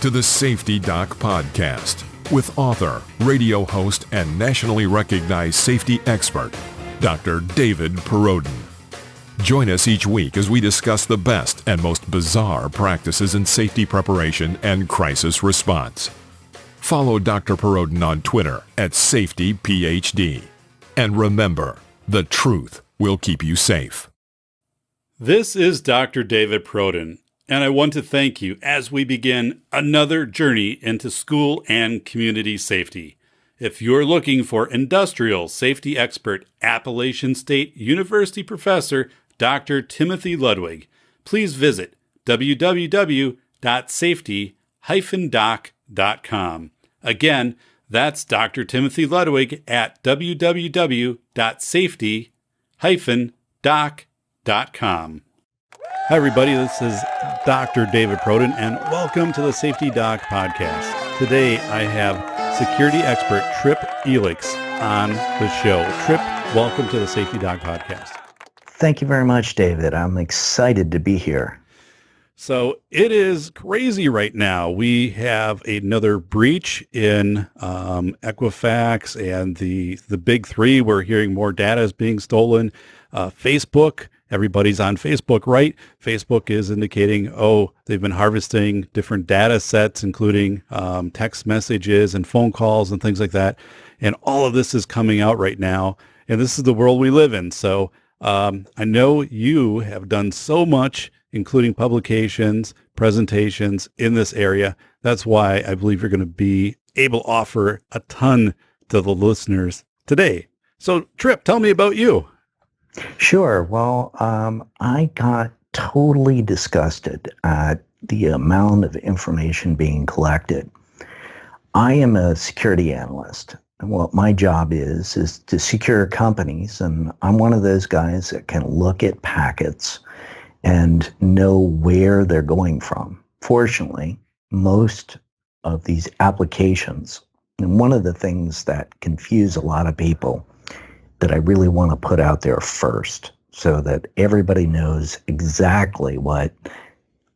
to the Safety Doc Podcast with author, radio host, and nationally recognized safety expert, Dr. David Perrodin. Join us each week as we discuss the best and most bizarre practices in safety preparation and crisis response. Follow Dr. Perrodin on Twitter at SafetyPhD. And remember, the truth will keep you safe. This is Dr. David Perrodin, and I want to thank you as we begin another journey into school and community safety. If you're looking for industrial safety expert, Appalachian State University professor Dr. Timothy Ludwig, please visit www.safety-doc.com. Again, that's Dr. Timothy Ludwig at www.safety-doc.com. Hi, everybody. This is Dr. David Perrodin, and welcome to the Safety Doc Podcast. Today, I have security expert Trip Elix on the show. Trip, welcome to the Safety Doc Podcast. Thank you very much, David. I'm excited to be here. So it is crazy right now. We have another breach in Equifax and the big three. We're hearing more data is being stolen. Facebook, everybody's on Facebook, right? Facebook is indicating, they've been harvesting different data sets, including text messages and phone calls and things like that. And all of this is coming out right now. And this is the world we live in. So I know you have done so much, including publications, presentations in this area. That's why I believe you're going to be able to offer a ton to the listeners today. So, Trip, tell me about you. Sure. Well, I got totally disgusted at the amount of information being collected. I am a security analyst. And what my job is to secure companies. And I'm one of those guys that can look at packets and know where they're going from. Fortunately, most of these applications, and one of the things that confuse a lot of people that I really want to put out there first so that everybody knows exactly what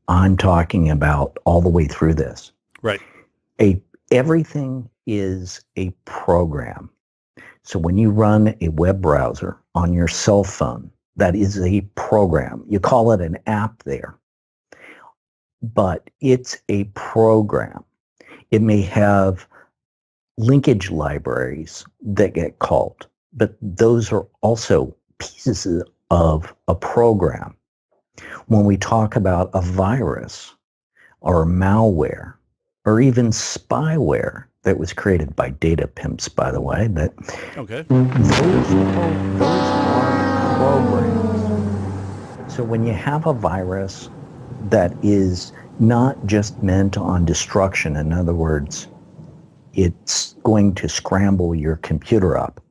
I'm talking about all the way through this. Right. Everything is a program. So when you run a web browser on your cell phone, that is a program. You call it an app there, but it's a program. It may have linkage libraries that get called, but those are also pieces of a program. When we talk about a virus or malware or even spyware that was created by data pimps, by the way, that okay. those are programs. So when you have a virus that is not just meant on destruction, in other words, it's going to scramble your computer up.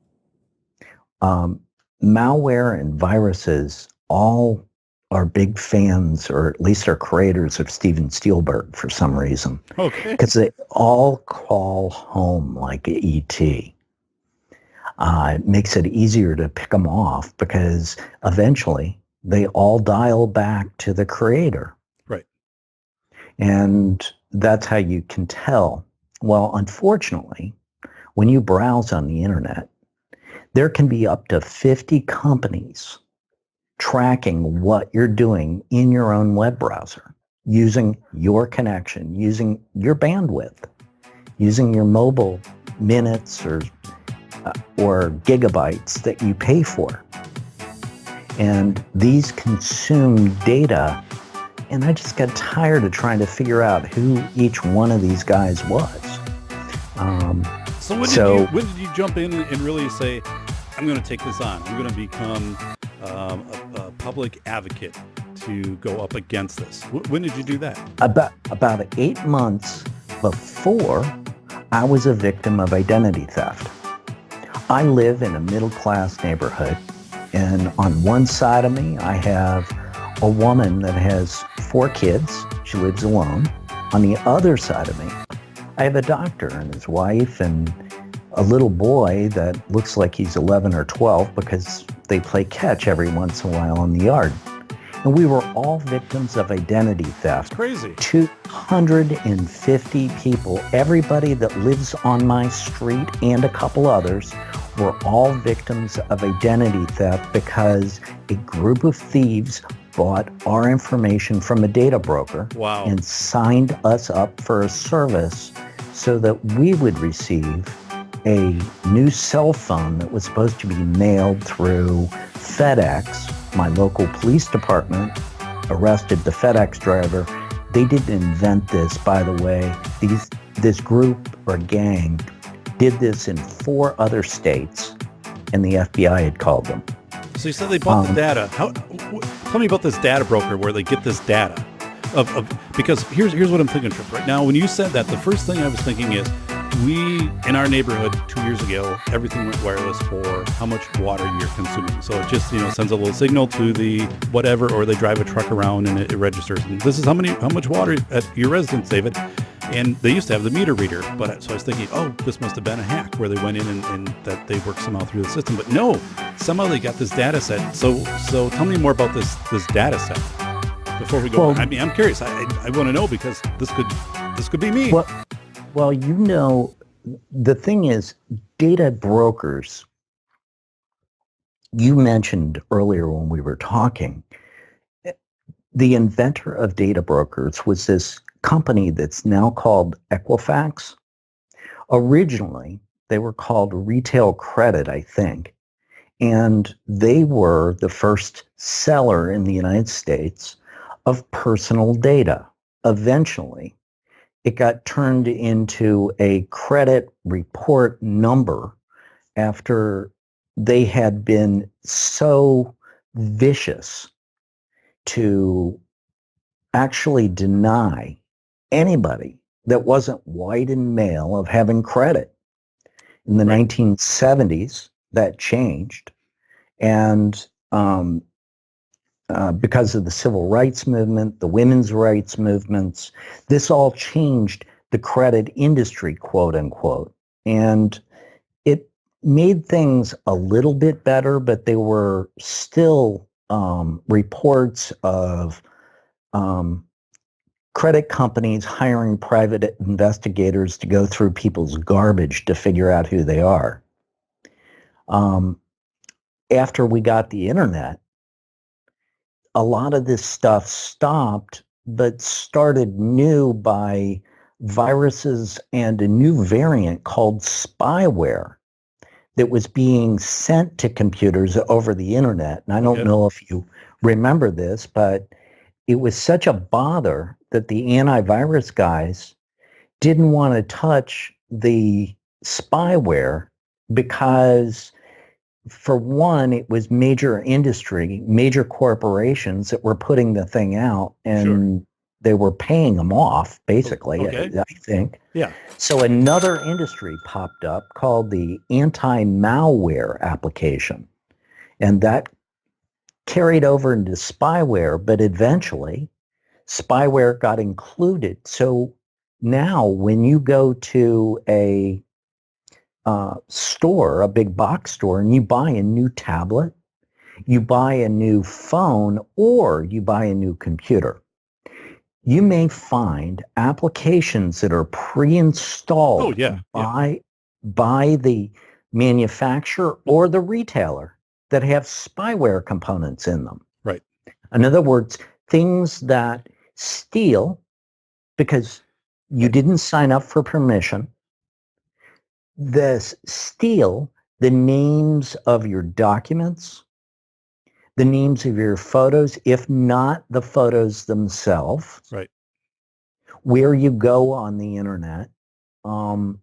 Malware and viruses all are big fans, or at least are creators of Steven Spielberg for some reason. Okay. Because they all call home like E.T. It makes it easier to pick them off because eventually they all dial back to the creator. Right. And that's how you can tell. Well, unfortunately, when you browse on the internet, there can be up to 50 companies tracking what you're doing in your own web browser, using your connection, using your bandwidth, using your mobile minutes or gigabytes that you pay for. And these consume data, and I just got tired of trying to figure out who each one of these guys was. So when did you jump in and really say, I'm going to take this on. I'm going to become a public advocate to go up against this. When did you do that? About 8 months before I was a victim of identity theft. I live in a middle-class neighborhood, and on one side of me, I have a woman that has 4 kids. She lives alone. On the other side of me, I have a doctor and his wife and a little boy that looks like he's 11 or 12 because they play catch every once in a while in the yard. And we were all victims of identity theft. It's crazy. 250 people, everybody that lives on my street and a couple others, were all victims of identity theft because a group of thieves bought our information from a data broker. Wow. And signed us up for a service so that we would receive a new cell phone that was supposed to be mailed through FedEx. My local police department arrested the FedEx driver. They didn't invent this, by the way. This group or gang did this in 4 other states, and the FBI had called them. So you said they bought the data. Tell me about this data broker where they get this data. Because here's what I'm thinking, Trip. Right now, when you said that, the first thing I was thinking is, we, in our neighborhood 2 years ago, everything went wireless for how much water you're consuming. So it just, sends a little signal to the whatever, or they drive a truck around and it registers. And this is how much water at your residence, David. And they used to have the meter reader. So I was thinking, this must have been a hack where they went in and that they worked somehow through the system. But no, somehow they got this data set. So tell me more about this data set before we go. Well, I mean, I'm curious. I want to know, because this could be me. Well, the thing is, data brokers, you mentioned earlier when we were talking, the inventor of data brokers was this company that's now called Equifax. Originally, they were called Retail Credit, I think, and they were the first seller in the United States of personal data. Eventually, it got turned into a credit report number after they had been so vicious to actually deny anybody that wasn't white and male of having credit. In the 1970s, that changed. And because of the civil rights movement, the women's rights movements, this all changed the credit industry, quote unquote. And it made things a little bit better, but they were still reports of credit companies hiring private investigators to go through people's garbage to figure out who they are. After we got the internet, a lot of this stuff stopped, but started new by viruses and a new variant called spyware that was being sent to computers over the internet. And I don't know if you remember this, but it was such a bother that the antivirus guys didn't want to touch the spyware because, for one, it was major industry, major corporations that were putting the thing out, and they were paying them off, basically, I think. Yeah. So another industry popped up called the anti-malware application, and that carried over into spyware, but eventually spyware got included. So now when you go to a store, a big box store, and you buy a new tablet, you buy a new phone, or you buy a new computer, you may find applications that are pre-installed by the manufacturer or the retailer that have spyware components in them. Right. In other words, things that steal because you didn't sign up for permission, steal the names of your documents, the names of your photos, if not the photos themselves, right, where you go on the internet. And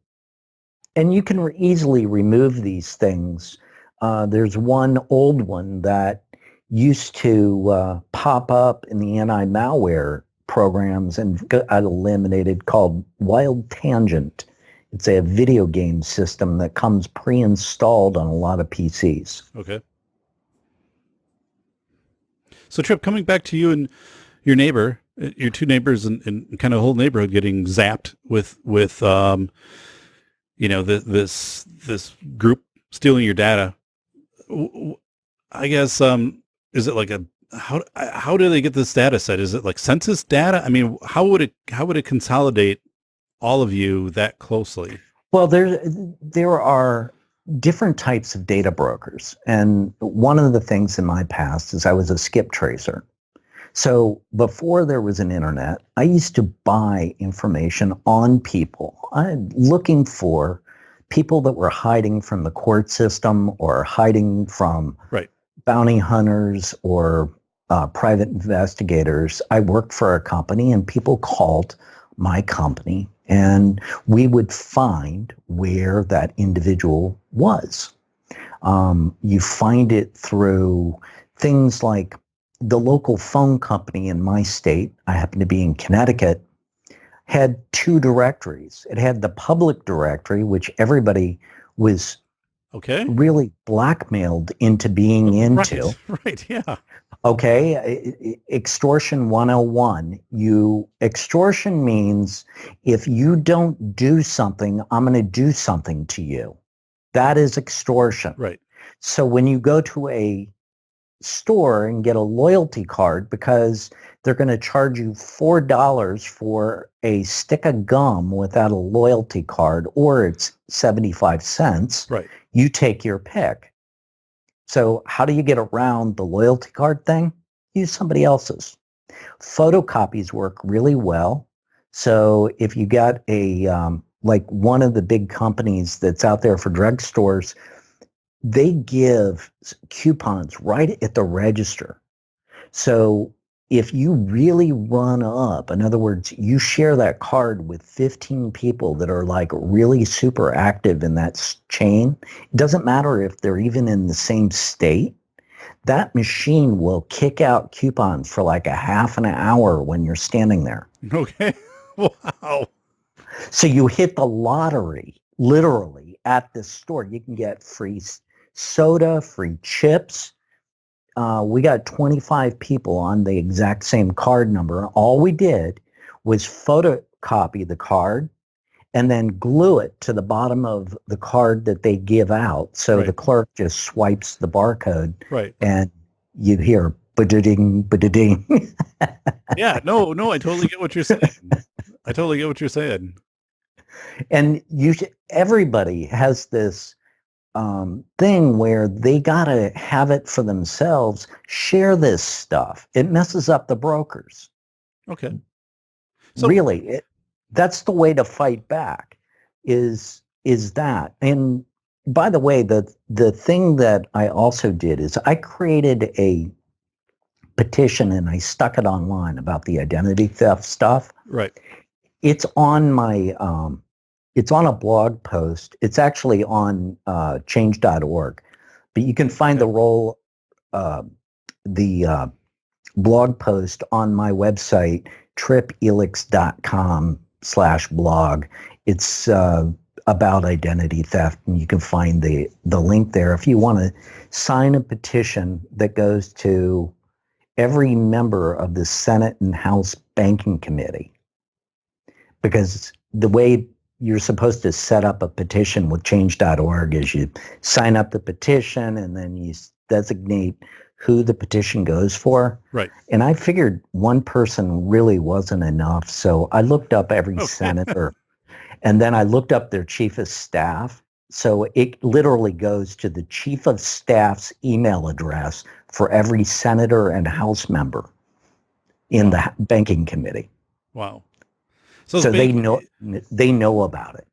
you can easily remove these things. There's one old one that used to pop up in the anti-malware programs and got eliminated, called Wild Tangent. It's a video game system that comes pre-installed on a lot of PCs. Okay. So, Trip, coming back to you and your neighbor, your two neighbors, and kind of the whole neighborhood getting zapped with this group stealing your data. I guess, is it like a how do they get this data set? Is it like census data? I mean, how would it consolidate all of you that closely? Well, there are different types of data brokers. And one of the things in my past is I was a skip tracer. So before there was an internet, I used to buy information on people. I'm looking for people that were hiding from the court system or hiding from bounty hunters or private investigators. I worked for a company and people called my company and we would find where that individual was. You find it through things like the local phone company in my state, I happen to be in Connecticut, had two directories. It had the public directory, which everybody was really blackmailed into being into. Right, yeah. Okay, extortion 101. Extortion means if you don't do something, I'm going to do something to you. That is extortion. Right. So when you go to a store and get a loyalty card because they're going to charge you $4 for a stick of gum without a loyalty card, or it's 75 cents, you take your pick. So how do you get around the loyalty card thing? Use somebody else's. Photocopies work really well. So if you got like one of the big companies that's out there for drugstores, they give coupons right at the register. So if you really run up, in other words, you share that card with 15 people that are like really super active in that chain, it doesn't matter if they're even in the same state, that machine will kick out coupons for like a half an hour when you're standing there. Okay. Wow. So you hit the lottery, literally, at the store. You can get free soda, free chips. We got 25 people on the exact same card number. All we did was photocopy the card and then glue it to the bottom of the card that they give out. So the clerk just swipes the barcode and you hear ba-da-ding, ba-da-ding. Yeah, no, I totally get what you're saying. And everybody has this thing where they got to have it for themselves, share this stuff. It messes up the brokers. Okay. So really, that's the way to fight back is that. And by the way, the thing that I also did is I created a petition and I stuck it online about the identity theft stuff. Right. It's on my it's on a blog post. It's actually on change.org, but you can find the blog post on my website, tripelix.com/blog. It's about identity theft, and you can find the link there if you want to sign a petition that goes to every member of the Senate and House Banking Committee. Because the way you're supposed to set up a petition with change.org is you sign up the petition and then you designate who the petition goes for. Right. And I figured one person really wasn't enough. So I looked up every senator and then I looked up their chief of staff. So it literally goes to the chief of staff's email address for every senator and House member in the banking committee. Wow. So they know about it.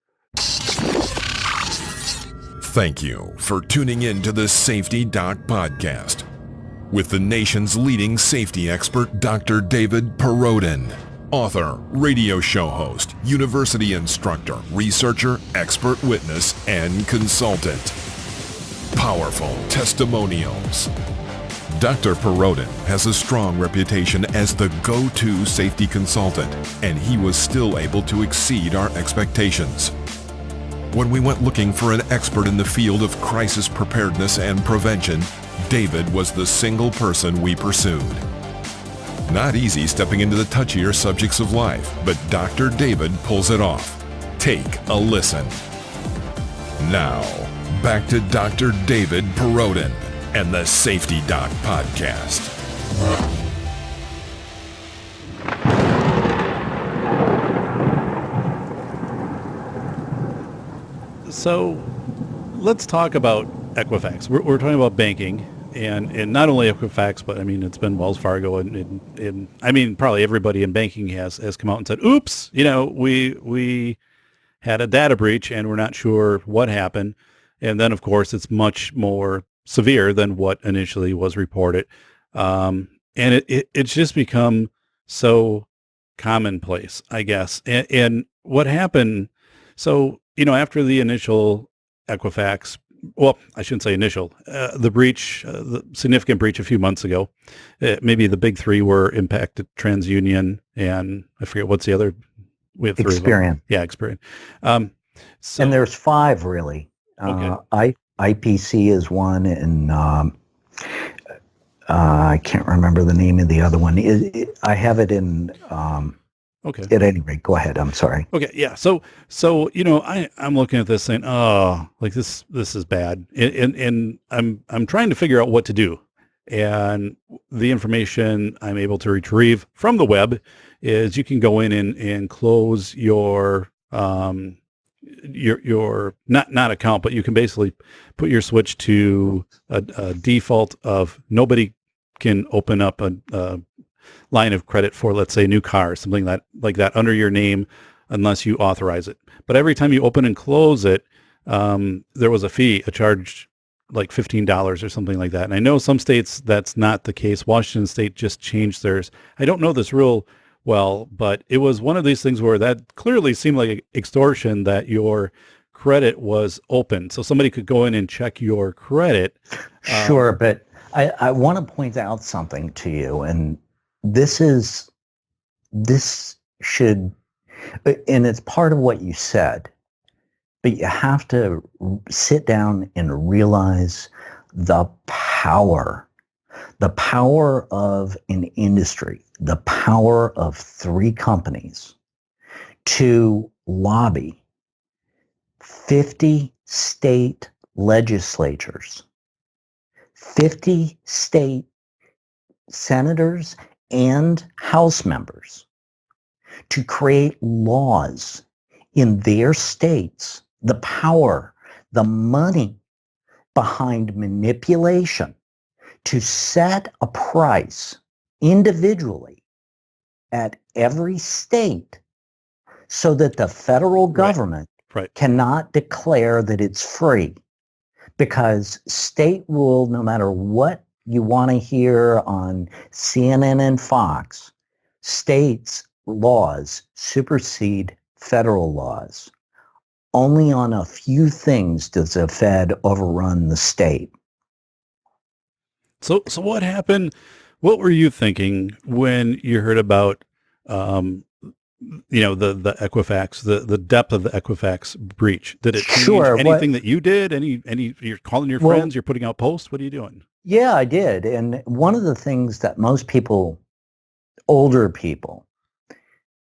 Thank you for tuning in to the Safety Doc Podcast with the nation's leading safety expert, Dr. David Perrodin, author, radio show host, university instructor, researcher, expert witness, and consultant. Powerful testimonials. Dr. Perrodin has a strong reputation as the go-to safety consultant, and he was still able to exceed our expectations. When we went looking for an expert in the field of crisis preparedness and prevention, David was the single person we pursued. Not easy stepping into the touchier subjects of life, but Dr. David pulls it off. Take a listen. Now, back to Dr. David Perrodin and the Safety Doc Podcast. So let's talk about Equifax. We're talking about banking, and not only Equifax, but I mean it's been Wells Fargo, and I mean probably everybody in banking has come out and said, "Oops, we had a data breach and we're not sure what happened." And then of course it's much more severe than what initially was reported, and it's just become so commonplace, I guess. And what happened? So after the initial Equifax, well, I shouldn't say initial, the breach, the significant breach a few months ago, maybe the big three were impacted: TransUnion, and I forget what's the other. We have three of them. Experian. Yeah, Experian. So, And there's five really. Okay. IPC is one, and I can't remember the name of the other one. I have it in. Okay. At any rate, go ahead. I'm sorry. Okay, yeah. So I'm looking at this saying, oh, like this is bad, and I'm trying to figure out what to do, and the information I'm able to retrieve from the web is you can go in and close your not account, but you can basically put your switch to a default of nobody can open up a line of credit for, let's say, a new car, something like that under your name, unless you authorize it. But every time you open and close it, there was a fee, a charge like $15 or something like that. And I know some states that's not the case. Washington State just changed theirs. I don't know this rule well, but it was one of these things where that clearly seemed like extortion, that your credit was open. So somebody could go in and check your credit. Sure, but I want to point out something to you, and this should, and it's part of what you said, but you have to sit down and realize the power of an industry, the power of three companies to lobby 50 state legislatures, 50 state senators and House members to create laws in their states, the power, the money behind manipulation to set a price individually at every state so that the federal government cannot declare that it's free. Because state rule, no matter what you want to hear on CNN and Fox, states' laws supersede federal laws. Only on a few things does the Fed overrun the state. So what happened? What were you thinking when you heard about, the Equifax, the depth of the Equifax breach? Did it change anything that you did? You're calling your friends, you're putting out posts? What are you doing? Yeah, I did. And one of the things that most people, older people,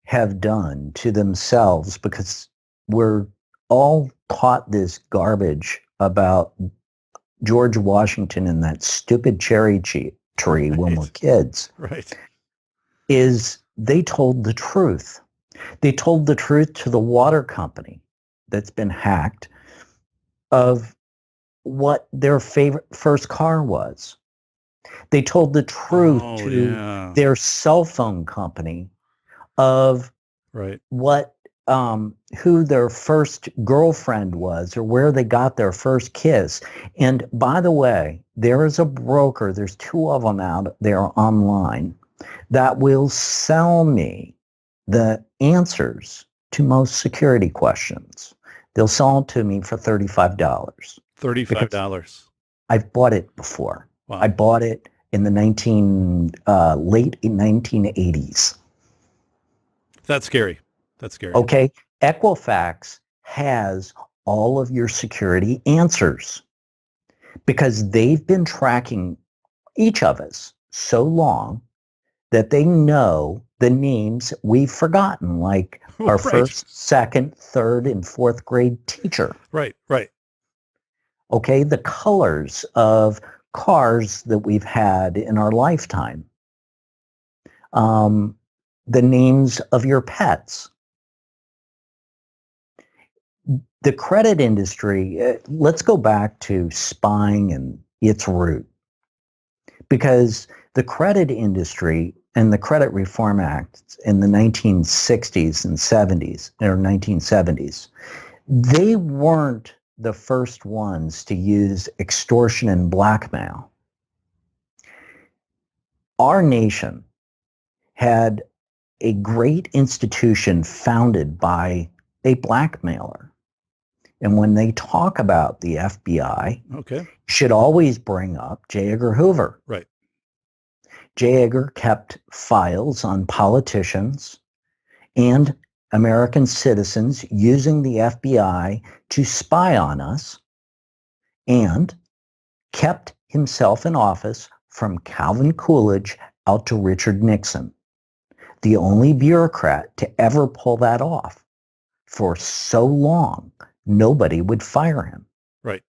have done to themselves, because we're all taught this garbage about George Washington and that stupid cherry tree when we're kids, is they told the truth. They told the truth to the water company that's been hacked of what their favorite first car was. They told the truth to their cell phone company of what who their first girlfriend was or where they got their first kiss. And by the way, there is a broker, there's two of them out there online, that will sell me the answers to most security questions. They'll sell it to me for $35. $35. I've bought it before. Wow. I bought it in the late 1980s. That's scary. Okay. Equifax has all of your security answers because they've been tracking each of us so long that they know the names we've forgotten, like our first, second, third, and fourth grade teacher. Right. Okay. The colors of cars that we've had in our lifetime. The names of your pets. The credit industry, let's go back to spying and its root, because the credit industry and the Credit Reform Act in the 1960s and 70s, or 1970s, they weren't the first ones to use extortion and blackmail. Our nation had a great institution founded by a blackmailer. And when they talk about the FBI, should always bring up J. Edgar Hoover. Right. J. Edgar kept files on politicians and American citizens using the FBI to spy on us, and kept himself in office from Calvin Coolidge out to Richard Nixon, the only bureaucrat to ever pull that off. For so long, nobody would fire him. Right.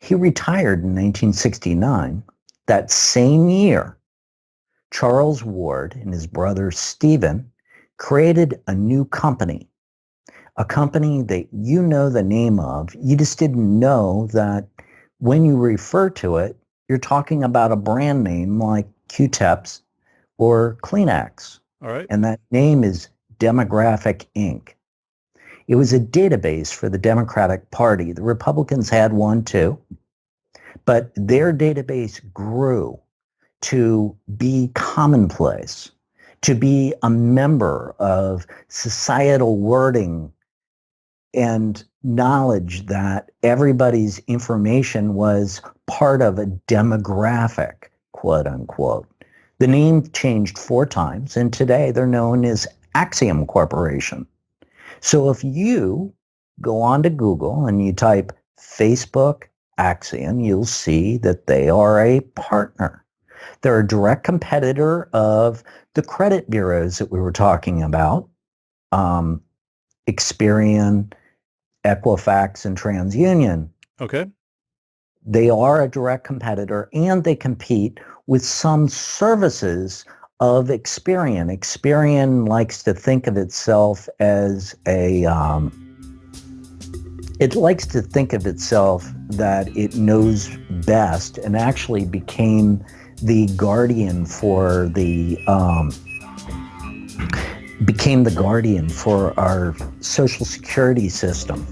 He retired in 1969. That same year, Charles Ward and his brother Stephen created a new company, a company that you know the name of. You just didn't know that when you refer to it, you're talking about a brand name like Q-Tips or Kleenex. All right. And that name is Demographic Inc. It was a database for the Democratic Party. The Republicans had one too, but their database grew to be commonplace, to be a member of societal wording and knowledge that everybody's information was part of a demographic, quote unquote. The name changed 4 times, and today they're known as Axiom Corporation. So if you go onto Google and you type Facebook Axiom, you'll see that they are a partner. They're a direct competitor of the credit bureaus that we were talking about, Experian, Equifax, and TransUnion. Okay. They are a direct competitor, and they compete with some services of Experian. Experian likes to think of itself as it likes to think of itself that it knows best, and actually became the guardian for our Social Security system.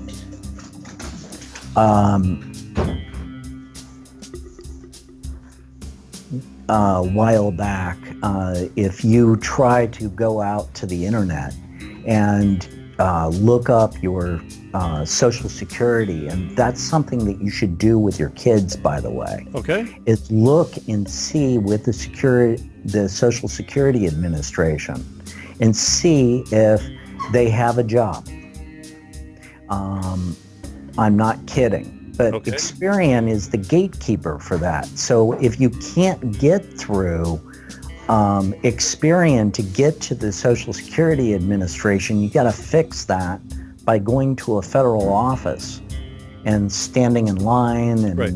A while back, if you try to go out to the internet and look up your Social Security, and that's something that you should do with your kids, by the way. Okay. Is look and see with the Social Security Administration, and see if they have a job. I'm not kidding. But Experian is the gatekeeper for that. So if you can't get through Experian to get to the Social Security Administration, you got to fix that by going to a federal office and standing in line. And right.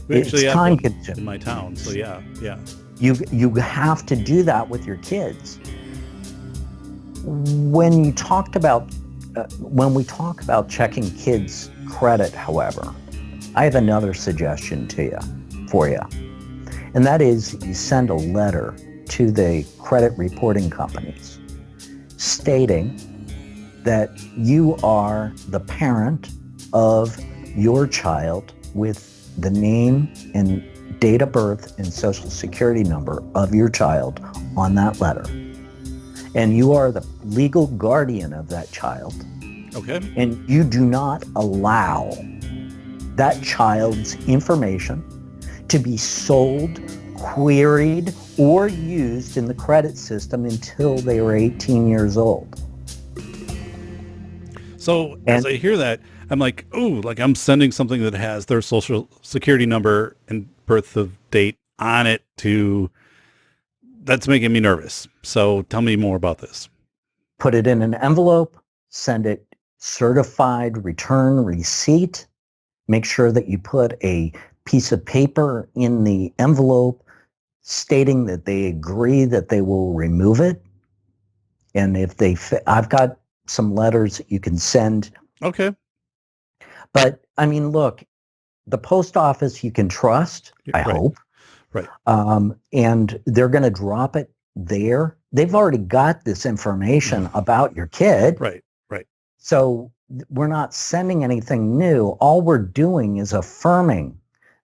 We actually it's time consuming in my town. So yeah. You have to do that with your kids. When we talk about checking kids' credit, however, I have another suggestion for you, and that is you send a letter to the credit reporting companies stating that you are the parent of your child with the name and date of birth and Social Security number of your child on that letter. And you are the legal guardian of that child. Okay. And you do not allow that child's information to be sold, queried, or used in the credit system until they are 18 years old. So as I hear that, I'm like, ooh, like I'm sending something that has their Social Security number and birth of date on it that's making me nervous. So tell me more about this. Put it in an envelope, send it certified return receipt. Make sure that you put a piece of paper in the envelope stating that they agree that they will remove it. And if I've got some letters that you can send. Okay. But I mean, look, the post office you can trust, I Right. hope. Right. And they're going to drop it there. They've already got this information about your kid. Right. Right. So we're not sending anything new. All we're doing is affirming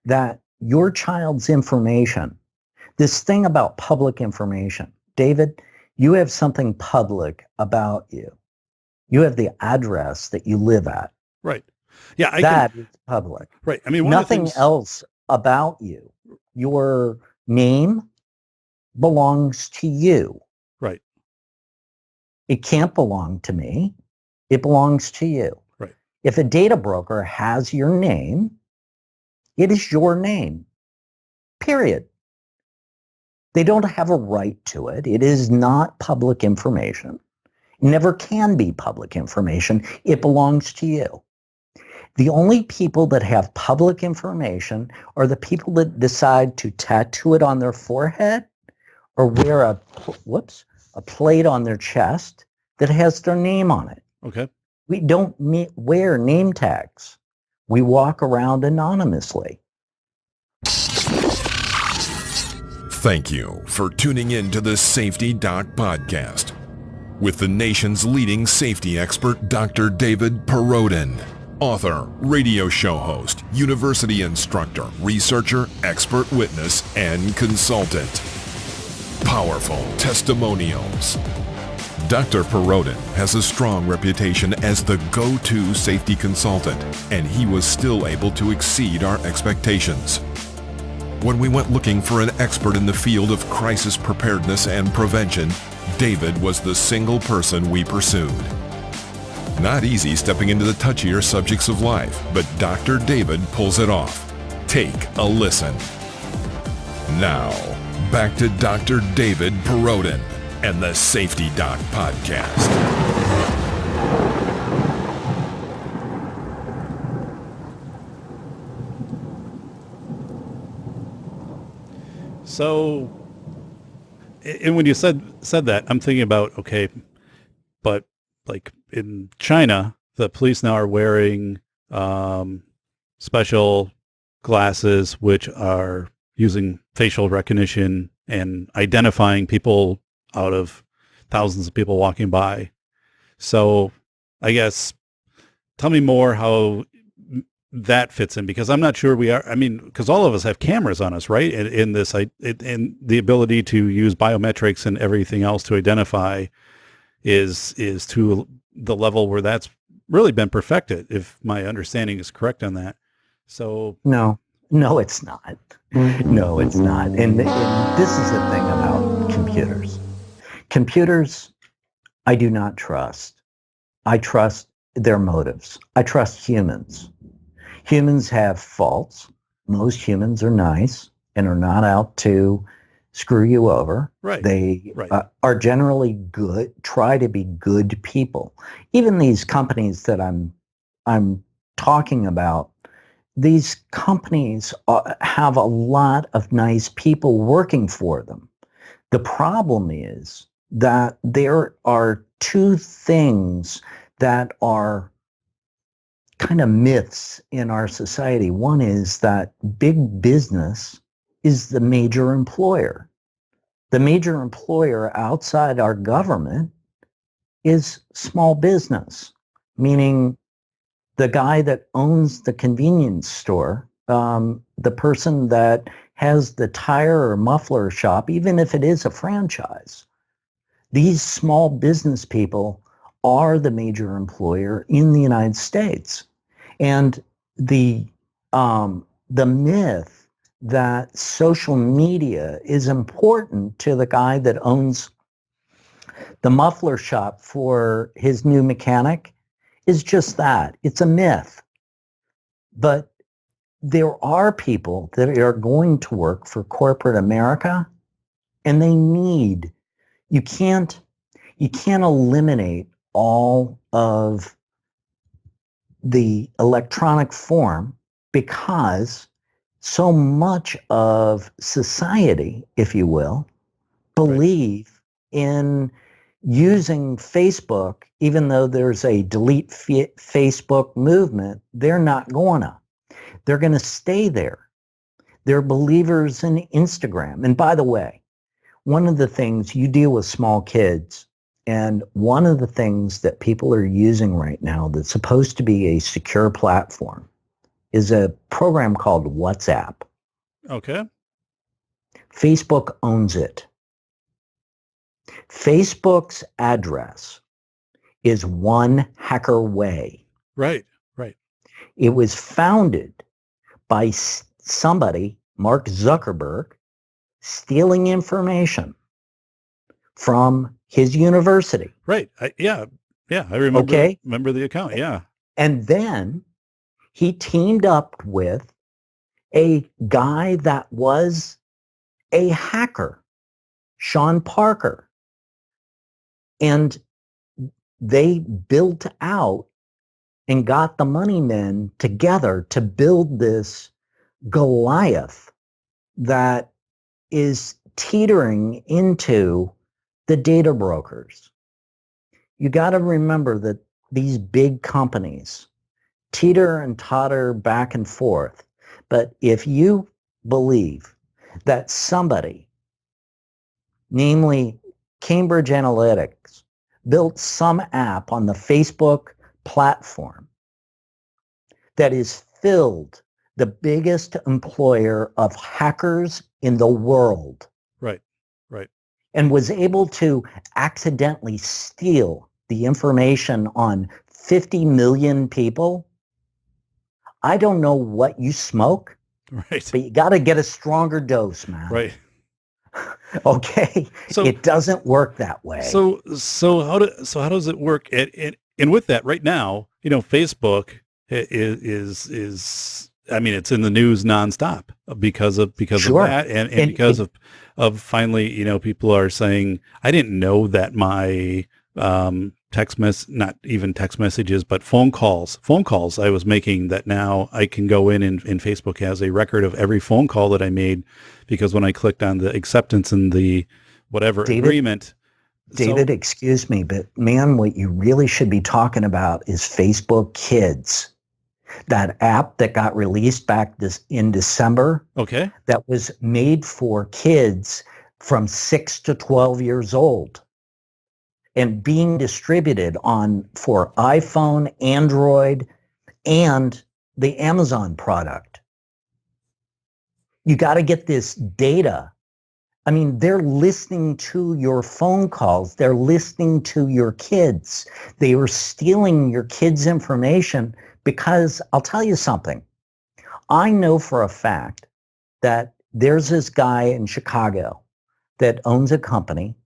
that your child's information, this thing about public information, David, you have something public about you. You have the address that you live at. Right. Yeah. That is public. Right. I mean, nothing else about you. Your name belongs to you. Right. It can't belong to me. It belongs to you. Right. If a data broker has your name, it is your name. Period. They don't have a right to it. It is not public information. It never can be public information. It belongs to you. The only people that have public information are the people that decide to tattoo it on their forehead or wear a plate on their chest that has their name on it. Okay. We don't wear name tags. We walk around anonymously. Thank you for tuning in to the Safety Doc Podcast with the nation's leading safety expert, Dr. David Perrodin. Author, radio show host, university instructor, researcher, expert witness, and consultant. Powerful testimonials. Dr. Perrodin has a strong reputation as the go-to safety consultant, and he was still able to exceed our expectations. When we went looking for an expert in the field of crisis preparedness and prevention, David was the single person we pursued. Not easy stepping into the touchier subjects of life, but Dr. David pulls it off. Take a listen. Now, back to Dr. David Perrodin and the Safety Doc Podcast. So, and when you said that, I'm thinking about, okay, but like in China, the police now are wearing special glasses which are using facial recognition and identifying people out of thousands of people walking by. So I guess tell me more how that fits in, because I'm not sure we are. I mean, because all of us have cameras on us, right? In this, and the ability to use biometrics and everything else to identify is to the level where that's really been perfected, if my understanding is correct on that. So no, it's not. No, it's not. And this is the thing about computers. Computers, I do not trust. I trust their motives. I trust humans. Humans have faults. Most humans are nice and are not out to screw you over. Right. They are generally good, try to be good people. Even these companies that I'm talking about, these companies have a lot of nice people working for them. The problem is that there are two things that are kind of myths in our society. One is that big business is the major employer. The major employer outside our government is small business, meaning the guy that owns the convenience store, the person that has the tire or muffler shop, even if it is a franchise. These small business people are the major employer in the United States. And the myth that social media is important to the guy that owns the muffler shop for his new mechanic is just that. It's a myth. But there are people that are going to work for corporate America, and they need, you can't eliminate all of the electronic form, because so much of society, if you will, believe in using Facebook, even though there's a delete Facebook movement, they're not gonna. They're going to stay there. They're believers in Instagram. And by the way, one of the things, you deal with small kids, and one of the things that people are using right now that's supposed to be a secure platform is a program called WhatsApp. Okay. Facebook owns it. Facebook's address is one hacker way. Right. Right. It was founded by somebody, Mark Zuckerberg, stealing information from his university. Right. Yeah. I remember. Okay. Remember the account. Yeah. And then he teamed up with a guy that was a hacker, Sean Parker. And they built out and got the money men together to build this Goliath that is teetering into the data brokers. You got to remember that these big companies teeter and totter back and forth. But if you believe that somebody, namely Cambridge Analytics, built some app on the Facebook platform that is filled the biggest employer of hackers in the world. Right. And was able to accidentally steal the information on 50 million people. I don't know what you smoke, Right. but you got to get a stronger dose, man. Right. Okay. So it doesn't work that way. So how does it work? And with that, right now, Facebook is I mean, it's in the news nonstop because of Sure. that, and because of finally, people are saying, I didn't know that my not even text messages, but phone calls I was making, that now I can go in and Facebook has a record of every phone call that I made, because when I clicked on the acceptance and the whatever agreement. David, excuse me, but man, what you really should be talking about is Facebook Kids. That app that got released back in December. Okay. That was made for kids from 6 to 12 years old and being distributed for iPhone, Android, and the Amazon product. You got to get this data. I mean, they're listening to your phone calls. They're listening to your kids. They are stealing your kids' information, because I'll tell you something. I know for a fact that there's this guy in Chicago that owns a company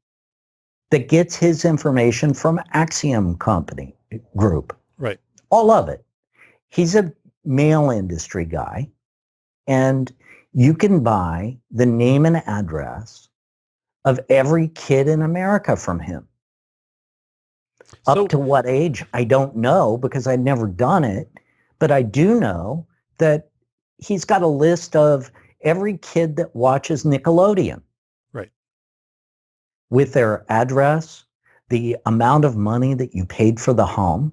that gets his information from Axiom Company Group. Right. All of it. He's a mail industry guy, and you can buy the name and address of every kid in America from him. Up to what age, I don't know, because I've never done it. But I do know that he's got a list of every kid that watches Nickelodeon. Right. With their address, the amount of money that you paid for the home.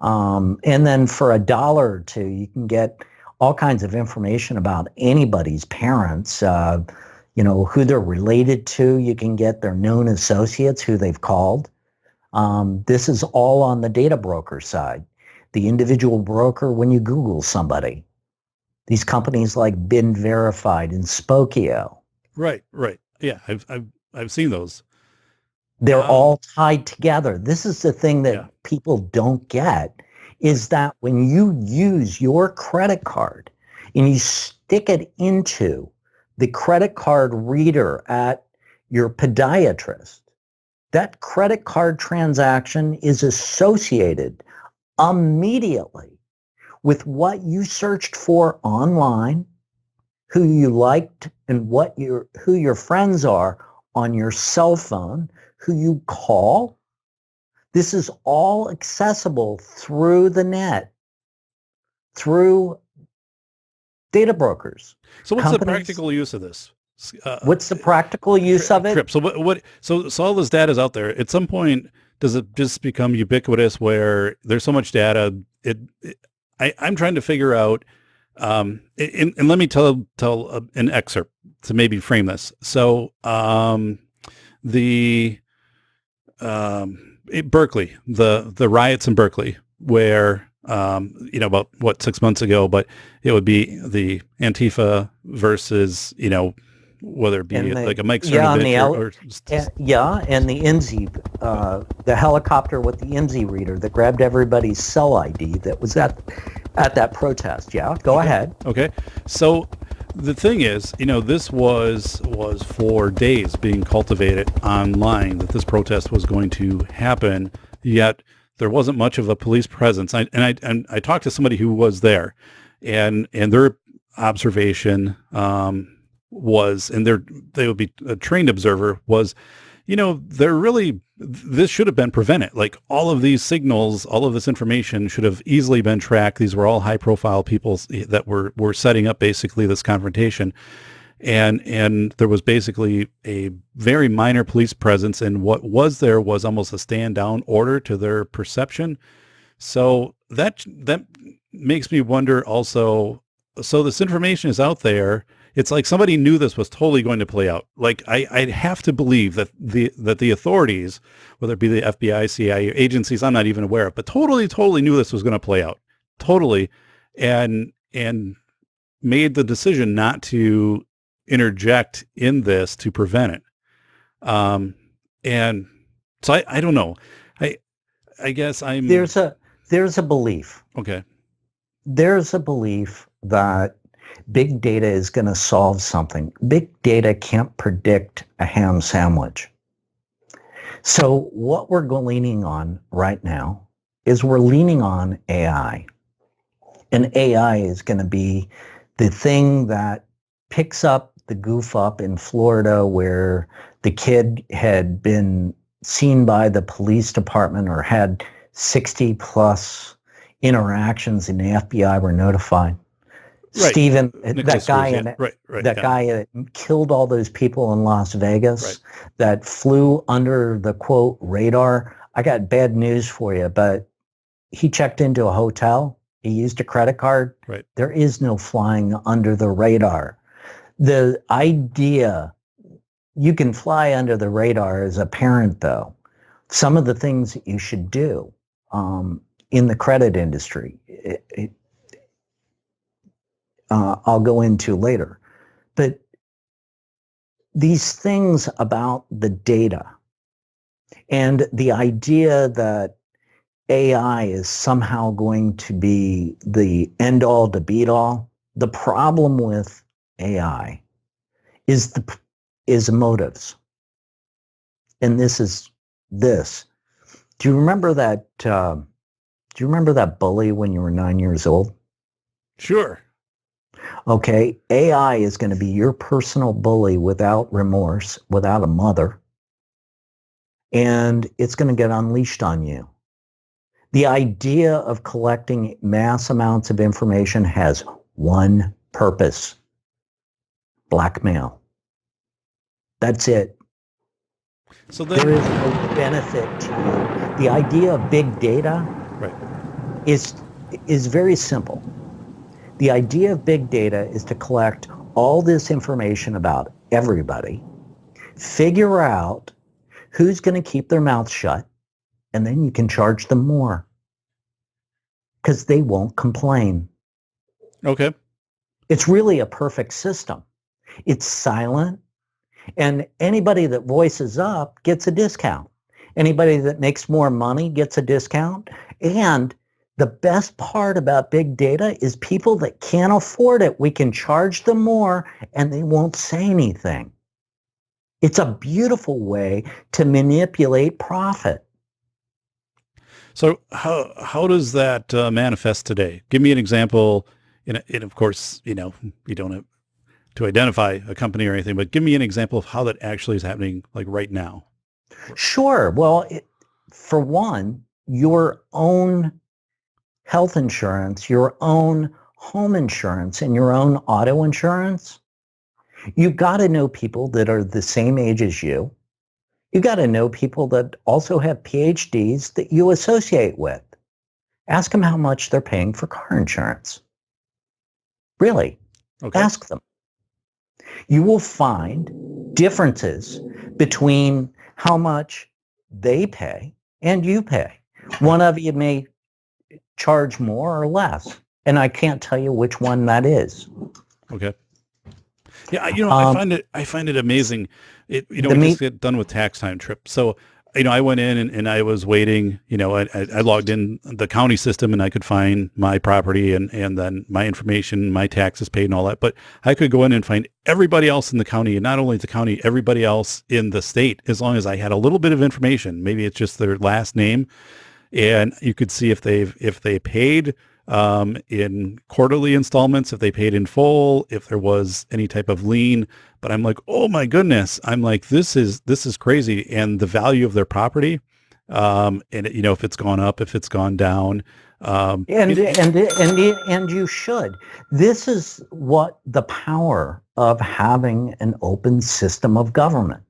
And then for $1 or $2, you can get all kinds of information about anybody's parents, who they're related to. You can get their known associates, who they've called. This is all on the data broker side. The individual broker, when you Google somebody, these companies like Been Verified and Spokio. Right. Yeah, I've seen those. They're all tied together. This is the thing that people don't get, is that when you use your credit card and you stick it into the credit card reader at your podiatrist, that credit card transaction is associated immediately with what you searched for online, who you liked, and who your friends are on your cell phone, who you call. This is all accessible through the net, through data brokers. So what's the practical use of this? What's the practical use of it? trip. So so all this data is out there. At some point, does it just become ubiquitous where there's so much data? I'm trying to figure out, and let me tell an excerpt to maybe frame this. So, Berkeley, the riots in Berkeley, where about 6 months ago, but it would be the Antifa versus whether it be like a Mike Cernovich and the INSI, the helicopter with the INSI reader that grabbed everybody's cell ID that was at that protest. Yeah, go ahead. Okay, so the thing is, this was for days being cultivated online that this protest was going to happen, yet there wasn't much of a police presence. I talked to somebody who was there, and their observation was, and they would be a trained observer, was, this should have been prevented. Like all of these signals, all of this information should have easily been tracked. These were all high profile people that were setting up basically this confrontation. And there was basically a very minor police presence, and what was there was almost a stand down order to their perception. So that makes me wonder also, so this information is out there. It's like somebody knew this was totally going to play out. Like I'd have to believe that the authorities, whether it be the FBI, CIA, agencies I'm not even aware of, but totally knew this was going to play out. Totally. And made the decision not to interject in this to prevent it. And so I don't know. I guess there's a belief. Okay. There's a belief that big data is going to solve something. Big data can't predict a ham sandwich. So what we're leaning on right now is we're leaning on AI. And AI is going to be the thing that picks up the goof up in Florida where the kid had been seen by the police department or had 60 plus interactions and the FBI were notified. Right. Stephen, Nicholas guy that killed all those people in Las Vegas, that flew under the quote radar. I got bad news for you, but he checked into a hotel. He used a credit card. Right. There is no flying under the radar. The idea you can fly under the radar as a parent, though. Some of the things that you should do in the credit industry, I'll go into later. But these things about the data and the idea that AI is somehow going to be the end all to beat all. The problem with AI is motives. And this is this. Do you remember that bully when you were 9 years old? Sure. Okay, AI is going to be your personal bully without remorse, without a mother, and it's going to get unleashed on you. The idea of collecting mass amounts of information has one purpose: blackmail. That's it. So there is no benefit to you. The idea of big data is very simple. The idea of big data is to collect all this information about everybody, figure out who's going to keep their mouth shut, and then you can charge them more because they won't complain. Okay. It's really a perfect system. It's silent, and anybody that voices up gets a discount. Anybody that makes more money gets a discount, and the best part about big data is people that can't afford it, we can charge them more and they won't say anything. It's a beautiful way to manipulate profit. So how does that manifest today? Give me an example. And of course, you don't have to identify a company or anything, but give me an example of how that actually is happening, like right now. Sure. Well, for one, your own health insurance, your own home insurance, and your own auto insurance You got to know people that are the same age as you. You got to know people that also have PhDs that you associate with. Ask them how much they're paying for car insurance. Really, Okay. ask them. You will find differences between how much they pay and you pay. One of you may charge more or less, and I can't tell you which one that is. Okay. Yeah, I find it amazing. We just get done with tax time trip. So, I went in and I was waiting, I logged in the county system and I could find my property and then my information, my taxes paid and all that. But I could go in and find everybody else in the county, and not only the county, everybody else in the state, as long as I had a little bit of information. Maybe it's just their last name, and you could see if they paid in quarterly installments, if they paid in full, if there was any type of lien. But I'm like, oh my goodness, I'm like, this is crazy. And the value of their property, and if it's gone up, if it's gone down, and you should. This is what the power of having an open system of government.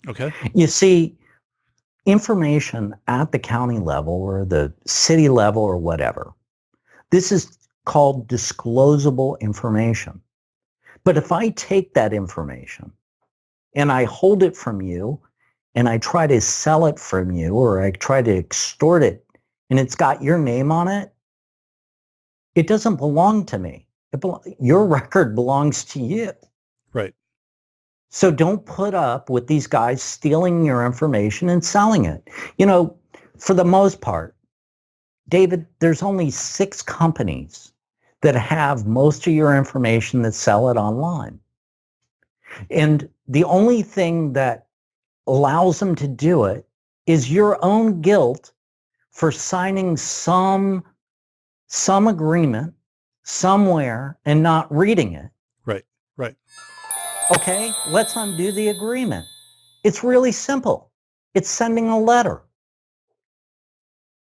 Okay. You see, information at the county level or the city level or whatever, this is called disclosable information. But if I take that information and I hold it from you and I try to sell it from you, or I try to extort it, and it's got your name on it, it doesn't belong to me. Your record belongs to you. Right. So don't put up with these guys stealing your information and selling it. For the most part, David, there's only 6 companies that have most of your information that sell it online. And the only thing that allows them to do it is your own guilt for signing some agreement somewhere and not reading it. Right. Okay, let's undo the agreement. It's really simple. It's sending a letter.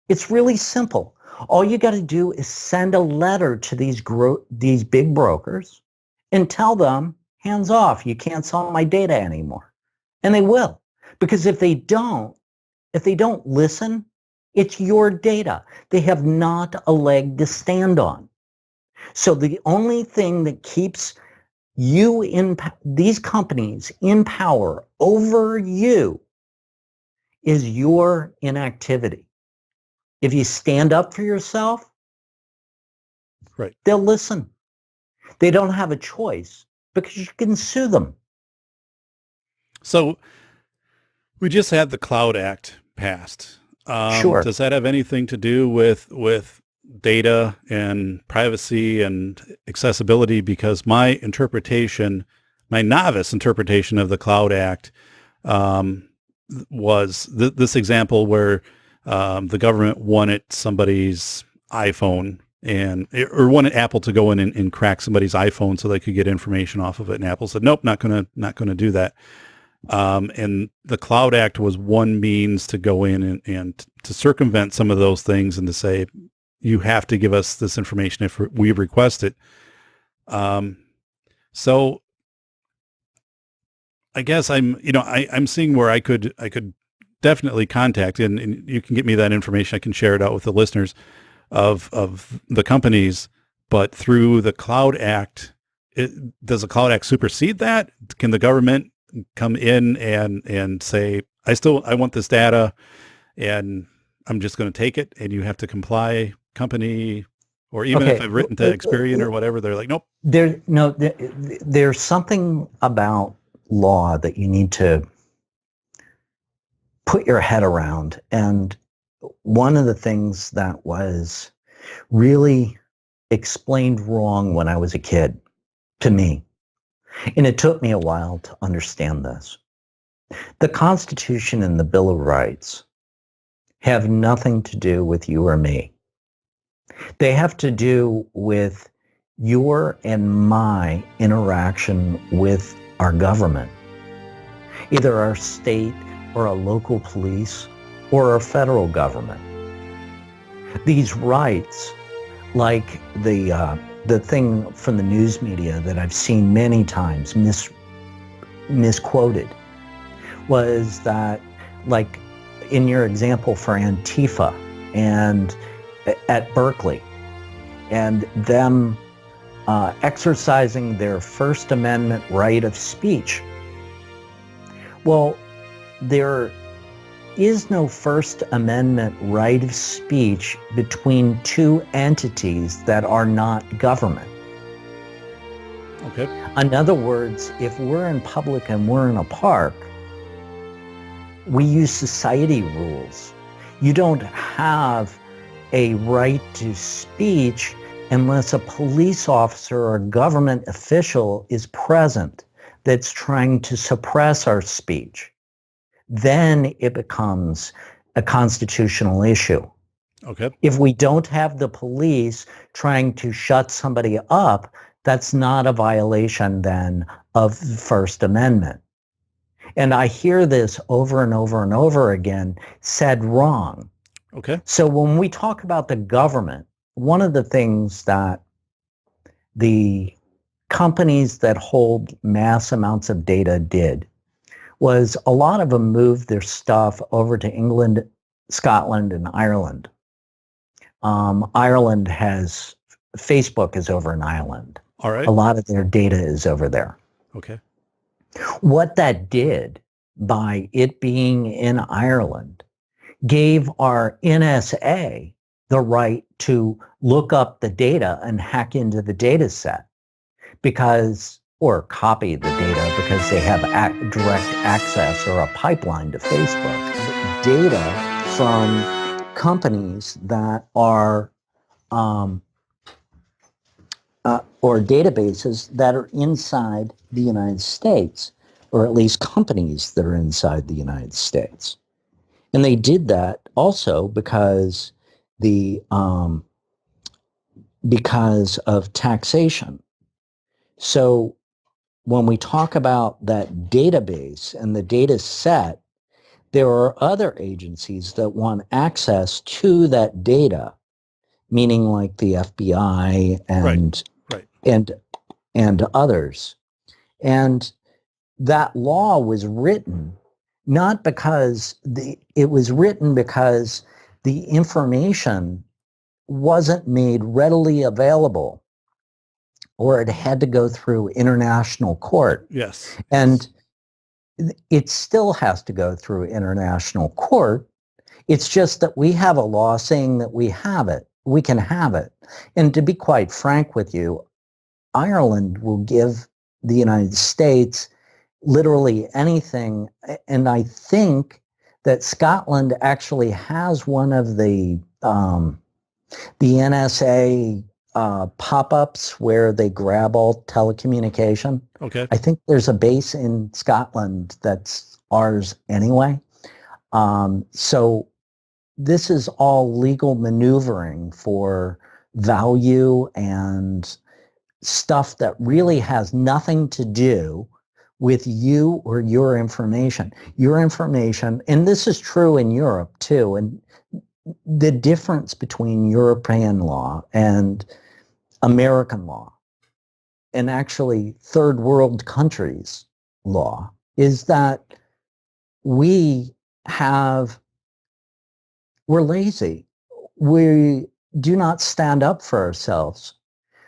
It's really simple. All you got to do is send a letter to these big brokers and tell them, hands off, you can't sell my data anymore. And they will. Because if they don't listen, it's your data. They have not a leg to stand on. So the only thing that keeps these companies in power over you is your inactivity. If you stand up for yourself, right, they'll listen. They don't have a choice because you can sue them. So we just had the Cloud Act passed. Sure. Does that have anything to do with data and privacy and accessibility? Because my novice interpretation of the Cloud Act was this example where the government wanted somebody's iPhone or wanted Apple to go in and crack somebody's iPhone so they could get information off of it. And Apple said, nope, not gonna do that. And the Cloud Act was one means to go in and to circumvent some of those things and to say, you have to give us this information if we request it. So I guess I'm seeing where I could definitely contact, and you can get me that information. I can share it out with the listeners of the companies, but through the Cloud Act, does the Cloud Act supersede that? Can the government come in and say, I want this data and I'm just going to take it and you have to comply, company, or even if I've written to Experian or whatever, they're like, nope. There's something about law that you need to put your head around. And one of the things that was really explained wrong when I was a kid to me, and it took me a while to understand this, the Constitution and the Bill of Rights have nothing to do with you or me. They have to do with your and my interaction with our government, either our state or our local police or our federal government. These rights, like the thing from the news media that I've seen many times, misquoted was that, like in your example for Antifa and at Berkeley, and them exercising their First Amendment right of speech. Well, there is no First Amendment right of speech between two entities that are not government. Okay. In other words, if we're in public and we're in a park, we use society rules. You don't have a right to speech unless a police officer or a government official is present that's trying to suppress our speech. Then it becomes a constitutional issue. Okay. If we don't have the police trying to shut somebody up, that's not a violation then of the First Amendment. And I hear this over and over and over again said wrong. Okay. So when we talk about the government, one of the things that the companies that hold mass amounts of data did was a lot of them moved their stuff over to England, Scotland, and Ireland. Ireland has, Facebook is over in Ireland. All right. A lot of their data is over there. Okay. What that did by it being in Ireland gave our NSA the right to look up the data and hack into the data set or copy the data because they have direct access or a pipeline to Facebook. Data from companies that are or databases that are inside the United States, or at least companies that are inside the United States. And they did that also because of taxation. So when we talk about that database and the data set, there are other agencies that want access to that data, meaning like the FBI and and others. And that law was written not because it was written because the information wasn't made readily available, or it had to go through international court. Yes. And it still has to go through international court. It's just that we have a law saying that we can have it. And to be quite frank with you, Ireland will give the United States literally anything. And I think that Scotland actually has one of the NSA pop-ups where they grab all telecommunication. Okay. I think there's a base in Scotland that's ours anyway. So this is all legal maneuvering for value and stuff that really has nothing to do with you or your information. Your information, and this is true in Europe too, and the difference between European law and American law, and actually third world countries' law, is that we're lazy. We do not stand up for ourselves.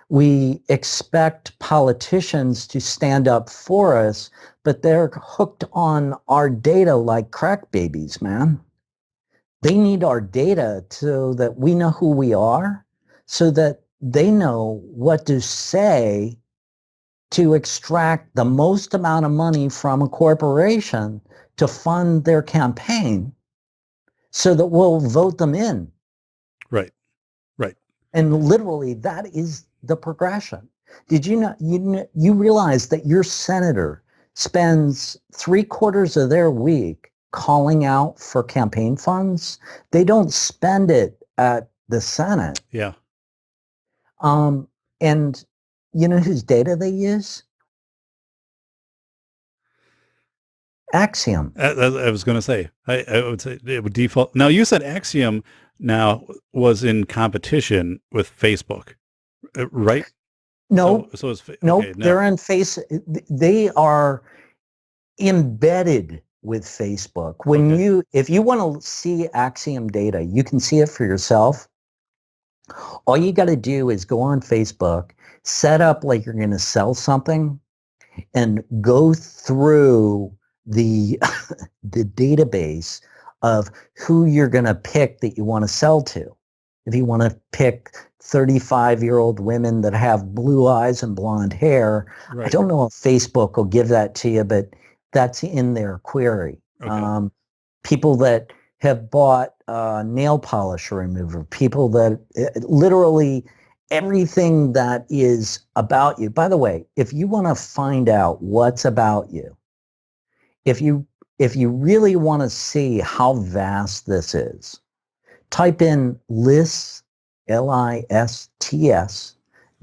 We expect politicians to stand up for us, but they're hooked on our data like crack babies, man. They need our data so that we know who we are, so that they know what to say to extract the most amount of money from a corporation to fund their campaign so that we'll vote them in. Right. Right. And literally that is the progression. Did you know, you realize that your senator spends 3/4 of their week calling out for campaign funds? They don't spend it at the Senate. Yeah. And you know whose data they use? Axiom. I was going to say, I would say it would default. Now, you said Axiom now was in competition with Facebook, right? No, So it's no, okay, no. they're in face. They are embedded with Facebook. When Okay. if you want to see Axiom data, you can see it for yourself. All you got to do is go on Facebook, set up like you're going to sell something, and go through the the database of who you're going to pick that you want to sell to. If you want to pick 35-year-old women that have blue eyes and blonde hair, I Right. don't know if Facebook will give that to you, but that's in their query. Okay. People that have bought nail polish remover, people that literally everything that is about you. By the way, if you want to find out what's about you, if you if you really want to see how vast this is, type in lists, lists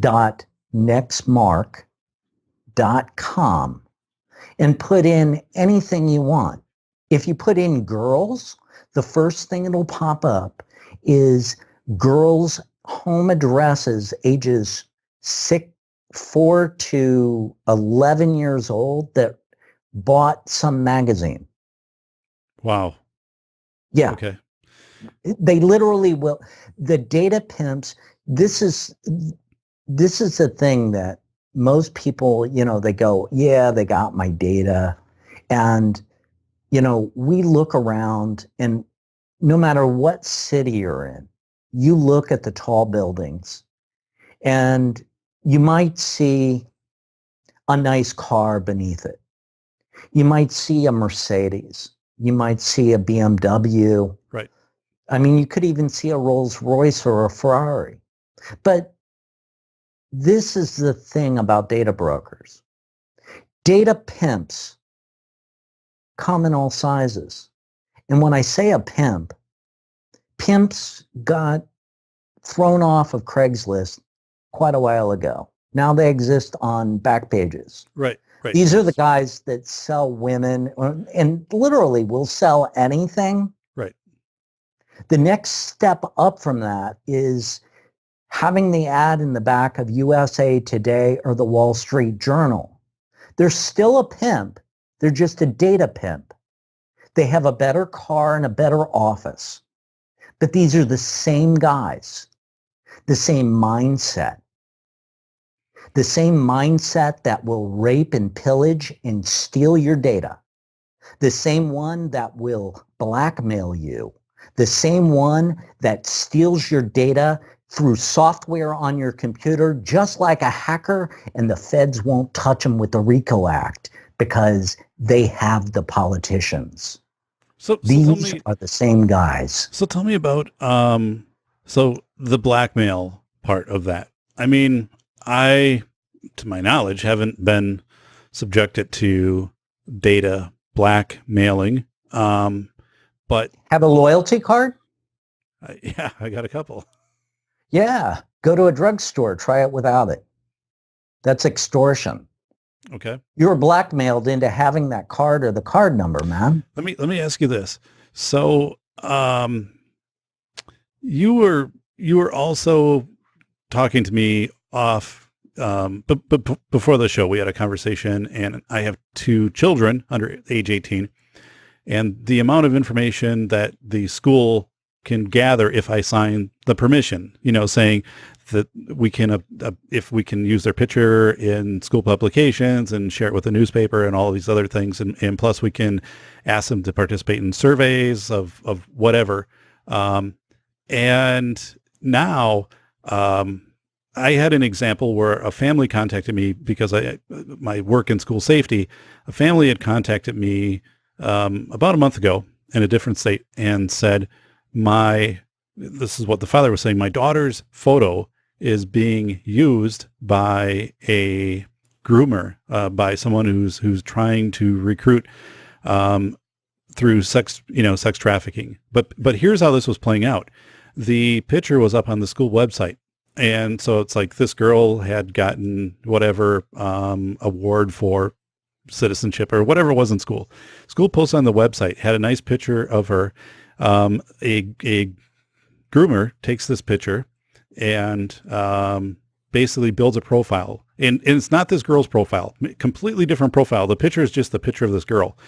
dot nextmark.com and put in anything you want. If you put in girls, the first thing that'll pop up is girls' home addresses ages 4 to 11 years old that bought some magazine. Wow. Yeah, Okay. they literally will. The data pimps, this is the thing that most people, they go, yeah, they got my data. And, we look around and no matter what city you're in, you look at the tall buildings and you might see a nice car beneath it. You might see a Mercedes. You might see a BMW. Right. I mean, you could even see a Rolls Royce or a Ferrari. But this is the thing about data brokers. Data pimps come in all sizes. And when I say a pimp, pimps got thrown off of Craigslist quite a while ago. Now they exist on back pages. Right. Right. These are the guys that sell women and literally will sell anything. Right. The next step up from that is having the ad in the back of USA Today or the Wall Street Journal. They're still a pimp. They're just a data pimp. They have a better car and a better office. But these are the same guys, the same mindset. The same mindset that will rape and pillage and steal your data. The same one that will blackmail you. The same one that steals your data through software on your computer, just like a hacker, and the feds won't touch them with the RICO Act because they have the politicians. So These are the same guys. So tell me about so the blackmail part of that. I mean, I, to my knowledge, haven't been subjected to data blackmailing. But have a loyalty card? Yeah, I got a couple. Yeah, go to a drugstore, try it without it. That's extortion. Okay. You were blackmailed into having that card or the card number, man. Let me ask you this. So, you were also talking to me off, but before the show, we had a conversation, and I have 2 children under age 18, and the amount of information that the school can gather if I sign the permission, saying that we can, if we can use their picture in school publications and share it with the newspaper and all of these other things. And plus we can ask them to participate in surveys of whatever. And now, I had an example where a family contacted me because my work in school safety, a family had contacted me, about a month ago in a different state and said, this is what the father was saying, my daughter's photo is being used by a groomer, by someone who's trying to recruit, through sex trafficking. But here's how this was playing out. The picture was up on the school website. And so it's like this girl had gotten whatever, award for citizenship or whatever it was in school. School post on the website had a nice picture of her. A groomer takes this picture and basically builds a profile. And it's not this girl's profile, completely different profile. The picture is just the picture of this girl.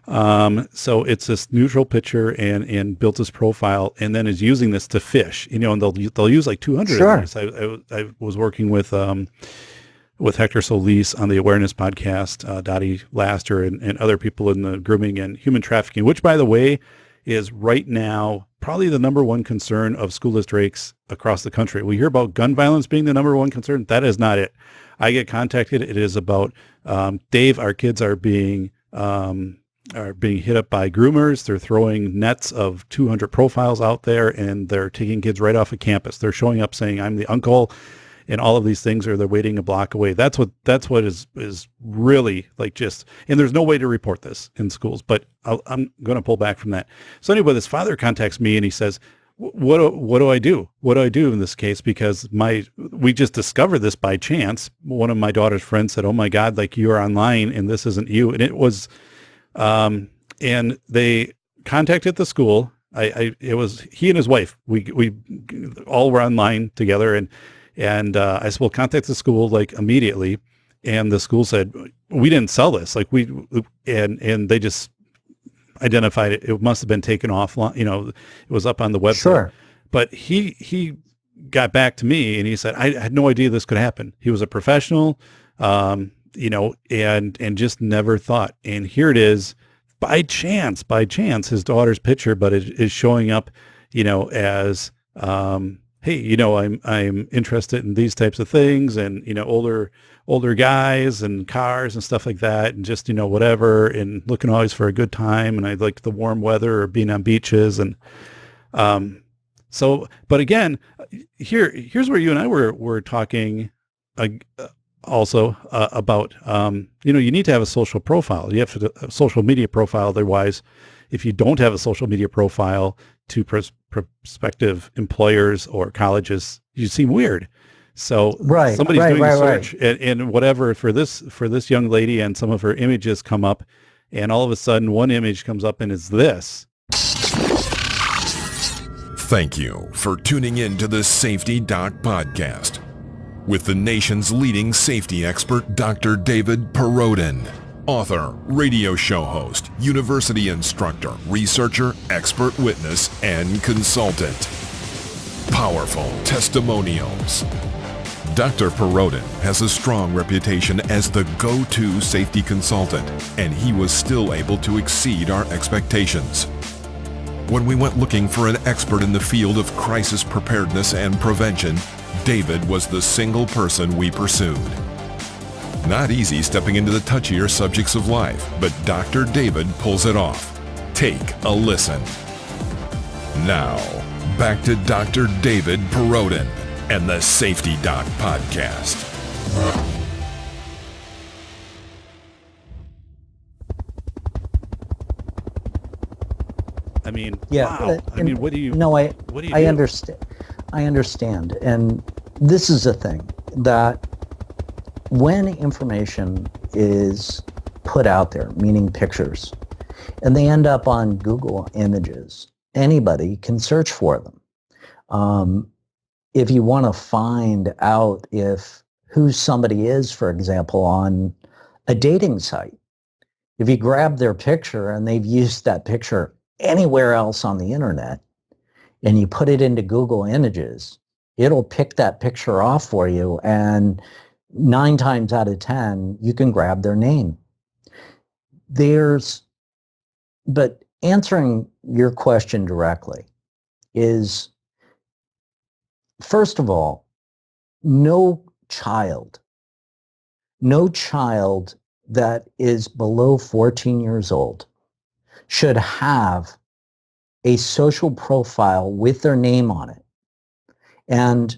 So it's this neutral picture and built this profile and then is using this to fish, and they'll use like 200 Sure. of these. I was working with Hector Solis on the Awareness podcast, Dottie Laster and other people in the grooming and human trafficking, which by the way, is right now probably the number one concern of school districts across the country. We hear about gun violence being the number one concern. That is not it. I get contacted. It is about, Dave, our kids are being hit up by groomers. They're throwing nets of 200 profiles out there and they're taking kids right off of campus. They're showing up saying, I'm the uncle and all of these things, or they're waiting a block away. That's what is really like just, and there's no way to report this in schools, but I'm going to pull back from that. So anyway, this father contacts me and he says, what do I do? What do I do in this case? Because we just discovered this by chance. One of my daughter's friends said, oh my God, like you're online and this isn't you. And it was, and they contacted the school. It was he and his wife. We all were online together and I said, well, contact the school like immediately. And the school said, we didn't sell this. Like and they just identified it. It must've been taken off. It was up on the website, Sure. But he got back to me and he said, I had no idea this could happen. He was a professional, and just never thought. And here it is by chance, his daughter's picture, but it is showing up, as, hey, I'm interested in these types of things and, older guys and cars and stuff like that. And just, whatever, and looking always for a good time. And I like the warm weather or being on beaches. And, but again, here's where you and I were talking, also, about, you need to have a social profile. You have a social media profile. Otherwise, if you don't have a social media profile to prospective employers or colleges, you seem weird. So somebody's doing a search and whatever for this young lady, and some of her images come up, and all of a sudden one image comes up and it's this. Thank you for tuning in to the Safety Doc Podcast with the nation's leading safety expert, Dr. David Perrodin. Author, radio show host, university instructor, researcher, expert witness, and consultant. Powerful testimonials. Dr. Perrodin has a strong reputation as the go-to safety consultant, and he was still able to exceed our expectations. When we went looking for an expert in the field of crisis preparedness and prevention, David was the single person we pursued. Not easy stepping into the touchier subjects of life, but Dr. David pulls it off. Take a listen. Now, back to Dr. David Perrodin and the Safety Doc Podcast. I mean, Yeah. wow. I mean, what do you? No, what do you I do? understand. I understand, and this is a thing that when information is put out there, meaning pictures, and they end up on Google Images, anybody can search for them. If you want to find out who somebody is, for example, on a dating site, if you grab their picture and they've used that picture anywhere else on the internet, and you put it into Google Images, it'll pick that picture off for you, and 9 times out of 10, you can grab their name. But answering your question directly is, first of all, no child that is below 14 years old should have a social profile with their name on it. And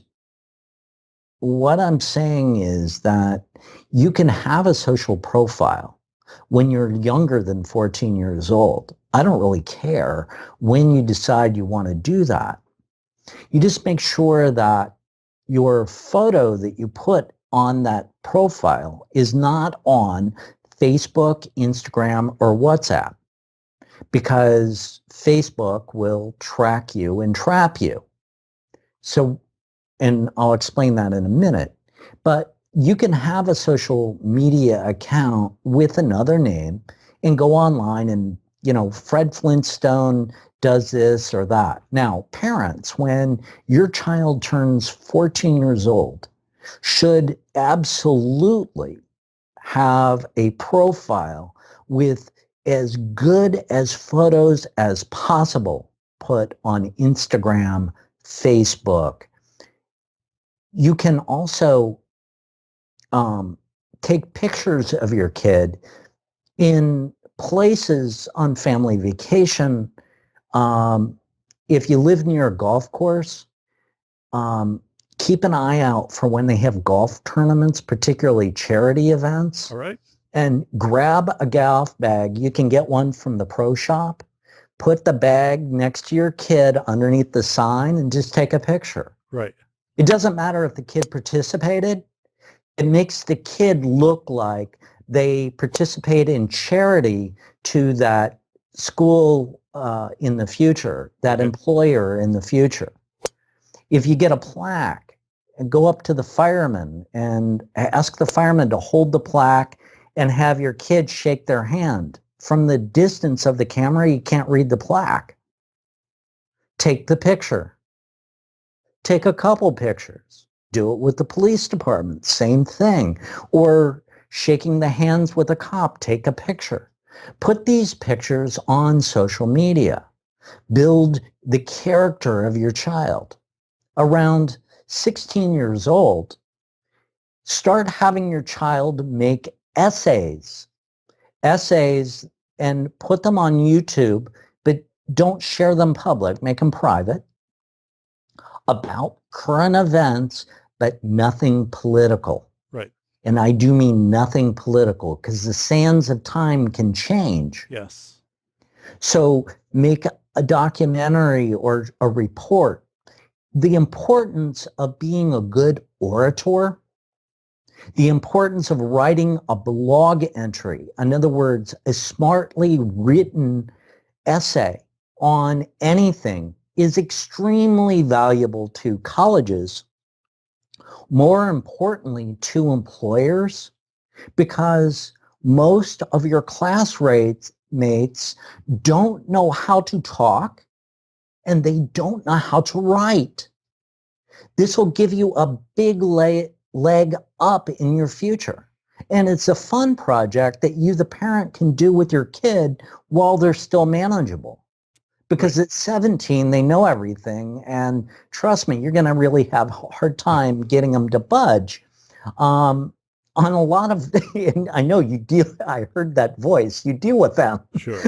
what I'm saying is that you can have a social profile when you're younger than 14 years old. I don't really care when you decide you want to do that. You just make sure that your photo that you put on that profile is not on Facebook, Instagram, or WhatsApp, because Facebook will track you and trap you. So, and I'll explain that in a minute. But you can have a social media account with another name and go online and, Fred Flintstone does this or that. Now, parents, when your child turns 14 years old, should absolutely have a profile with as good as photos as possible put on Instagram, Facebook. You can also take pictures of your kid in places on family vacation. If you live near a golf course, keep an eye out for when they have golf tournaments, particularly charity events. All right. And grab a golf bag. You can get one from the pro shop. Put the bag next to your kid underneath the sign and just take a picture. Right. It doesn't matter if the kid participated. It makes the kid look like they participate in charity to that school in the future, that employer in the future. If you get a plaque, and go up to the fireman and ask the fireman to hold the plaque and have your kid shake their hand. From the distance of the camera, you can't read the plaque. Take the picture. Take a couple pictures. Do it with the police department, same thing. Or shaking the hands with a cop, take a picture. Put these pictures on social media. Build the character of your child. Around 16 years old, start having your child make essays and put them on YouTube, but don't share them public, make them private, about current events, but nothing political. Right. And I do mean nothing political because the sands of time can change. Yes. So make a documentary or a report. The importance of being a good orator, the importance of writing a blog entry, in other words, a smartly written essay on anything is extremely valuable to colleges, more importantly to employers, because most of your classmates don't know how to talk and they don't know how to write. This will give you a big leg up in your future. And it's a fun project that you, the parent, can do with your kid while they're still manageable. Because at 17, they know everything. And trust me, you're going to really have a hard time getting them to budge. On a lot of, and I know you deal, I heard that voice, you deal with them. Sure.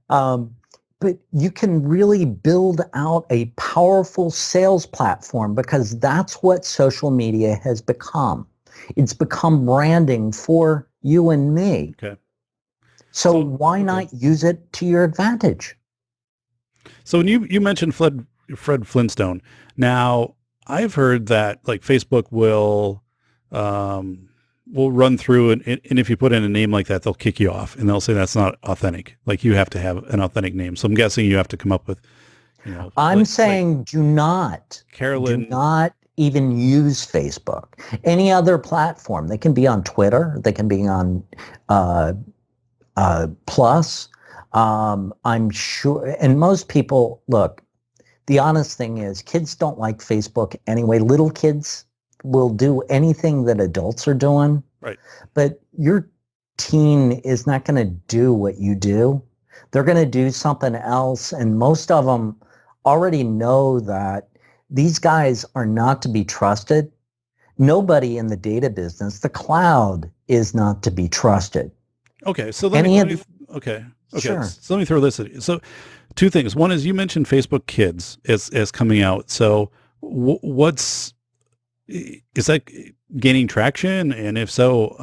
But you can really build out a powerful sales platform because that's what social media has become. It's become branding for you and me. Okay. So why not use it to your advantage? So when you mentioned Fred Flintstone, now I've heard that like Facebook will run through and if you put in a name like that, they'll kick you off and they'll say that's not authentic. Like you have to have an authentic name. So I'm guessing you have to come up with, I'm saying do not even use Facebook. Any other platform. They can be on Twitter. They can be on Plus. I'm sure, and most people, look, the honest thing is kids don't like Facebook anyway. Little kids will do anything that adults are doing. Right. But your teen is not going to do what you do. They're going to do something else. And most of them already know that these guys are not to be trusted. Nobody in the data business, the cloud is not to be trusted. Okay. So okay. Sure. So let me throw this at you. So two things. One is you mentioned Facebook Kids as coming out. So is that gaining traction? And if so,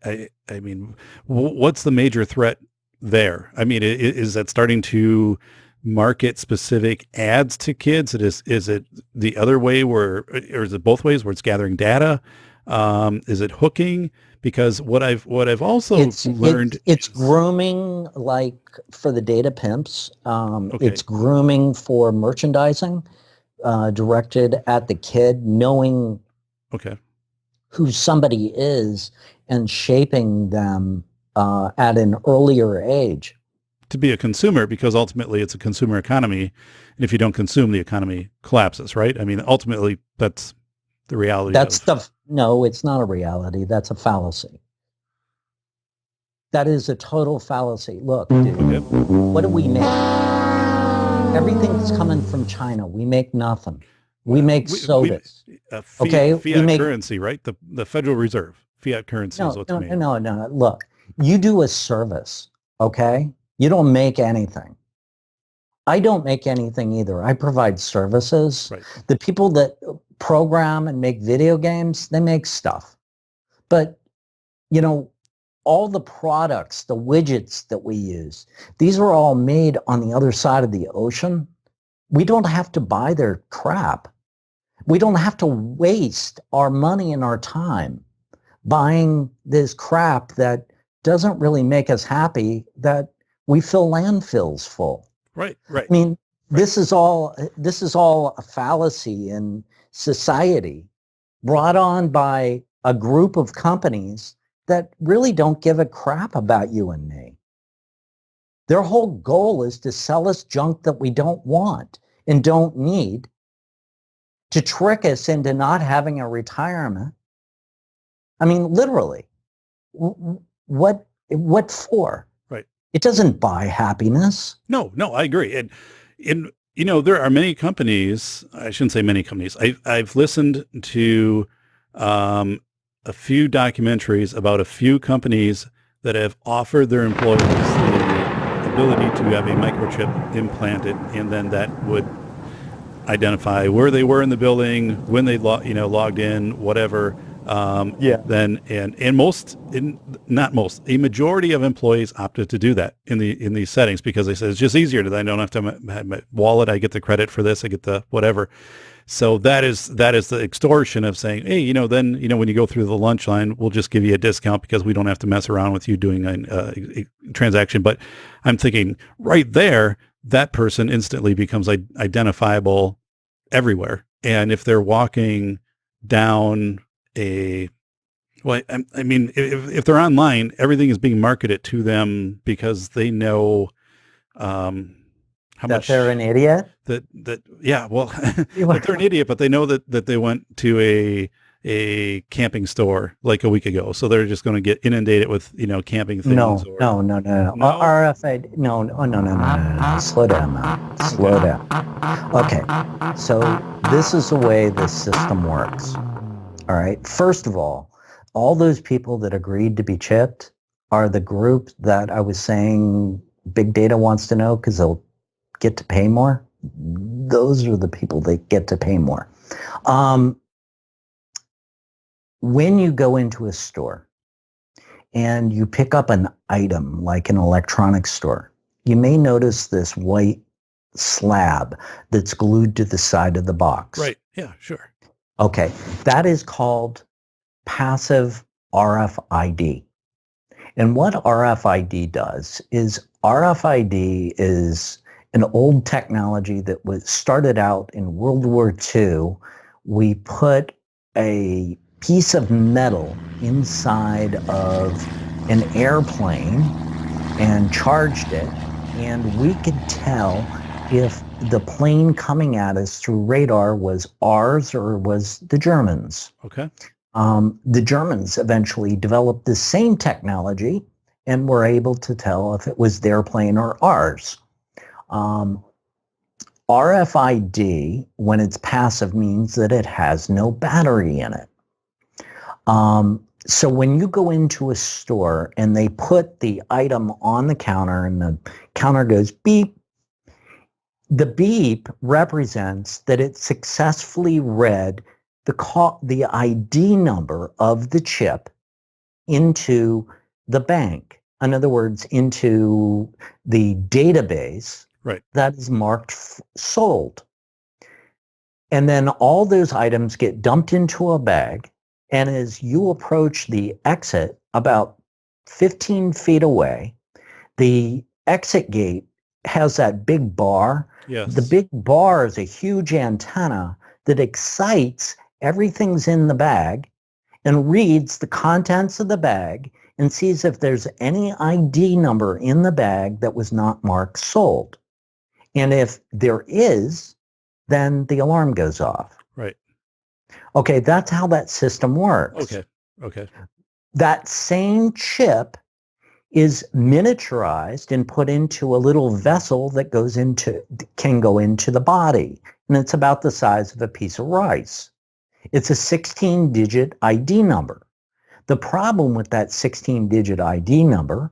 I mean, what's the major threat there? I mean, is that starting to market specific ads to kids? Is it the other way or is it both ways where it's gathering data? Is it hooking? Because what I've also learned, it's grooming, like for the data pimps. It's grooming for merchandising directed at the kid, knowing Okay. who somebody is and shaping them at an earlier age. To be a consumer, because ultimately it's a consumer economy. And if you don't consume, the economy collapses, right? I mean, ultimately, that's the reality No, it's not a reality. That's a fallacy. That is a total fallacy. Look, dude, Okay. what do we make? Everything's coming from China. We make nothing. We make sodas. Fiat currency, right? The Federal Reserve. Fiat currency is what's made. No. Look, you do a service, okay? You don't make anything. I don't make anything either. I provide services. Right. The people that program and make video games, they make stuff. But, you know, all the products, the widgets that we use, these are all made on the other side of the ocean. We don't have to buy their crap. We don't have to waste our money and our time buying this crap that doesn't really make us happy, that we fill landfills full. Right. I mean, this is all a fallacy in society brought on by a group of companies that really don't give a crap about you and me. Their whole goal is to sell us junk that we don't want and don't need, to trick us into not having a retirement. I mean, literally, what for? Right. It doesn't buy happiness. No, I agree. And there are many companies. I shouldn't say many companies. I've listened to a few documentaries about a few companies that have offered their employees the ability to have a microchip implanted, and then that would identify where they were in the building, when they logged in, whatever. Then a majority of employees opted to do that in these settings, because they said it's just easier. I don't have to have my wallet. I get the credit for this. I get the whatever. So that is the extortion of saying, hey, then when you go through the lunch line, we'll just give you a discount because we don't have to mess around with you doing a transaction. But I'm thinking right there, that person instantly becomes identifiable everywhere. And if they're walking down if they're online, everything is being marketed to them because they know how much they're an idiot. That they're an idiot, but they know that they went to a camping store like a week ago, so they're just going to get inundated with camping things. No. RFID. No. Slow down, man. Slow down. Okay, so this is the way the system works. All right. First of all those people that agreed to be chipped are the group that I was saying big data wants to know because they'll get to pay more. Those are the people that get to pay more. When you go into a store and you pick up an item like an electronics store, you may notice this white slab that's glued to the side of the box. Right. Yeah, sure. Okay. That is called passive RFID. And what RFID does is RFID is an old technology that was started out in World War II. We put a piece of metal inside of an airplane and charged it, and we could tell if the plane coming at us through radar was ours or was the Germans. Okay. The Germans eventually developed the same technology and were able to tell if it was their plane or ours. RFID, when it's passive, means that it has no battery in it. So when you go into a store and they put the item on the counter and the counter goes beep, the beep represents that it successfully read the ID number of the chip into the bank. In other words, into the database that is marked sold. And then all those items get dumped into a bag. And as you approach the exit about 15 feet away, the exit gate has that big bar. Yes. The big bar is a huge antenna that excites everything's in the bag and reads the contents of the bag and sees if there's any ID number in the bag that was not marked sold. And if there is, then the alarm goes off. Right. Okay, that's how that system works. Okay. That same chip is miniaturized and put into a little vessel that can go into the body. And it's about the size of a piece of rice. It's a 16-digit ID number. The problem with that 16-digit ID number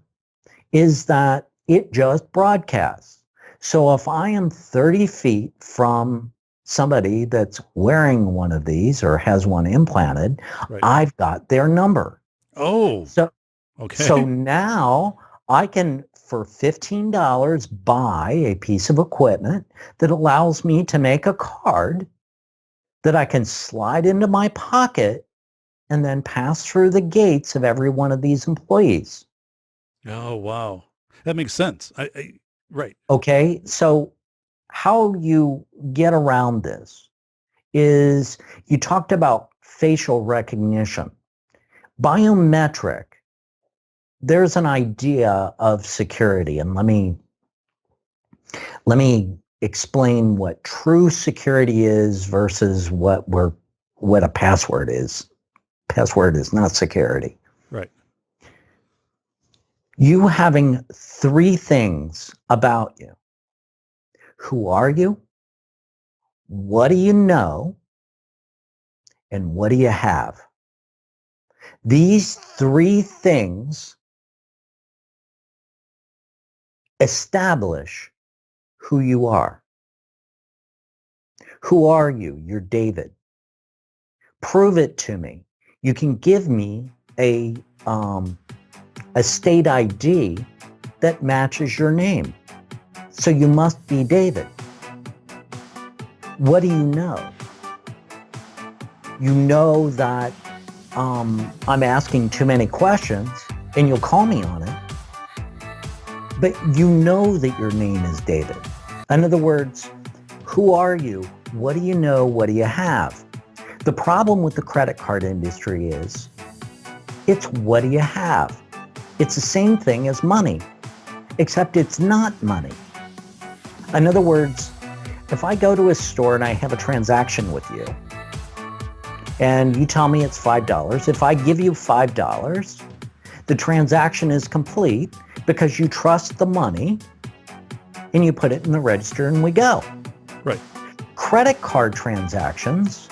is that it just broadcasts. So if I am 30 feet from somebody that's wearing one of these or has one implanted, Right. I've got their number. Oh, So okay. So now I can, for $15, buy a piece of equipment that allows me to make a card that I can slide into my pocket and then pass through the gates of every one of these employees. Oh, wow. That makes sense. Right. Okay, so how you get around this is you talked about facial recognition. Biometric, there's an idea of security, and let me explain what true security is versus what a password is. Password is not security. Right. You having three things about you. Who are you? What do you know? And what do you have? These three things establish who you are. Who are you? You're David. Prove it to me. You can give me a state ID that matches your name. So you must be David. What do you know? You know that I'm asking too many questions and you'll call me on it. But you know that your name is David. In other words, who are you? What do you know? What do you have? The problem with the credit card industry is it's what do you have? It's the same thing as money, except it's not money. In other words, if I go to a store and I have a transaction with you and you tell me it's $5, if I give you $5, the transaction is complete because you trust the money and you put it in the register and we go. Right. Credit card transactions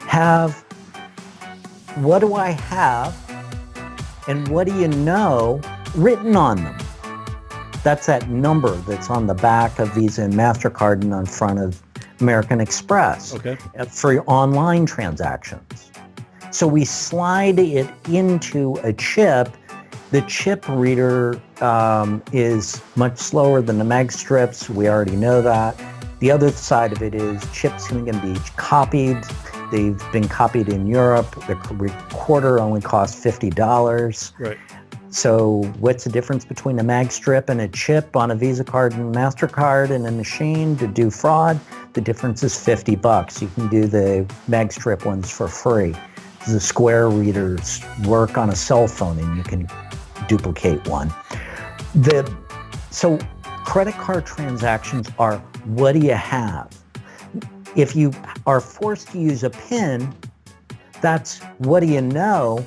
have what do I have and what do you know written on them. That's that number that's on the back of Visa and MasterCard and on front of American Express for online transactions. So we slide it into a chip. The chip reader is much slower than the mag strips. We already know that. The other side of it is chips can be copied. They've been copied in Europe. The recorder only costs $50. Right. So what's the difference between a mag strip and a chip on a Visa card and MasterCard and a machine to do fraud? The difference is $50. You can do the mag strip ones for free. The square readers work on a cell phone and you can duplicate one. So credit card transactions are what do you have? If you are forced to use a PIN, that's what do you know?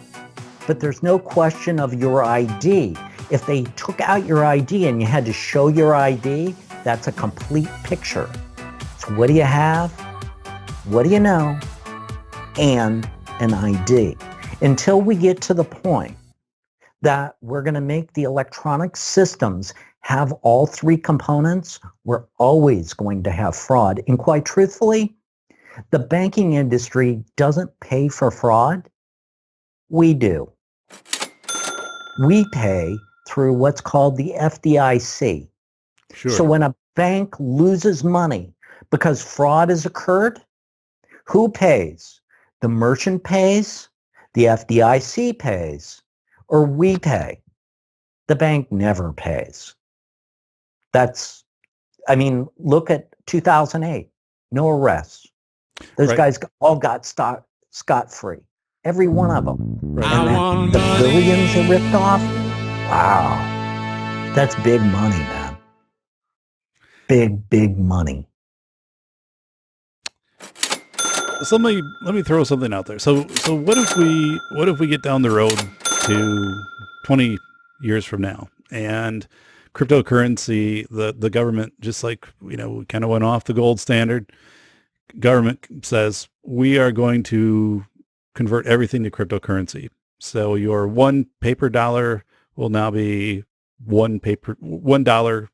But there's no question of your ID. If they took out your ID and you had to show your ID, that's a complete picture. So what do you have? What do you know? And an ID. Until we get to the point that we're going to make the electronic systems have all three components, we're always going to have fraud. And quite truthfully, the banking industry doesn't pay for fraud. We do. We pay through what's called the FDIC. Sure. So when a bank loses money because fraud has occurred, who pays? The merchant pays, the FDIC pays, or we pay. The bank never pays. Look at 2008, no arrests. Those Right. guys all got scot-free. Every one of them. Right. And the billions they ripped off, wow. That's big money, man. Big, big money. So let me throw something out there. So what if we get down the road to 20 years from now and cryptocurrency, the government, just like, we kind of went off the gold standard, government says we are going to convert everything to cryptocurrency. So your one paper dollar will now be $1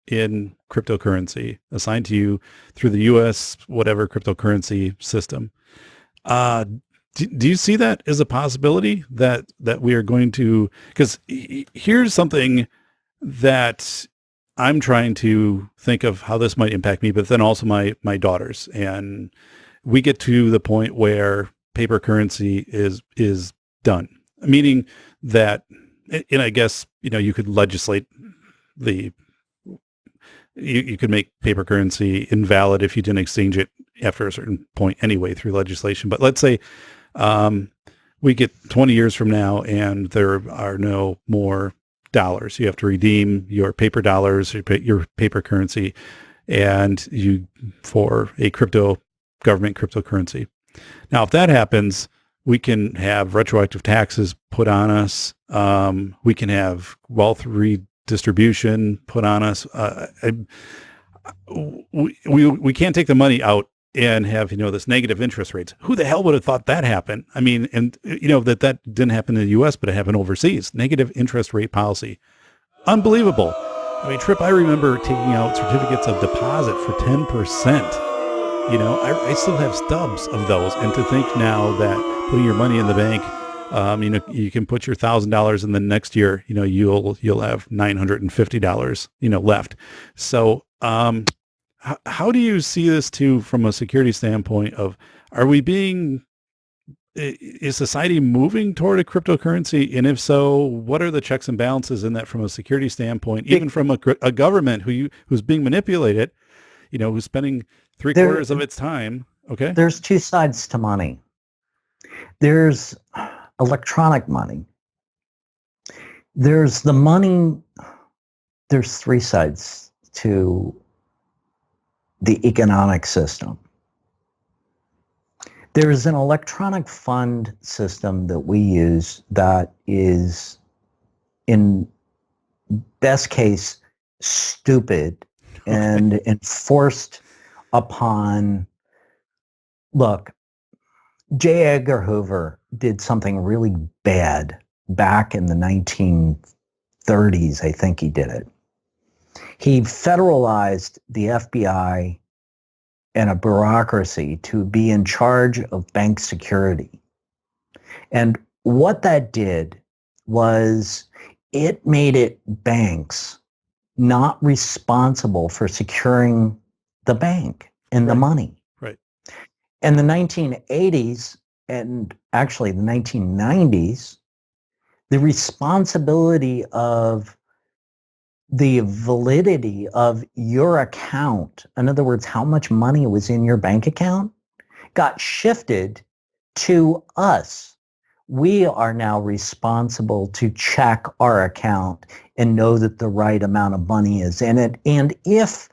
in cryptocurrency assigned to you through the U.S. whatever cryptocurrency system. Do you see that as a possibility that we are going to? Because here's something that I'm trying to think of how this might impact me, but then also my daughters, and we get to the point where paper currency is done, meaning that, and I guess you could legislate you could make paper currency invalid if you didn't exchange it after a certain point anyway through legislation. But let's say we get 20 years from now and there are no more dollars. You have to redeem your paper dollars, your paper currency, and you for a government cryptocurrency. Now, if that happens, we can have retroactive taxes put on us. We can have wealth redistribution put on us. We can't take the money out and have this negative interest rates. Who the hell would have thought that happened? I mean, and that didn't happen in the U.S., but it happened overseas. Negative interest rate policy, unbelievable. I mean, Tripp, I remember taking out certificates of deposit for 10%. I still have stubs of those, and to think now that putting your money in the bank, you can put your $1,000 in the next year, you'll have $950, left. So, how do you see this too, from a security standpoint of, is society moving toward a cryptocurrency? And if so, what are the checks and balances in that from a security standpoint, even from a government who's being manipulated, who's spending 3/4 of its time? Okay. There's two sides to money. There's electronic money. There's the money. There's three sides to the economic system. There's an electronic fund system that we use that is, in best case, stupid and enforced upon. Look, J. Edgar Hoover did something really bad back in the 1930s. I think he did it. He federalized the FBI and a bureaucracy to be in charge of bank security. And what that did was it made it banks not responsible for securing the bank and the money. Right. In the 1980s and actually the 1990s, the responsibility of the validity of your account, in other words, how much money was in your bank account, got shifted to us. We are now responsible to check our account and know that the right amount of money is in it. And if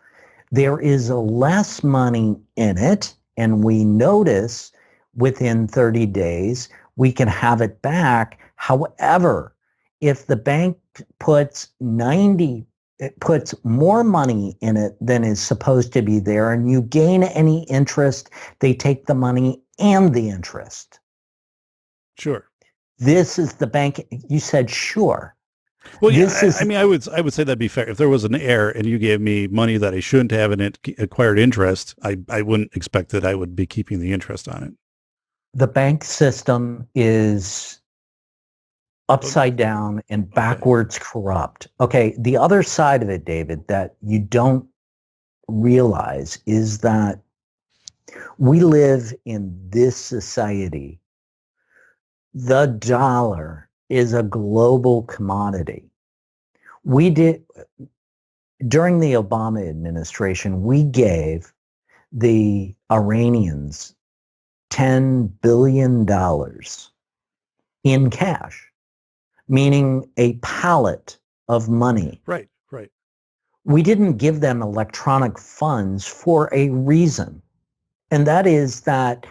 there is less money in it and we notice within 30 days, we can have it back. However, if the bank puts more money in it than is supposed to be there, and you gain any interest, they take the money and the interest. Sure. This is the bank. You said sure. Well, yeah, I would say that'd be fair. If there was an error and you gave me money that I shouldn't have and it acquired interest, I wouldn't expect that I would be keeping the interest on it. The bank system is upside down and backwards corrupt. Okay, the other side of it, David, that you don't realize is that we live in this society. The dollar is a global commodity. During the Obama administration, we gave the Iranians $10 billion in cash, meaning a pallet of money. Right. We didn't give them electronic funds for a reason. And that is that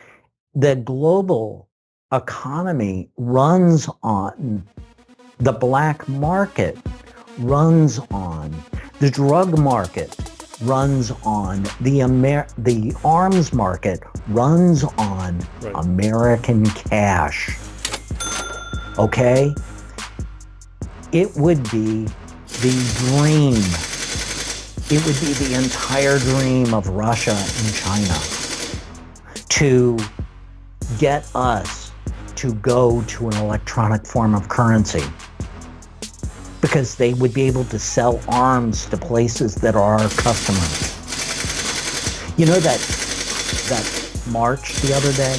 the global economy runs on the black market, runs on the drug market, runs on the arms market, runs on American cash. Okay? It would be the dream. It would be the entire dream of Russia and China to get us to go to an electronic form of currency, because they would be able to sell arms to places that are our customers. You know that march the other day,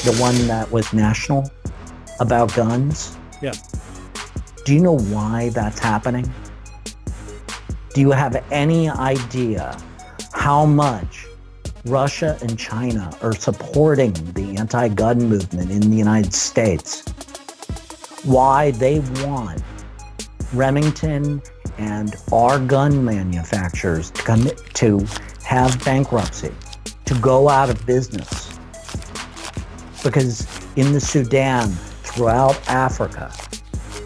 the one that was national about guns? Yeah. Do you know why that's happening? Do you have any idea how much Russia and China are supporting the anti-gun movement in the United States? Why they want Remington and our gun manufacturers to commit to have bankruptcy, to go out of business? Because in the Sudan, throughout Africa,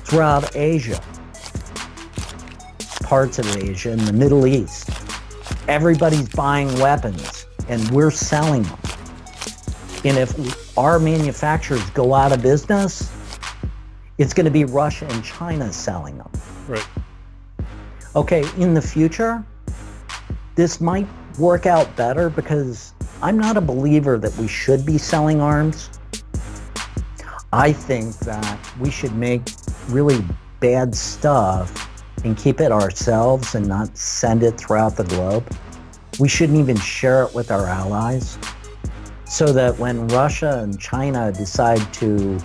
throughout Asia, parts of Asia and the Middle East, everybody's buying weapons and we're selling them. And if our manufacturers go out of business, it's going to be Russia and China selling them. Right. Okay, in the future, this might work out better, because I'm not a believer that we should be selling arms. I think that we should make really bad stuff and keep it ourselves and not send it throughout the globe. We shouldn't even share it with our allies, so that when Russia and China decide to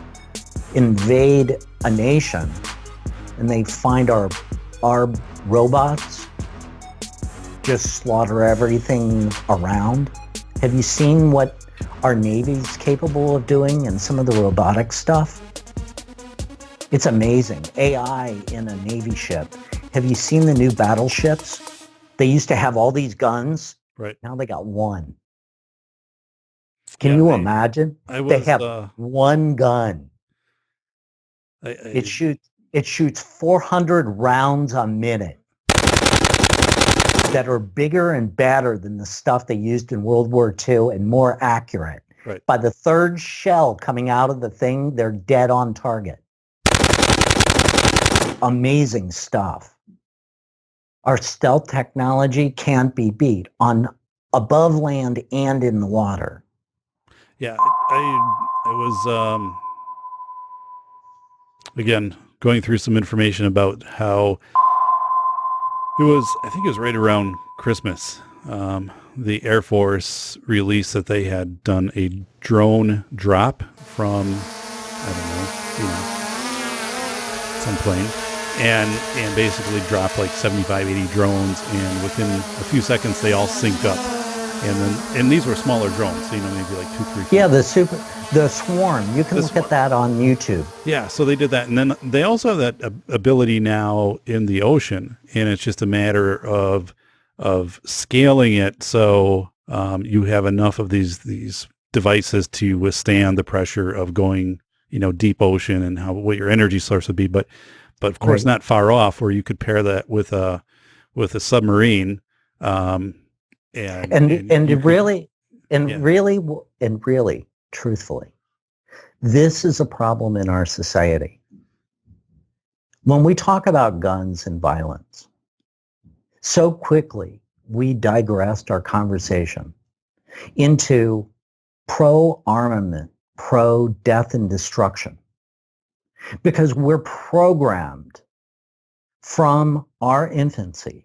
invade a nation and they find our robots just slaughter everything around. Have you seen what our Navy's capable of doing and some of the robotic stuff? It's amazing. AI in a Navy ship. Have you seen the new battleships? They used to have all these guns. Right. Now they got one. Can you imagine? They have one gun. It shoots 400 rounds a minute that are bigger and badder than the stuff they used in World War II and more accurate. Right. By the third shell coming out of the thing, they're dead on target. Amazing stuff. Our stealth technology can't be beat on above land and in the water. Yeah, I was again going through some information about how I think it was right around Christmas, the Air Force released that they had done a drone drop from, I don't know, some plane, and basically dropped like 75, 80 drones, and within a few seconds they all synced up. And these were smaller drones, so maybe like 2-3. Yeah, the swarm. You can look at that on YouTube. Yeah, so they did that, and then they also have that ability now in the ocean, and it's just a matter of scaling it so you have enough of these devices to withstand the pressure of going, deep ocean, and what your energy source would be. But of course, not far off, where you could pair that with a submarine. Really, truthfully, this is a problem in our society. When we talk about guns and violence, so quickly we digressed our conversation into pro-armament, pro-death and destruction, because we're programmed from our infancy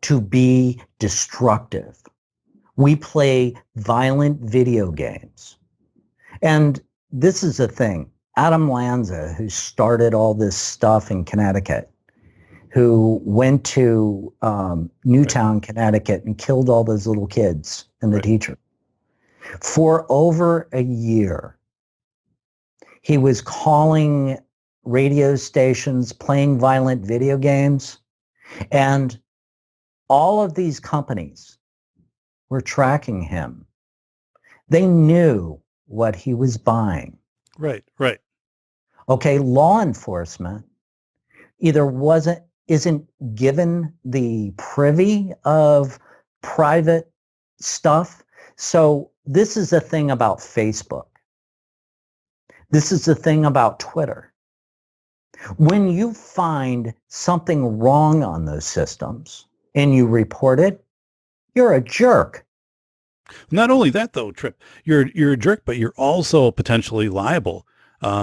to be destructive. We play violent video games. And this is the thing. Adam Lanza, who started all this stuff in Connecticut, who went to Newtown, Connecticut, and killed all those little kids and the teacher. For over a year, he was calling radio stations, playing violent video games, and all of these companies were tracking him. They knew what he was buying. Right, right. Okay, law enforcement either isn't given the privy of private stuff. So this is the thing about Facebook. This is the thing about Twitter. When you find something wrong on those systems and you report it, you're a jerk. Not only that, though, Trip, you're a jerk, but you're also potentially liable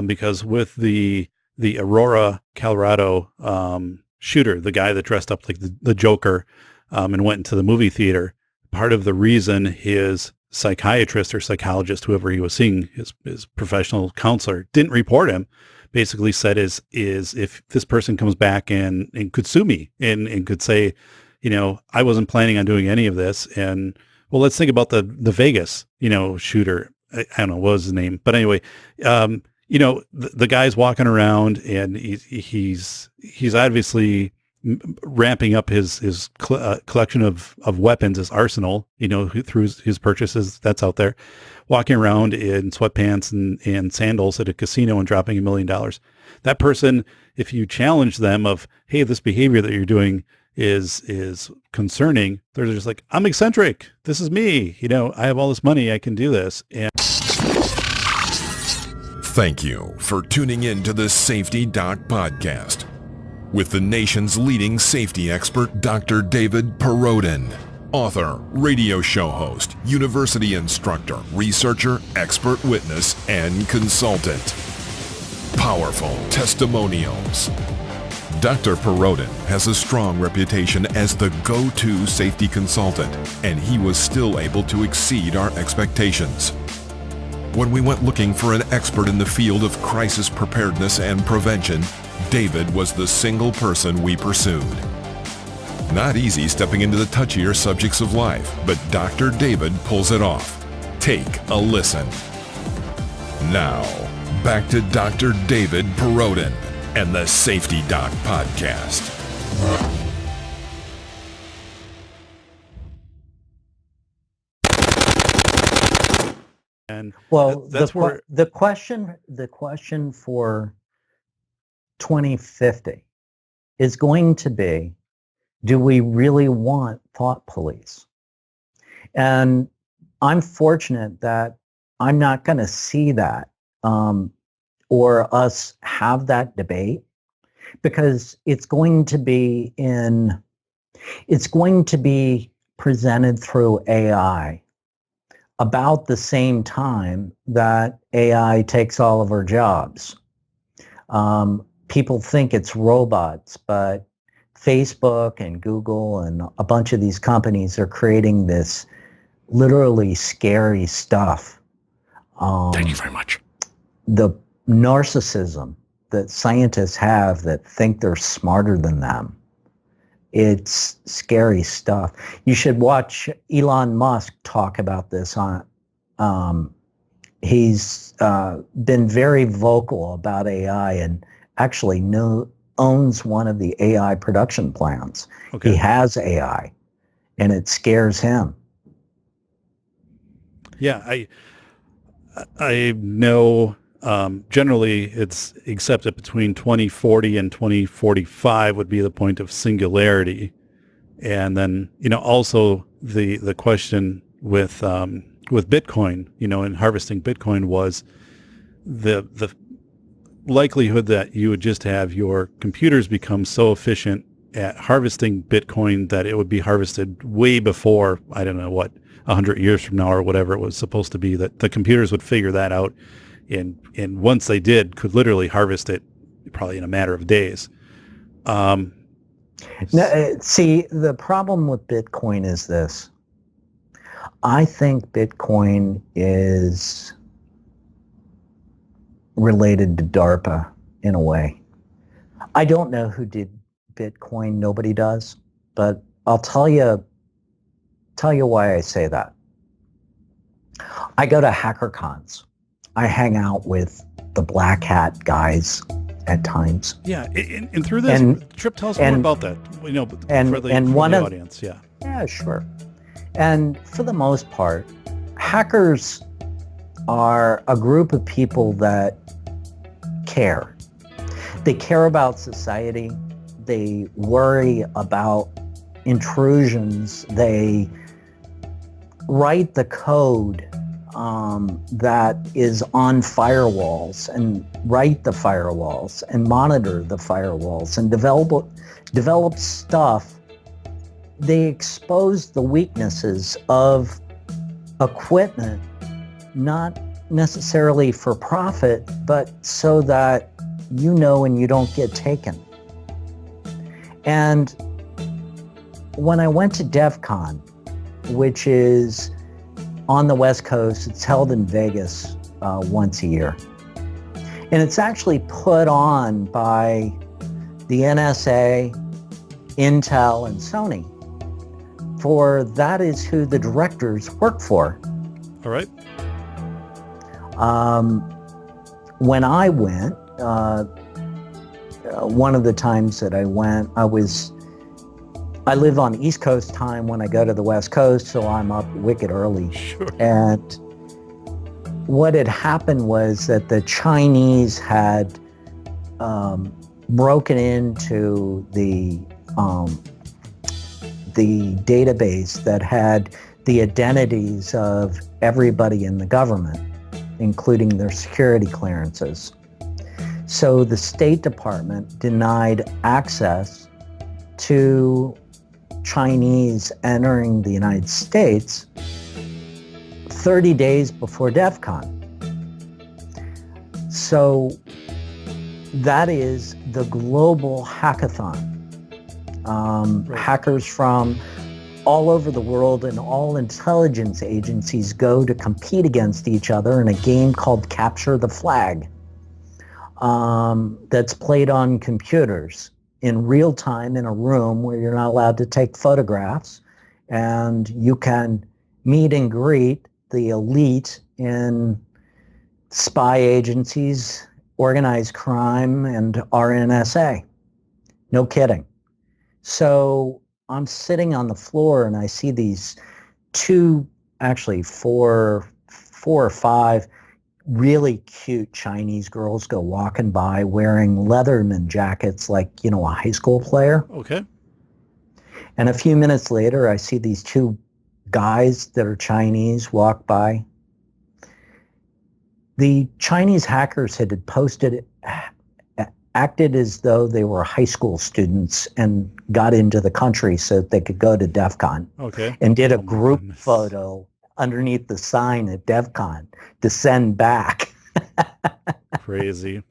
because with the Aurora, Colorado shooter, the guy that dressed up like the Joker and went into the movie theater, part of the reason his psychiatrist or psychologist, whoever he was seeing, his professional counselor, didn't report him, basically said is if this person comes back and could sue me and could say, I wasn't planning on doing any of this. And well, let's think about the Vegas, shooter. I don't know what was his name, but anyway, the guy's walking around and he's obviously ramping up his collection of weapons, his arsenal, through his purchases that's out there, walking around in sweatpants and sandals at a casino and dropping $1 million. That person, if you challenge them of, hey, this behavior that you're doing is concerning, they're just like, I'm eccentric. This is me. I have all this money. I can do this. And thank you for tuning in to the Safety Doc Podcast with the nation's leading safety expert, Dr. David Perrodin, author, radio show host, university instructor, researcher, expert witness, and consultant. Powerful testimonials. Dr. Perrodin has a strong reputation as the go-to safety consultant, and he was still able to exceed our expectations. When we went looking for an expert in the field of crisis preparedness and prevention, David was the single person we pursued. Not easy stepping into the touchier subjects of life, but Dr. David pulls it off. Take a listen. Now, back to Dr. David Perrodin and the Safety Doc Podcast. And well, that's where the question for 2050 is going to be, do we really want thought police? And I'm fortunate that I'm not going to see that or us have that debate, because it's going to be presented through AI about the same time that AI takes all of our jobs. People think it's robots, but Facebook and Google and a bunch of these companies are creating this literally scary stuff. Thank you very much. The narcissism that scientists have that think they're smarter than them. It's scary stuff. You should watch Elon Musk talk about this on. He's been very vocal about AI and actually owns one of the AI production plants. Okay. He has AI, and it scares him. Yeah, I know generally it's accepted between 2040 and 2045 would be the point of singularity. And then, also the question with Bitcoin, and harvesting Bitcoin was the likelihood that you would just have your computers become so efficient at harvesting Bitcoin that it would be harvested way before, I don't know what, 100 years from now or whatever it was supposed to be, that the computers would figure that out. And once they did, could literally harvest it probably in a matter of days. Now, see, the problem with Bitcoin is this. I think Bitcoin is related to DARPA in a way. I don't know who did Bitcoin. Nobody does. But I'll tell you why I say that. I go to hacker cons. I hang out with the black hat guys at times. Yeah, and through this, Trip, tell us more about that. For the audience, yeah. Yeah, sure. And for the most part, hackers are a group of people that care. They care about society. They worry about intrusions. They write the code that is on firewalls and write the firewalls and monitor the firewalls and develop stuff. They expose the weaknesses of equipment, not necessarily for profit, but so that you know and you don't get taken. And when I went to DEF CON, which is on the West Coast, it's held in Vegas once a year. And it's actually put on by the NSA, Intel, and Sony. For that is who the directors work for. All right. When I went, one of the times that I went, I live on East Coast time when I go to the West Coast, so I'm up wicked early. Sure. And what had happened was that the Chinese had broken into the database that had the identities of everybody in the government, including their security clearances. So the State Department denied access to Chinese entering the United States 30 days before DEF CON. So that is the global hackathon. Right. Hackers from all over the world and all intelligence agencies go to compete against each other in a game called Capture the Flag that's played on computers in real time in a room where you're not allowed to take photographs, and you can meet and greet the elite in spy agencies, organized crime, and RNSA. No kidding. So I'm sitting on the floor and I see these four or five really cute Chinese girls go walking by wearing Leatherman jackets like, a high school player. Okay. And a few minutes later, I see these two guys that are Chinese walk by. The Chinese hackers had acted as though they were high school students and got into the country so that they could go to DEF CON. Okay. And did a group photo underneath the sign at DEF CON to send back. Crazy.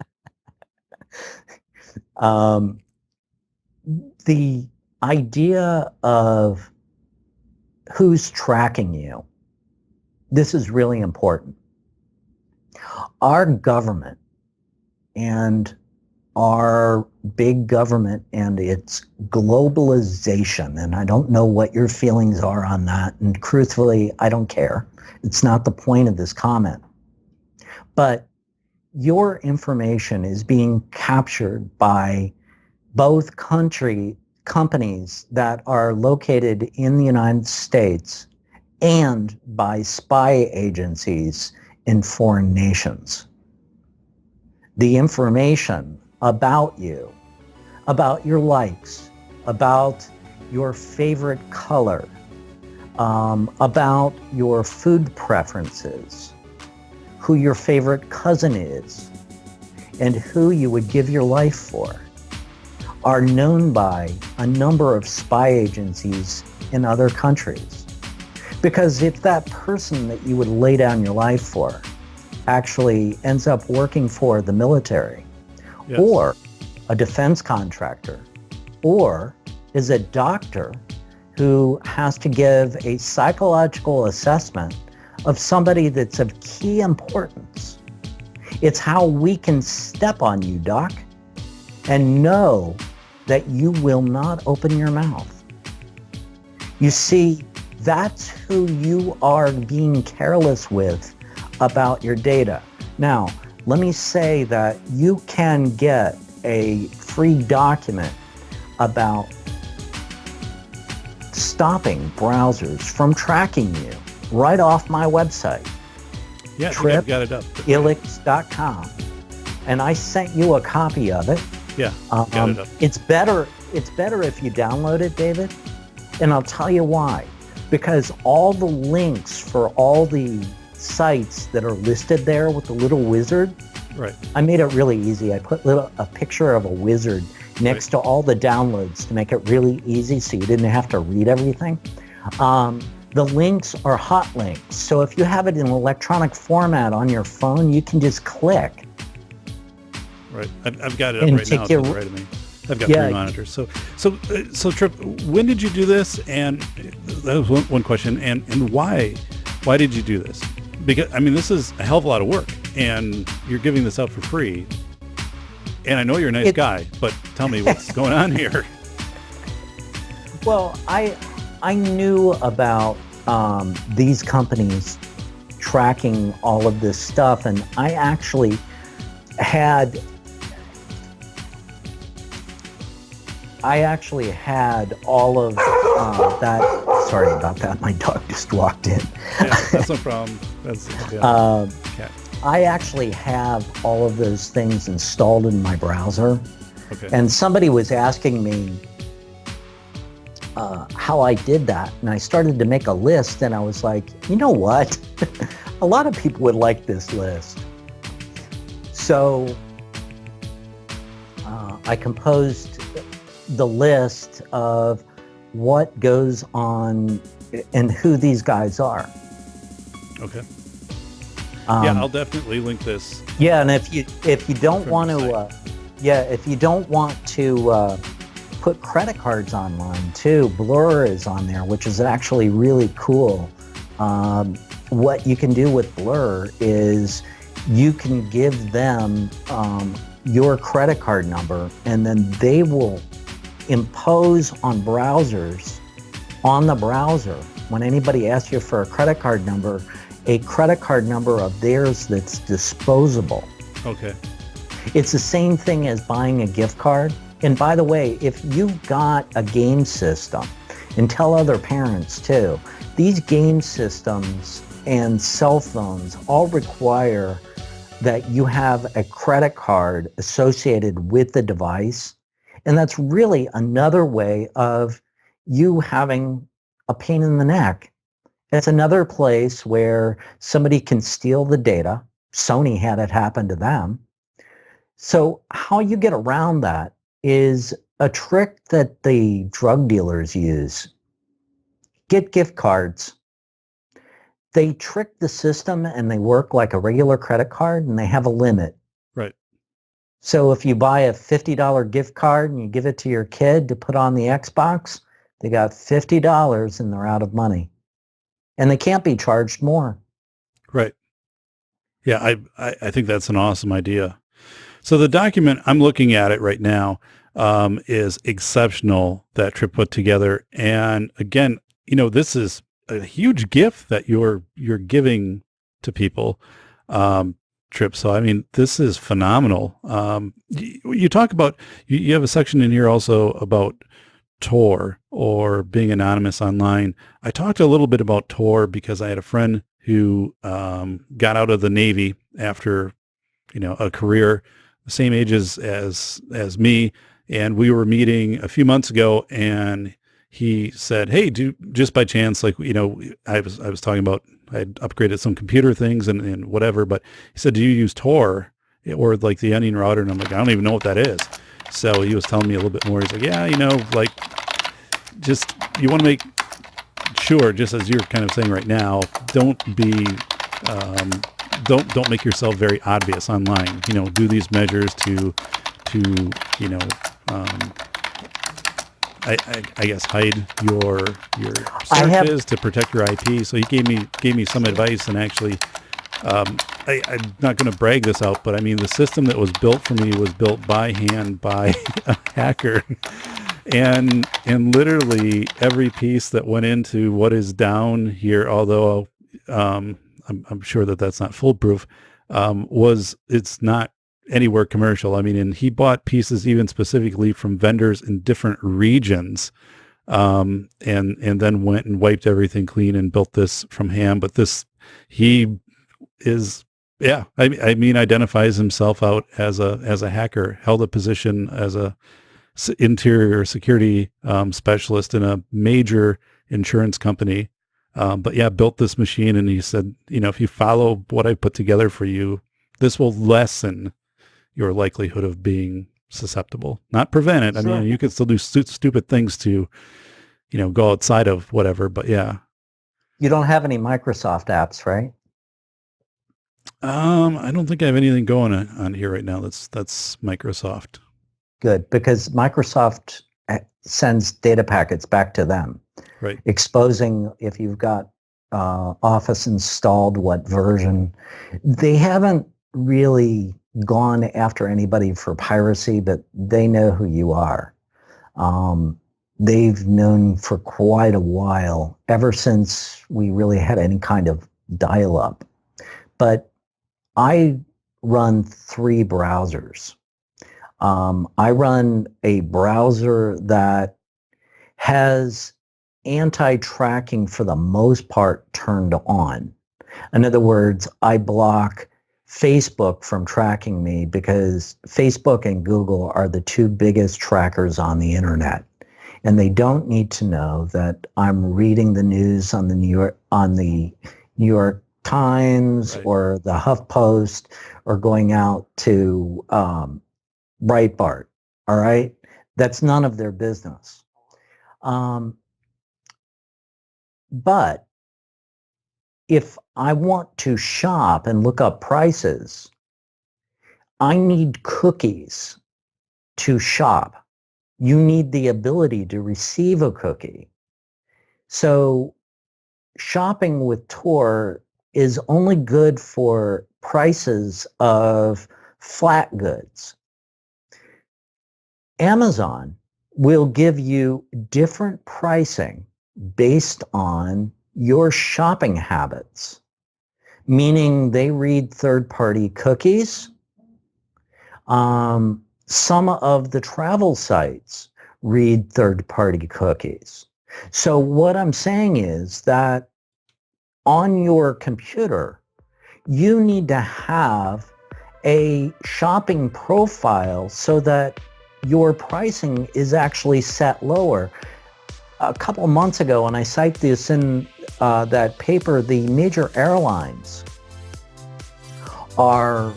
The idea of who's tracking you, this is really important. Our government and our big government and its globalization, and I don't know what your feelings are on that, and truthfully, I don't care. It's not the point of this comment. But your information is being captured by both companies that are located in the United States and by spy agencies in foreign nations. The information about you, about your likes, about your favorite color, about your food preferences, who your favorite cousin is, and who you would give your life for, are known by a number of spy agencies in other countries. Because if that person that you would lay down your life for actually ends up working for the military, yes, or a defense contractor, or is a doctor who has to give a psychological assessment of somebody that's of key importance, it's how we can step on you, Doc, and know that you will not open your mouth. You see, that's who you are being careless with about your data. Now, let me say that you can get a free document about stopping browsers from tracking you right off my website. Yeah, I think I've got it up. Elix.com. And I sent you a copy of it. Yeah, got it up. It's better if you download it, David. And I'll tell you why. Because all the links for all the sites that are listed there with the little wizard, right? I made it really easy. I put a picture of a wizard next to all the downloads to make it really easy so you didn't have to read everything. The links are hot links. So if you have it in electronic format on your phone, you can just click. Right. I've got it up right now. It's right to me. I've got 3 monitors. So Trip, when did you do this? And that was one question. And why did you do this? Because, I mean, this is a hell of a lot of work, and you're giving this out for free. And I know you're a nice guy, but tell me what's going on here. Well, I knew about these companies tracking all of this stuff, and I actually had all of that. Sorry about that. My dog just walked in. Yeah, that's no problem. Cat. I actually have all of those things installed in my browser. Okay. And somebody was asking me how I did that. And I started to make a list, and I was like, you know what? A lot of people would like this list. So I composed the list of what goes on and who these guys are. Okay. Yeah, I'll definitely link this. Yeah, and if you don't want to put credit cards online too, Blur is on there, which is actually really cool. What you can do with Blur is you can give them your credit card number, and then they will impose on browsers, on the browser, when anybody asks you for a credit card number of theirs that's disposable. Okay. It's the same thing as buying a gift card. And by the way, if you've got a game system, and tell other parents too, these game systems and cell phones all require that you have a credit card associated with the device. And that's really another way of you having a pain in the neck. It's another place where somebody can steal the data. Sony had it happen to them. So how you get around that is a trick that the drug dealers use. Get gift cards. They trick the system and they work like a regular credit card, and they have a limit. Right. So if you buy a $50 gift card and you give it to your kid to put on the Xbox, they got $50 and they're out of money. And they can't be charged more. Right. Yeah, I think that's an awesome idea. So the document, I'm looking at it right now, is exceptional that Trip put together. And again, this is a huge gift that you're giving to people, Trip. So, I mean, this is phenomenal. You talk about, you have a section in here also about Tor, or being anonymous online. I talked a little bit about Tor because I had a friend who got out of the Navy after, a career the same age as me, and we were meeting a few months ago, and he said, "Hey, just by chance, I was talking about I had upgraded some computer things and whatever, but he said, do you use Tor or like the Onion router?" And I'm like, I don't even know what that is. So he was telling me a little bit more. He's like, yeah, just you want to make sure, just as you're kind of saying right now, don't make yourself very obvious online. Do these measures to I guess hide your searches to protect your IP. So he gave me some advice, and actually, I'm not going to brag this out, but I mean, the system that was built for me was built by hand by a hacker, and literally every piece that went into what is down here, although I'm sure that that's not foolproof, it's not anywhere commercial. I mean, and he bought pieces even specifically from vendors in different regions, and then went and wiped everything clean and built this from hand. But he is, yeah, I mean, identifies himself out as a hacker, held a position as a interior security specialist in a major insurance company. But yeah, built this machine, and he said, if you follow what I put together for you, this will lessen your likelihood of being susceptible, not prevent it. Sure. I mean, you can still do stupid things to, go outside of whatever, but yeah. You don't have any Microsoft apps, right? I don't think I have anything going on here right now. That's Microsoft. Good, because Microsoft sends data packets back to them, right? Exposing if you've got Office installed, what version. They haven't really gone after anybody for piracy, but they know who you are. They've known for quite a while, ever since we really had any kind of dial-up. But I run 3 browsers. I run a browser that has anti-tracking for the most part turned on. In other words, I block Facebook from tracking me because Facebook and Google are the 2 biggest trackers on the internet. And they don't need to know that I'm reading the news on the New York Times, right, or the HuffPost, or going out to Breitbart. All right, that's none of their business. But if I want to shop and look up prices, I need cookies to shop. You need the ability to receive a cookie. So shopping with Tor is only good for prices of flat goods. Amazon will give you different pricing based on your shopping habits, meaning they read third-party cookies. Some of the travel sites read third-party cookies. So what I'm saying is that on your computer, you need to have a shopping profile so that your pricing is actually set lower. A couple of months ago, and I cite this in that paper, the major airlines are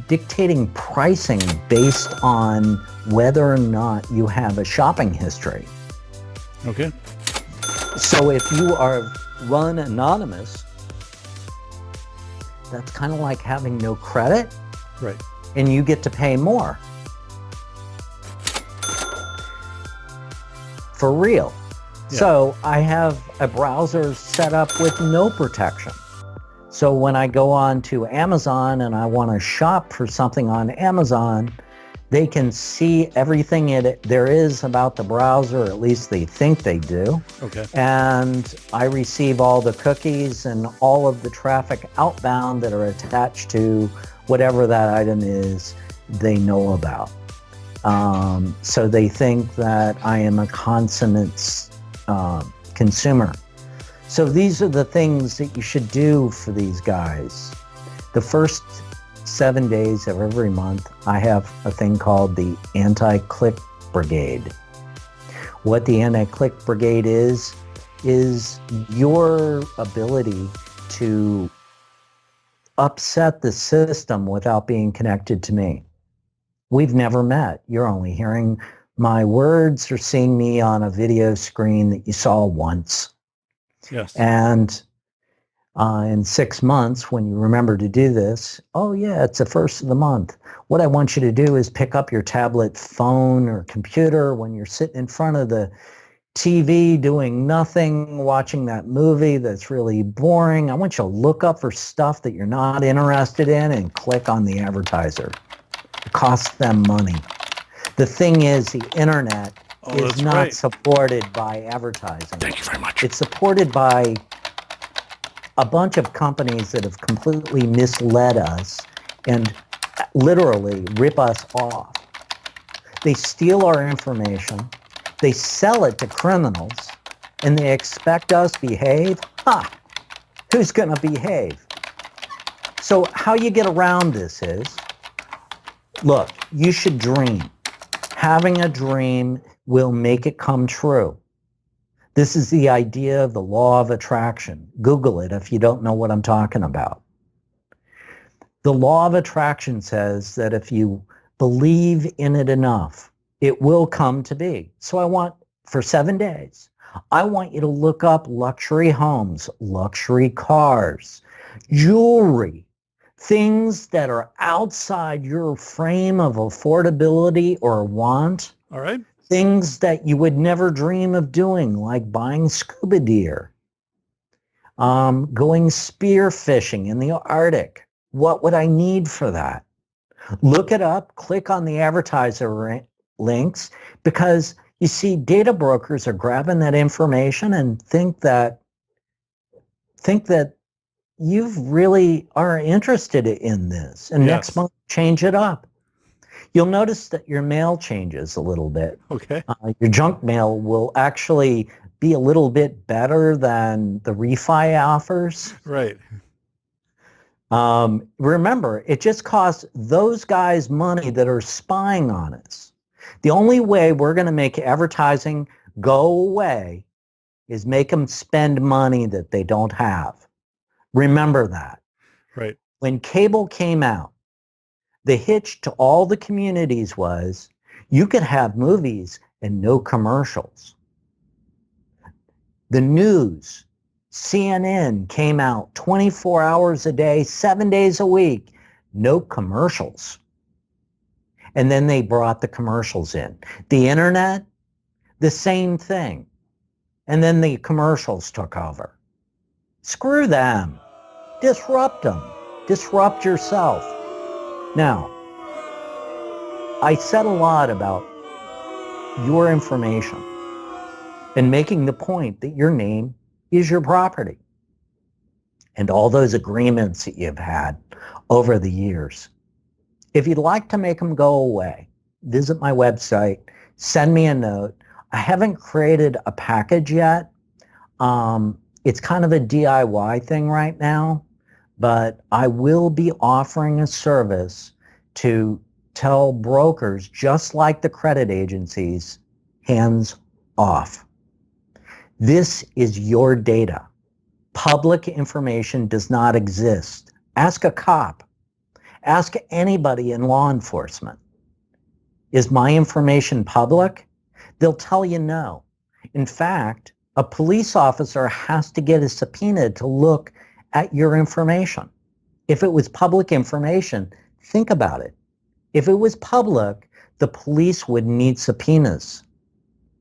dictating pricing based on whether or not you have a shopping history. Okay. So if you are run anonymous, that's kind of like having no credit, right? And you get to pay more. For real. Yeah. So I have a browser set up with no protection. So when I go on to Amazon and I want to shop for something on Amazon, they can see everything there is about the browser, or at least they think they do. Okay. And I receive all the cookies and all of the traffic outbound that are attached to whatever that item is they know about. So they think that I am a consummate consumer. So these are the things that you should do for these guys. The first 7 days of every month, I have a thing called the Anti-Click Brigade. What the Anti-Click Brigade is your ability to upset the system without being connected to me. We've never met. You're only hearing my words or seeing me on a video screen that you saw once. Yes. And in 6 months, when you remember to do this, oh yeah, it's the first of the month. What I want you to do is pick up your tablet, phone, or computer when you're sitting in front of the TV doing nothing, watching that movie that's really boring. I want you to look up for stuff that you're not interested in and click on the advertiser. It costs them money. The thing is, the internet is not supported by advertising. Thank you very much. It's supported by a bunch of companies that have completely misled us and literally rip us off. They steal our information, they sell it to criminals, and they expect us to behave? Who's going to behave? So how you get around this is, look, you should dream. Having a dream will make it come true. This is the idea of the law of attraction. Google it if you don't know what I'm talking about. The law of attraction says that if you believe in it enough, it will come to be. So for 7 days, I want you to look up luxury homes, luxury cars, jewelry, things that are outside your frame of affordability or want. All right. Things that you would never dream of doing, like buying scuba gear, going spear fishing in the Arctic. What would I need for that? Look it up, click on the advertiser links, because you see data brokers are grabbing that information and think that you really are interested in this. And next month, change it up. You'll notice that your mail changes a little bit. Okay. Your junk mail will actually be a little bit better than the refi offers. Right. Remember, it just costs those guys money that are spying on us. The only way we're going to make advertising go away is make them spend money that they don't have. Remember that. Right. When cable came out, the hitch to all the communities was you could have movies and no commercials. The news, CNN came out 24 hours a day, 7 days a week, no commercials. And then they brought the commercials in. The internet, the same thing. And then the commercials took over. Screw them. Disrupt them. Disrupt yourself. Now, I said a lot about your information and making the point that your name is your property and all those agreements that you've had over the years. If you'd like to make them go away, visit my website, send me a note. I haven't created a package yet. It's kind of a DIY thing right now, but I will be offering a service to tell brokers, just like the credit agencies, hands off. This is your data. Public information does not exist. Ask a cop. Ask anybody in law enforcement. Is my information public? They'll tell you no. In fact, a police officer has to get a subpoena to look at your information. If it was public information, think about it. If it was public, the police would need subpoenas.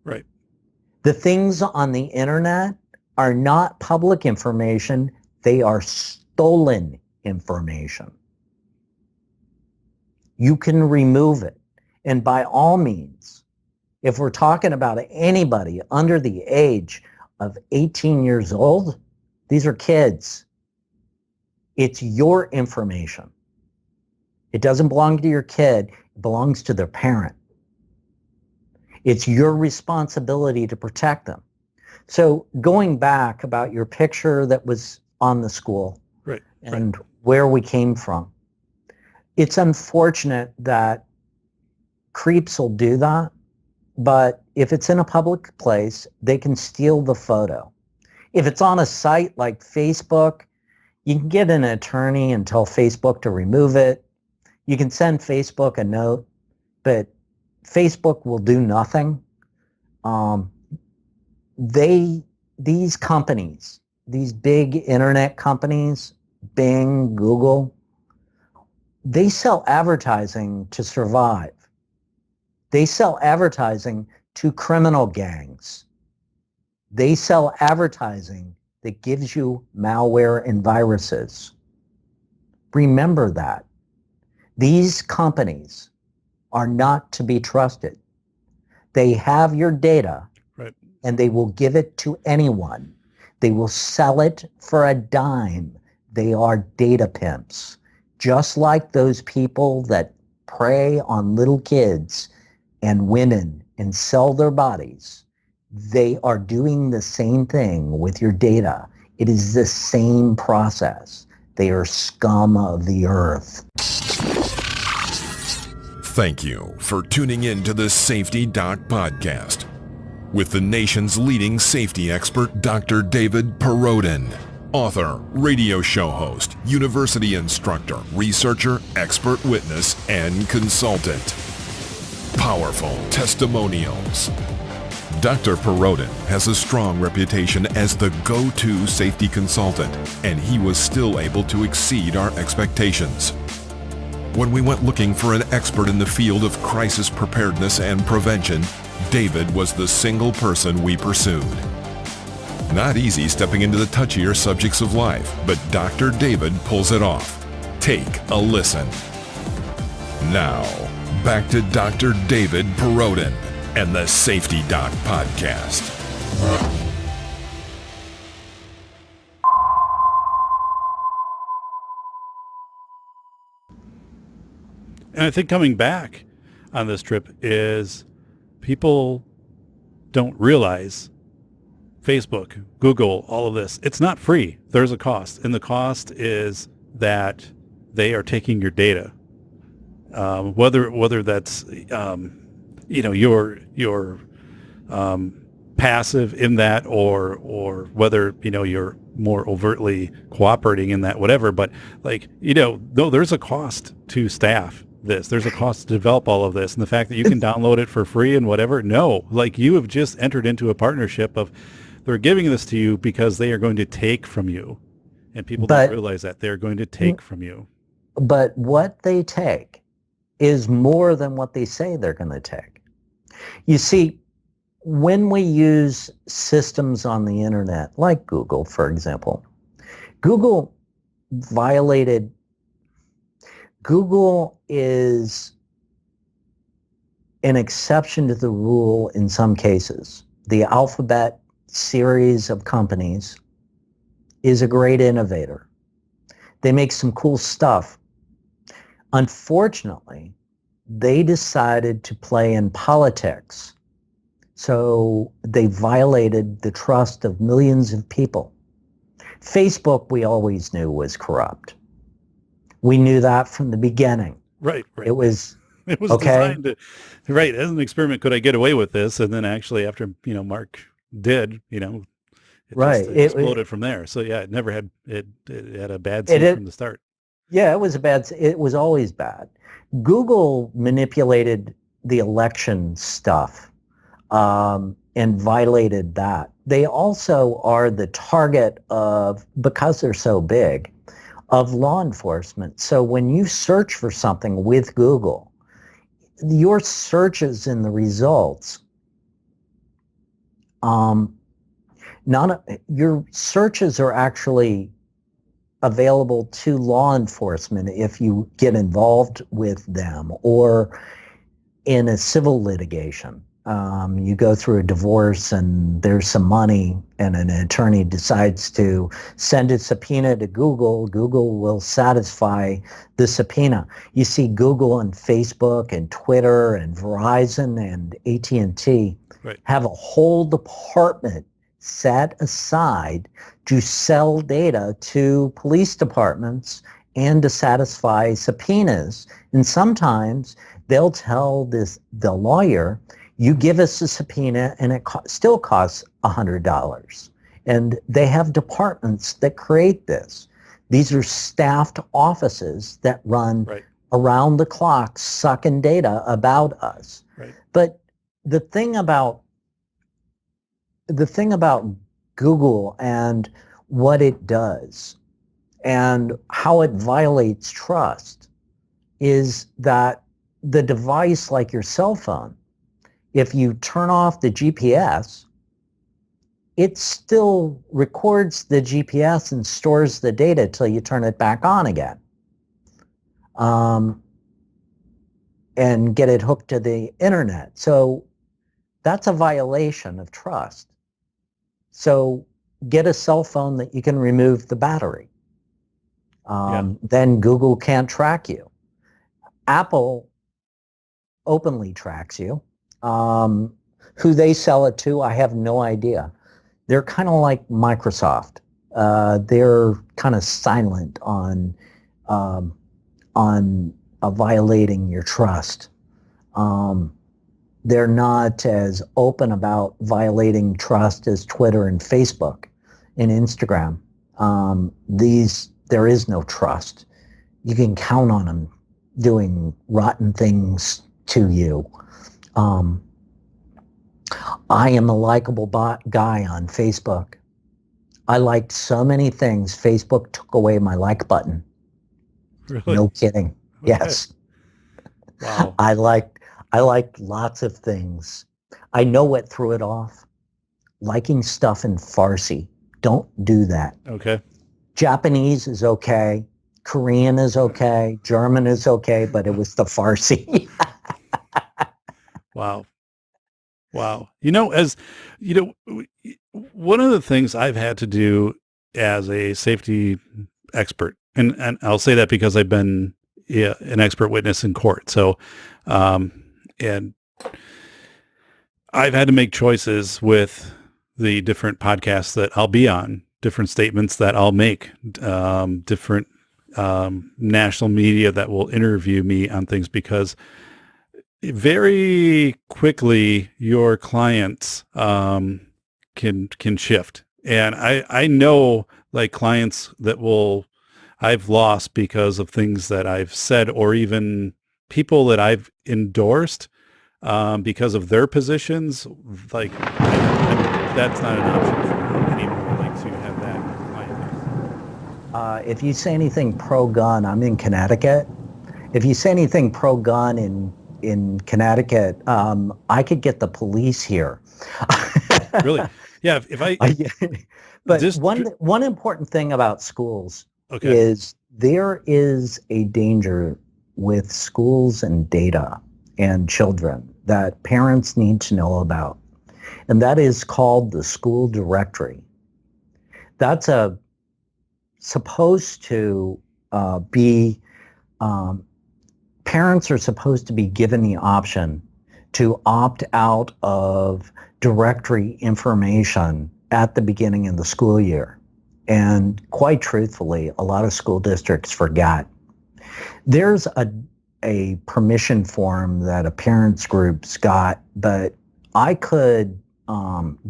Right. The things on the internet are not public information. They are stolen information. You can remove it. And by all means, if we're talking about anybody under the age of 18 years old, these are kids. It's your information. It doesn't belong to your kid. It belongs to their parent. It's your responsibility to protect them. So going back about your picture that was on the school and where we came from, it's unfortunate that creeps will do that, but if it's in a public place, they can steal the photo. If it's on a site like Facebook, you can get an attorney and tell Facebook to remove it. You can send Facebook a note, but Facebook will do nothing. These companies, these big internet companies, Bing, Google, they sell advertising to survive. They sell advertising to criminal gangs. They sell advertising that gives you malware and viruses. Remember that. These companies are not to be trusted. They have your data and they will give it to anyone. They will sell it for a dime. They are data pimps, just like those people that prey on little kids and women and sell their bodies. They are doing the same thing with your data. It is the same process. They are scum of the earth. Thank you for tuning in to the Safety Doc Podcast with the nation's leading safety expert, Dr. David Perrodin, author, radio show host, university instructor, researcher, expert witness, and consultant. Powerful testimonials. Dr. Perrodin has a strong reputation as the go-to safety consultant, and he was still able to exceed our expectations. When we went looking for an expert in the field of crisis preparedness and prevention, David was the single person we pursued. Not easy stepping into the touchier subjects of life, but Dr. David pulls it off. Take a listen. Now, back to Dr. David Perrodin and the Safety Doc Podcast. And I think coming back on this trip is people don't realize Facebook, Google, all of this, it's not free. There's a cost. And the cost is that they are taking your data. Whether that's, you're passive in that or whether, you're more overtly cooperating in that, whatever. But no, there's a cost to staff this. There's a cost to develop all of this. And the fact that you can download it for free and whatever, no, you have just entered into a partnership of they're giving this to you because they are going to take from you. And people don't realize that they're going to take from you. But what they take is more than what they say they're going to take. You see, when we use systems on the internet, like Google, for example, Google is an exception to the rule in some cases. The Alphabet series of companies is a great innovator. They make some cool stuff. Unfortunately, they decided to play in politics. So they violated the trust of millions of people. Facebook, we always knew, was corrupt. We knew that from the beginning. Right. It was okay. Designed to, right. As an experiment, could I get away with this? And then actually after, Mark did, it right. Just exploded from there. So yeah, it never had, it had a bad seed from the start. Yeah, it was always bad. Google manipulated the election stuff and violated that. They also are the target of, because they're so big, of law enforcement. So when you search for something with Google, your searches in the results, your searches are actually available to law enforcement if you get involved with them, or in a civil litigation. You go through a divorce and there's some money and an attorney decides to send a subpoena to Google. Google will satisfy the subpoena. You see Google and Facebook and Twitter and Verizon and AT&T have a whole department set aside to sell data to police departments and to satisfy subpoenas. And sometimes they'll tell the lawyer, you give us a subpoena and it still costs $100. And they have departments that create this. These are staffed offices that run around the clock sucking data about us. Right. But the thing about Google and what it does and how it violates trust is that the device, like your cell phone, if you turn off the GPS, it still records the GPS and stores the data till you turn it back on again, and get it hooked to the internet. So that's a violation of trust. So get a cell phone that you can remove the battery. Then Google can't track you. Apple openly tracks you. Who they sell it to, I have no idea. They're kind of like Microsoft. They're kind of silent on violating your trust. They're not as open about violating trust as Twitter and Facebook and Instagram. There is no trust. You can count on them doing rotten things to you. I am a likable guy on Facebook. I liked so many things. Facebook took away my like button. Really? No kidding. Okay. Yes. Wow. I liked lots of things. I know what threw it off. Liking stuff in Farsi. Don't do that. Okay. Japanese is okay. Korean is okay. German is okay, but it was the Farsi. Wow. Wow. As you know, one of the things I've had to do as a safety expert, and I'll say that because I've been an expert witness in court. So, and I've had to make choices with the different podcasts that I'll be on, different statements that I'll make, different national media that will interview me on things, because very quickly your clients can shift. And I know like clients that I've lost because of things that I've said, or even people that I've endorsed because of their positions. Like that's not an option for me anymore, like to have that client base. If you say anything pro-gun, I'm in Connecticut. If you say anything pro-gun in Connecticut, I could get the police here. Really? Yeah. But one important thing about schools is there is a danger with schools and data and children that parents need to know about. And that is called the school directory. That's supposed to be, parents are supposed to be given the option to opt out of directory information at the beginning of the school year. And quite truthfully, a lot of school districts forget. There's a permission form that a parents group's got, but I could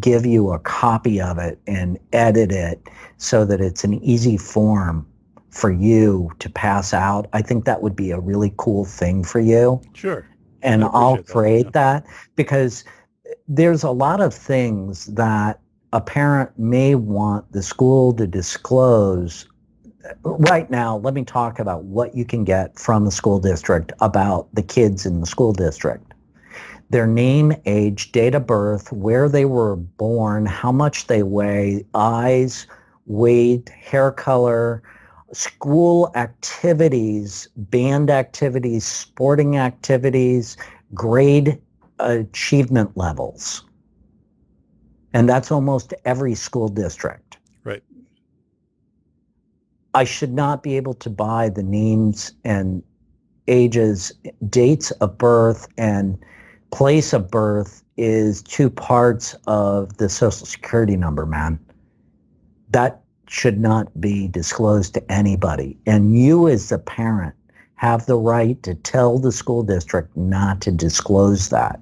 give you a copy of it and edit it so that it's an easy form for you to pass out. I think that would be a really cool thing for you. Sure. And I'll create that, because there's a lot of things that a parent may want the school to disclose. Right now, let me talk about what you can get from the school district about the kids in the school district. Their name, age, date of birth, where they were born, how much they weigh, eyes, weight, hair color, school activities, band activities, sporting activities, grade achievement levels. And that's almost every school district. Right. I should not be able to buy the names and ages, dates of birth, and place of birth is 2 parts of the Social Security number, man. That should not be disclosed to anybody. And you as the parent have the right to tell the school district not to disclose that.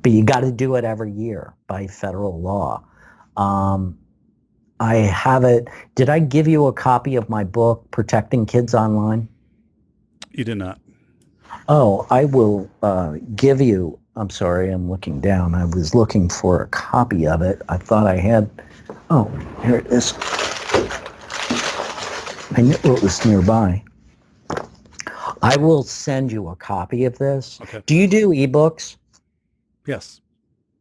But you got to do it every year by federal law. I have it. Did I give you a copy of my book, Protecting Kids Online? You did not. Oh, I will give you, I'm sorry, I'm looking down. I was looking for a copy of it. I thought I had, oh, here it is. I knew it was nearby. I will send you a copy of this. Okay. Do you do ebooks? Yes.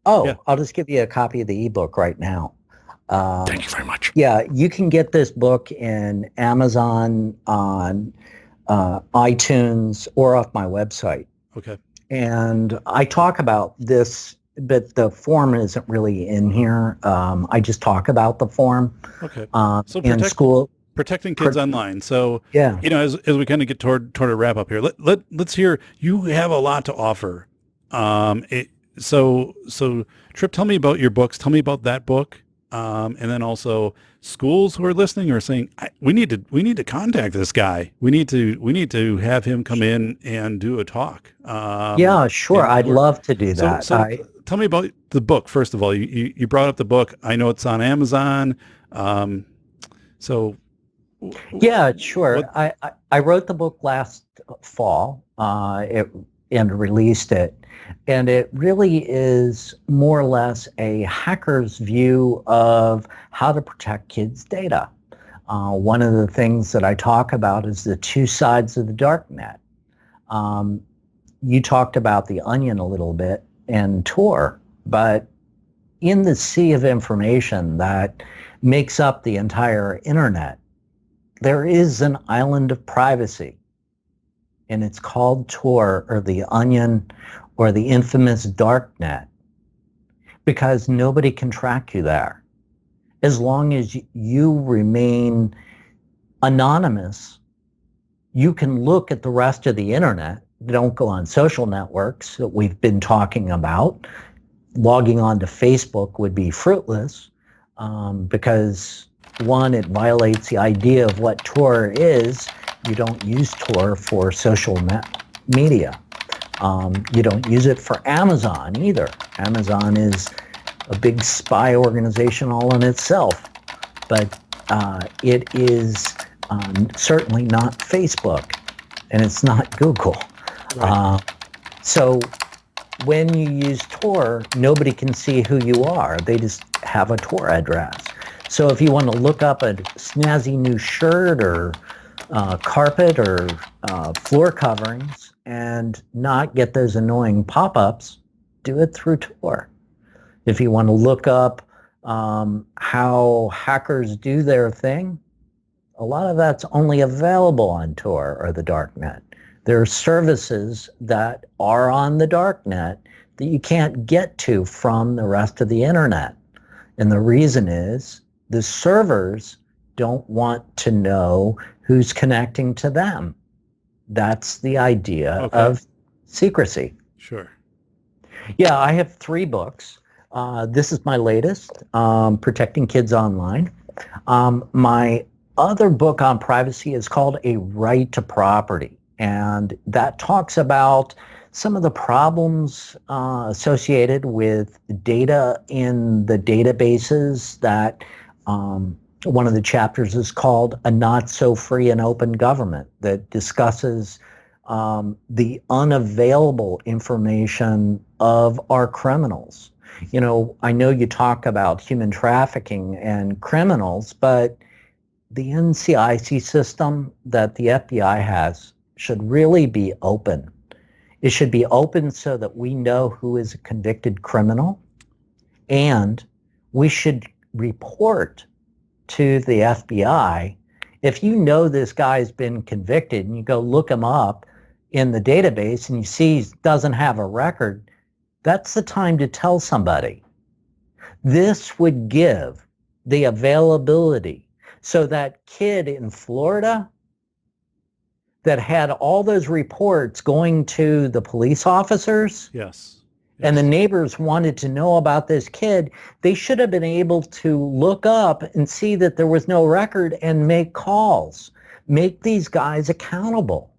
Oh, Yeah. I'll just give you a copy of the ebook right now. Thank you very much. Yeah, you can get this book in Amazon, on iTunes, or off my website. Okay. And I talk about this but the form isn't really in here. I just talk about the form. Okay. So In school. protecting kids online. So, Yeah. as we kind of get toward a wrap up here, let's hear, you have a lot to offer. So Trip, tell me about your books. Tell me about that book. And then also schools who are listening are saying, we need to contact this guy. We need to have him come in and do a talk. Yeah, sure. I'd love to do that. So tell me about the book. First of all, you brought up the book. I know it's on Amazon. Yeah, sure. I wrote the book last fall, and released it. And it really is more or less a hacker's view of how to protect kids' data. One of the things that I talk about is the two sides of the dark net. You talked about the onion a little bit and Tor, but in the sea of information that makes up the entire internet, there is an island of privacy, and it's called Tor, or the onion, or the infamous dark net, because nobody can track you there. As long as you remain anonymous, you can look at the rest of the internet. Don't go on social networks that we've been talking about. Logging on to Facebook would be fruitless, because one, it violates the idea of what Tor is. You don't use Tor for social media. You don't use it for Amazon either. Amazon is a big spy organization all in itself, but it is certainly not Facebook, and it's not Google. Right. So when you use Tor, nobody can see who you are. They just have a Tor address. So if you want to look up a snazzy new shirt or carpet or floor coverings and not get those annoying pop-ups, do it through Tor. If you want to look up how hackers do their thing, a lot of that's only available on Tor or the darknet. There are services that are on the darknet that you can't get to from the rest of the internet. And the reason is the servers don't want to know who's connecting to them. That's the idea of secrecy. Sure. Yeah, I have 3 books. This is my latest, Protecting Kids Online. My other book on privacy is called A Right to Property, and that talks about some of the problems associated with data in the databases that one of the chapters is called A Not So Free and Open Government, that discusses the unavailable information of our criminals. You know, I know you talk about human trafficking and criminals, but the NCIC system that the FBI has should really be open. It should be open so that we know who is a convicted criminal, and we should report to the FBI. If you know this guy's been convicted and you go look him up in the database and you see he doesn't have a record, that's the time to tell somebody. This would give the availability so that kid in Florida that had all those reports going to the police officers. Yes. And the neighbors wanted to know about this kid, they should have been able to look up and see that there was no record and make calls, make these guys accountable.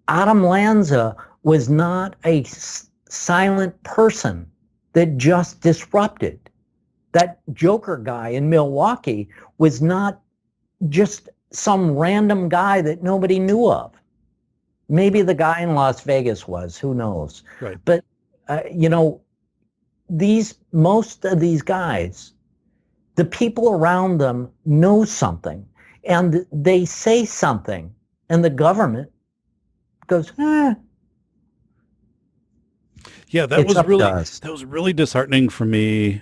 Adam Lanza was not a silent person that just disrupted. That Joker guy in Milwaukee was not just some random guy that nobody knew of. Maybe the guy in Las Vegas was, who knows? Right. But you know, most of these guys, the people around them know something, and they say something, and the government goes, Yeah, that was really disheartening for me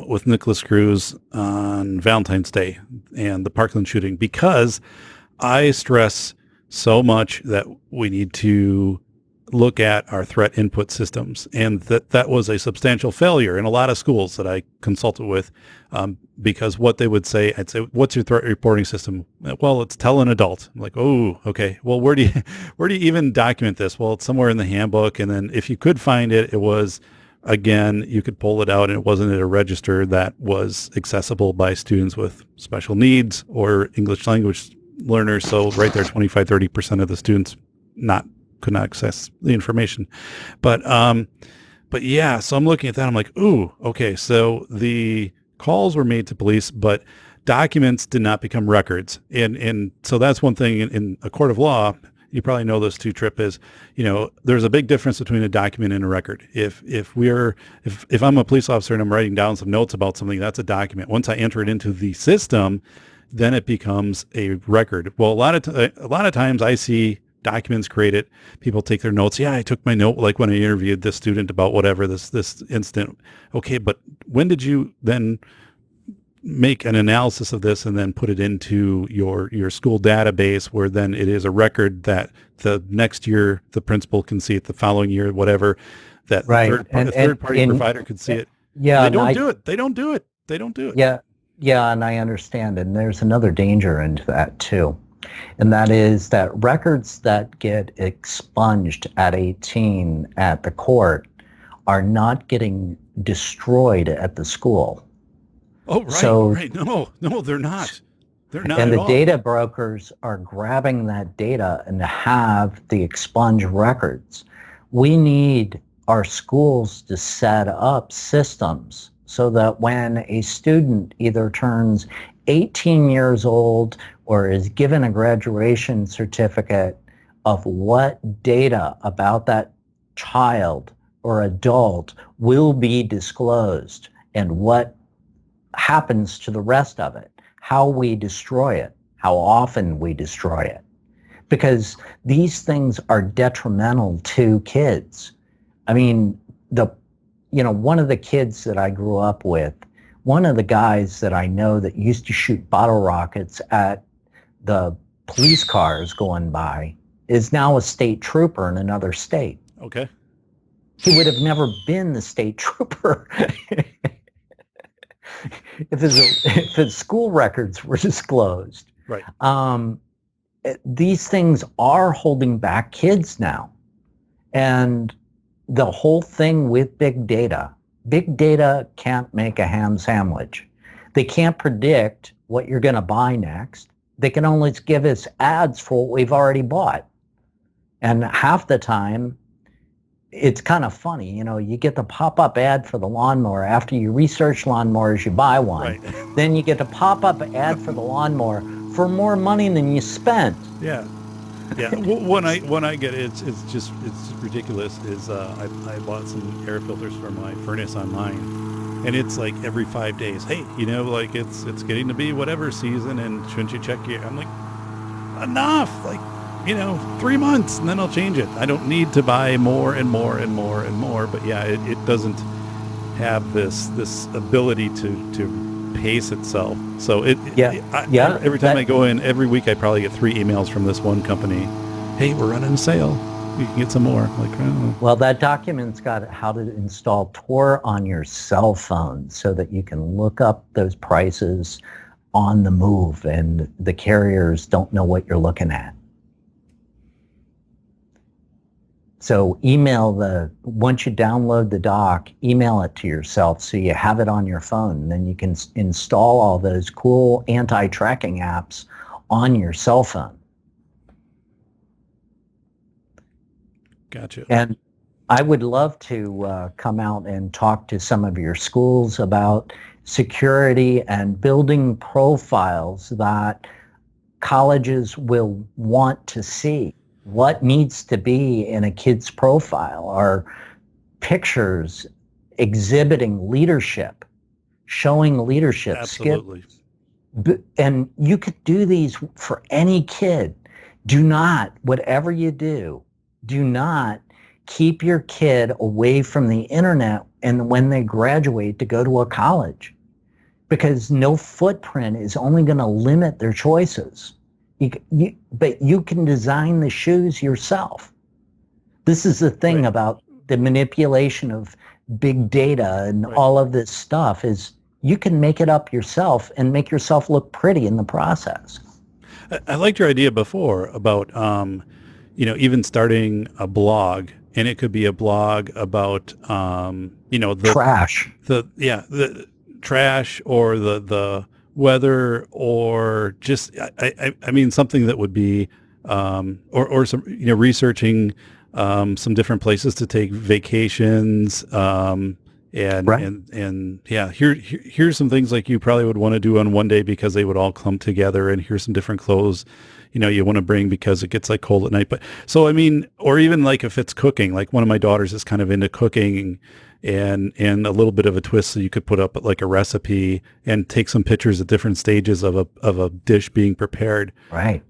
with Nicholas Cruz on Valentine's Day and the Parkland shooting, because I stress so much that we need to look at our threat input systems, and that was a substantial failure in a lot of schools that I consulted with, because what they would say, I'd say, "What's your threat reporting system?" Well, it's tell an adult. I'm like, oh, okay. Well, where do you even document this? Well, it's somewhere in the handbook, and then if you could find it, it was, again, you could pull it out, and it wasn't at a register that was accessible by students with special needs or English language learners. So right there, 25-30% of the students could not access the information. But yeah, so I'm looking at that. I'm like, ooh, okay. So the calls were made to police, but documents did not become records. And so that's one thing in a court of law. You probably know this too, Trip, is, there's a big difference between a document and a record. If I'm a police officer and I'm writing down some notes about something, that's a document. Once I enter it into the system, then it becomes a record. Well, a lot of times I see documents created, people take their notes. Yeah, I took my note, like when I interviewed this student about whatever this incident. Okay, but when did you then make an analysis of this and then put it into your school database, where then it is a record that the next year the principal can see it, the following year, whatever, that right. third party provider could see it. Yeah, they don't do it. They don't do it. Yeah, and I understand. And there's another danger into that too. And that is that records that get expunged at 18 at the court are not getting destroyed at the school. Oh, right. So, right. No, they're not. They're not. And at the all. Data brokers are grabbing that data and have the expunged records. We need our schools to set up systems so that when a student either turns 18 years old or is given a graduation certificate, of what data about that child or adult will be disclosed and what happens to the rest of it, how we destroy it, how often we destroy it. Because these things are detrimental to kids. I mean, one of the kids that I grew up with, one of the guys that I know that used to shoot bottle rockets at the police cars going by is now a state trooper in another state. Okay. He would have never been the state trooper if his school records were disclosed. Right. These things are holding back kids now. And the whole thing with big data can't make a ham sandwich. They can't predict what you're going to buy next. They can only give us ads for what we've already bought. And half the time, it's kind of funny. You get the pop-up ad for the lawnmower. After you research lawnmowers, you buy one. Right. Then you get the pop-up ad for the lawnmower for more money than you spent. Yeah. Yeah. When I get it, it's ridiculous. Is I bought some air filters for my furnace online, and it's like every 5 days. Hey, like it's getting to be whatever season, and shouldn't you check it? I'm like, enough. Like, 3 months, and then I'll change it. I don't need to buy more and more and more and more. But yeah, it doesn't have this ability to pace itself. So every time I go in, every week I probably get 3 emails from this one company. Hey, we're running a sale. You can get some more. I'm like, oh. Well, that document's got how to install Tor on your cell phone so that you can look up those prices on the move and the carriers don't know what you're looking at. So once you download the doc, email it to yourself so you have it on your phone. And then you can install all those cool anti-tracking apps on your cell phone. Gotcha. And I would love to come out and talk to some of your schools about security and building profiles that colleges will want to see. What needs to be in a kid's profile are pictures exhibiting leadership, showing leadership. Absolutely. And you could do these for any kid. Whatever you do not keep your kid away from the internet and when they graduate to go to a college, because no footprint is only going to limit their choices. But you can design the shoes yourself. This is the thing about the manipulation of big data and all of this stuff is you can make it up yourself and make yourself look pretty in the process. I liked your idea before about, even starting a blog, and it could be a blog about, the Trash. the trash or the weather, or just, I mean, something that would be, or some, researching, some different places to take vacations, here's some things like you probably would want to do on one day because they would all clump together, and here's some different clothes, you want to bring because it gets like cold at night. But so, I mean, or even like if it's cooking, like one of my daughters is kind of into cooking and a little bit of a twist. So you could put up like a recipe and take some pictures at different stages of a dish being prepared. Right.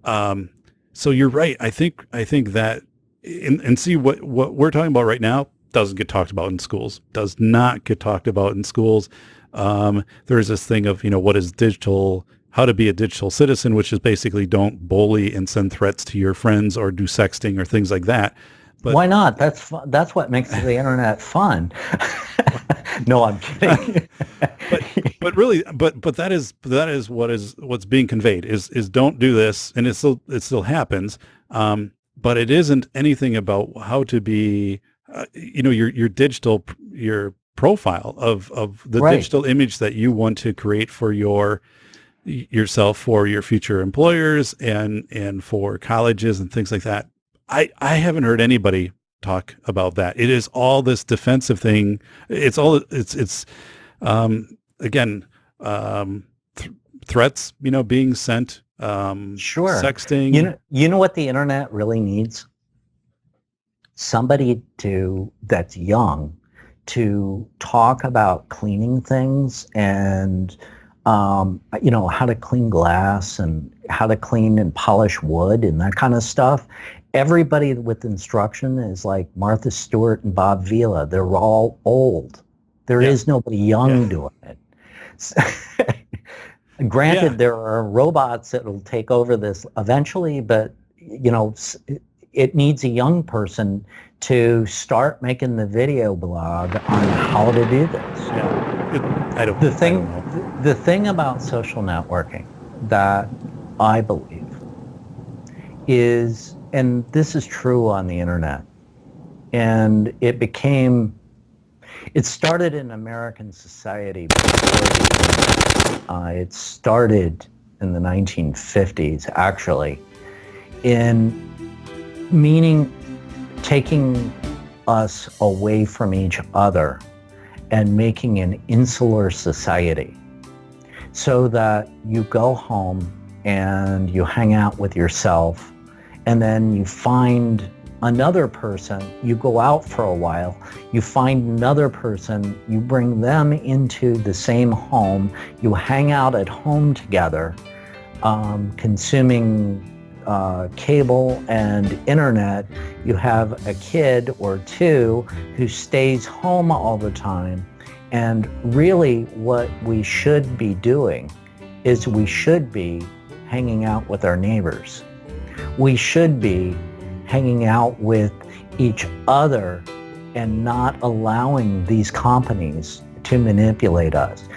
So you're right. I think that, and see what we're talking about right now doesn't get talked about in schools, does not get talked about in schools. There's this thing of, what is digital, how to be a digital citizen, which is basically don't bully and send threats to your friends or do sexting or things like that. But why not? That's fun. That's what makes the internet fun. No, I'm kidding. but really, but that is what's being conveyed is don't do this, and it still happens. But it isn't anything about how to be, your digital, your profile of the digital image that you want to create for yourself, for your future employers and for colleges and things like that. I haven't heard anybody talk about that. It is all this defensive thing. It's threats, being sent, Sure. sexting. You know what the internet really needs? Somebody that's young to talk about cleaning things and how to clean glass and how to clean and polish wood and that kind of stuff. Everybody with instruction is like Martha Stewart and Bob Vila. They're all old. There is nobody young doing it. Granted, there are robots that will take over this eventually, but it needs a young person to start making the video blog on how to do this. I don't know. The thing about social networking that I believe is, and this is true on the internet, and it started in American society before the internet. It started in the 1950s, actually, in meaning taking us away from each other and making an insular society so that you go home and you hang out with yourself, and then you find another person, you go out for a while, you find another person, you bring them into the same home, you hang out at home together, consuming cable and internet. You have a kid or two who stays home all the time. And really what we should be doing is we should be hanging out with our neighbors. We should be hanging out with each other and not allowing these companies to manipulate us.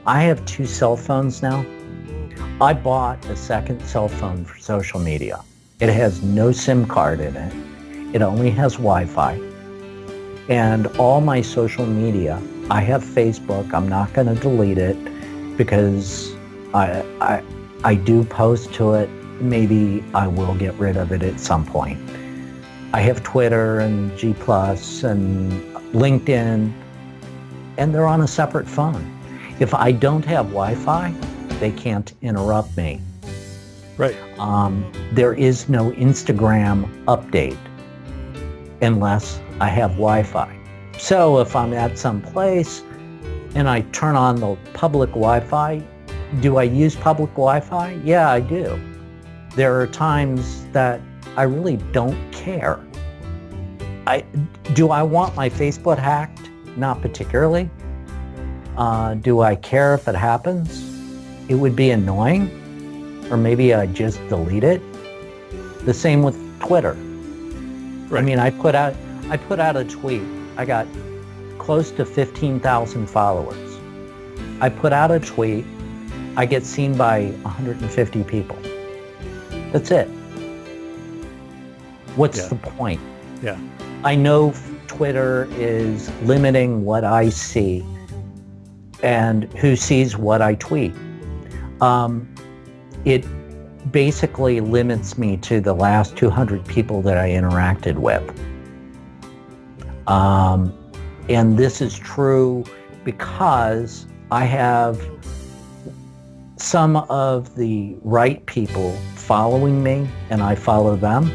I have 2 cell phones now. I bought a second cell phone for social media. It has no SIM card in it. It only has Wi-Fi. And all my social media, I have Facebook. I'm not going to delete it because I do post to it. Maybe I will get rid of it at some point. I have Twitter and G+ and LinkedIn, and they're on a separate phone. If I don't have Wi-Fi, they can't interrupt me. Right. There is no Instagram update unless I have Wi-Fi. So if I'm at some place and I turn on the public Wi-Fi, do I use public Wi-Fi? Yeah, I do. There are times that I really don't care. Do I want my Facebook hacked? Not particularly. Do I care if it happens? It would be annoying, or maybe I just delete it. The same with Twitter. I mean, I put out a tweet. I got close to 15,000 followers. I put out a tweet. I get seen by 150 people. That's it. What's the point? Yeah. I know Twitter is limiting what I see and who sees what I tweet. It basically limits me to the last 200 people that I interacted with. And this is true because I have some of the right people following me and I follow them.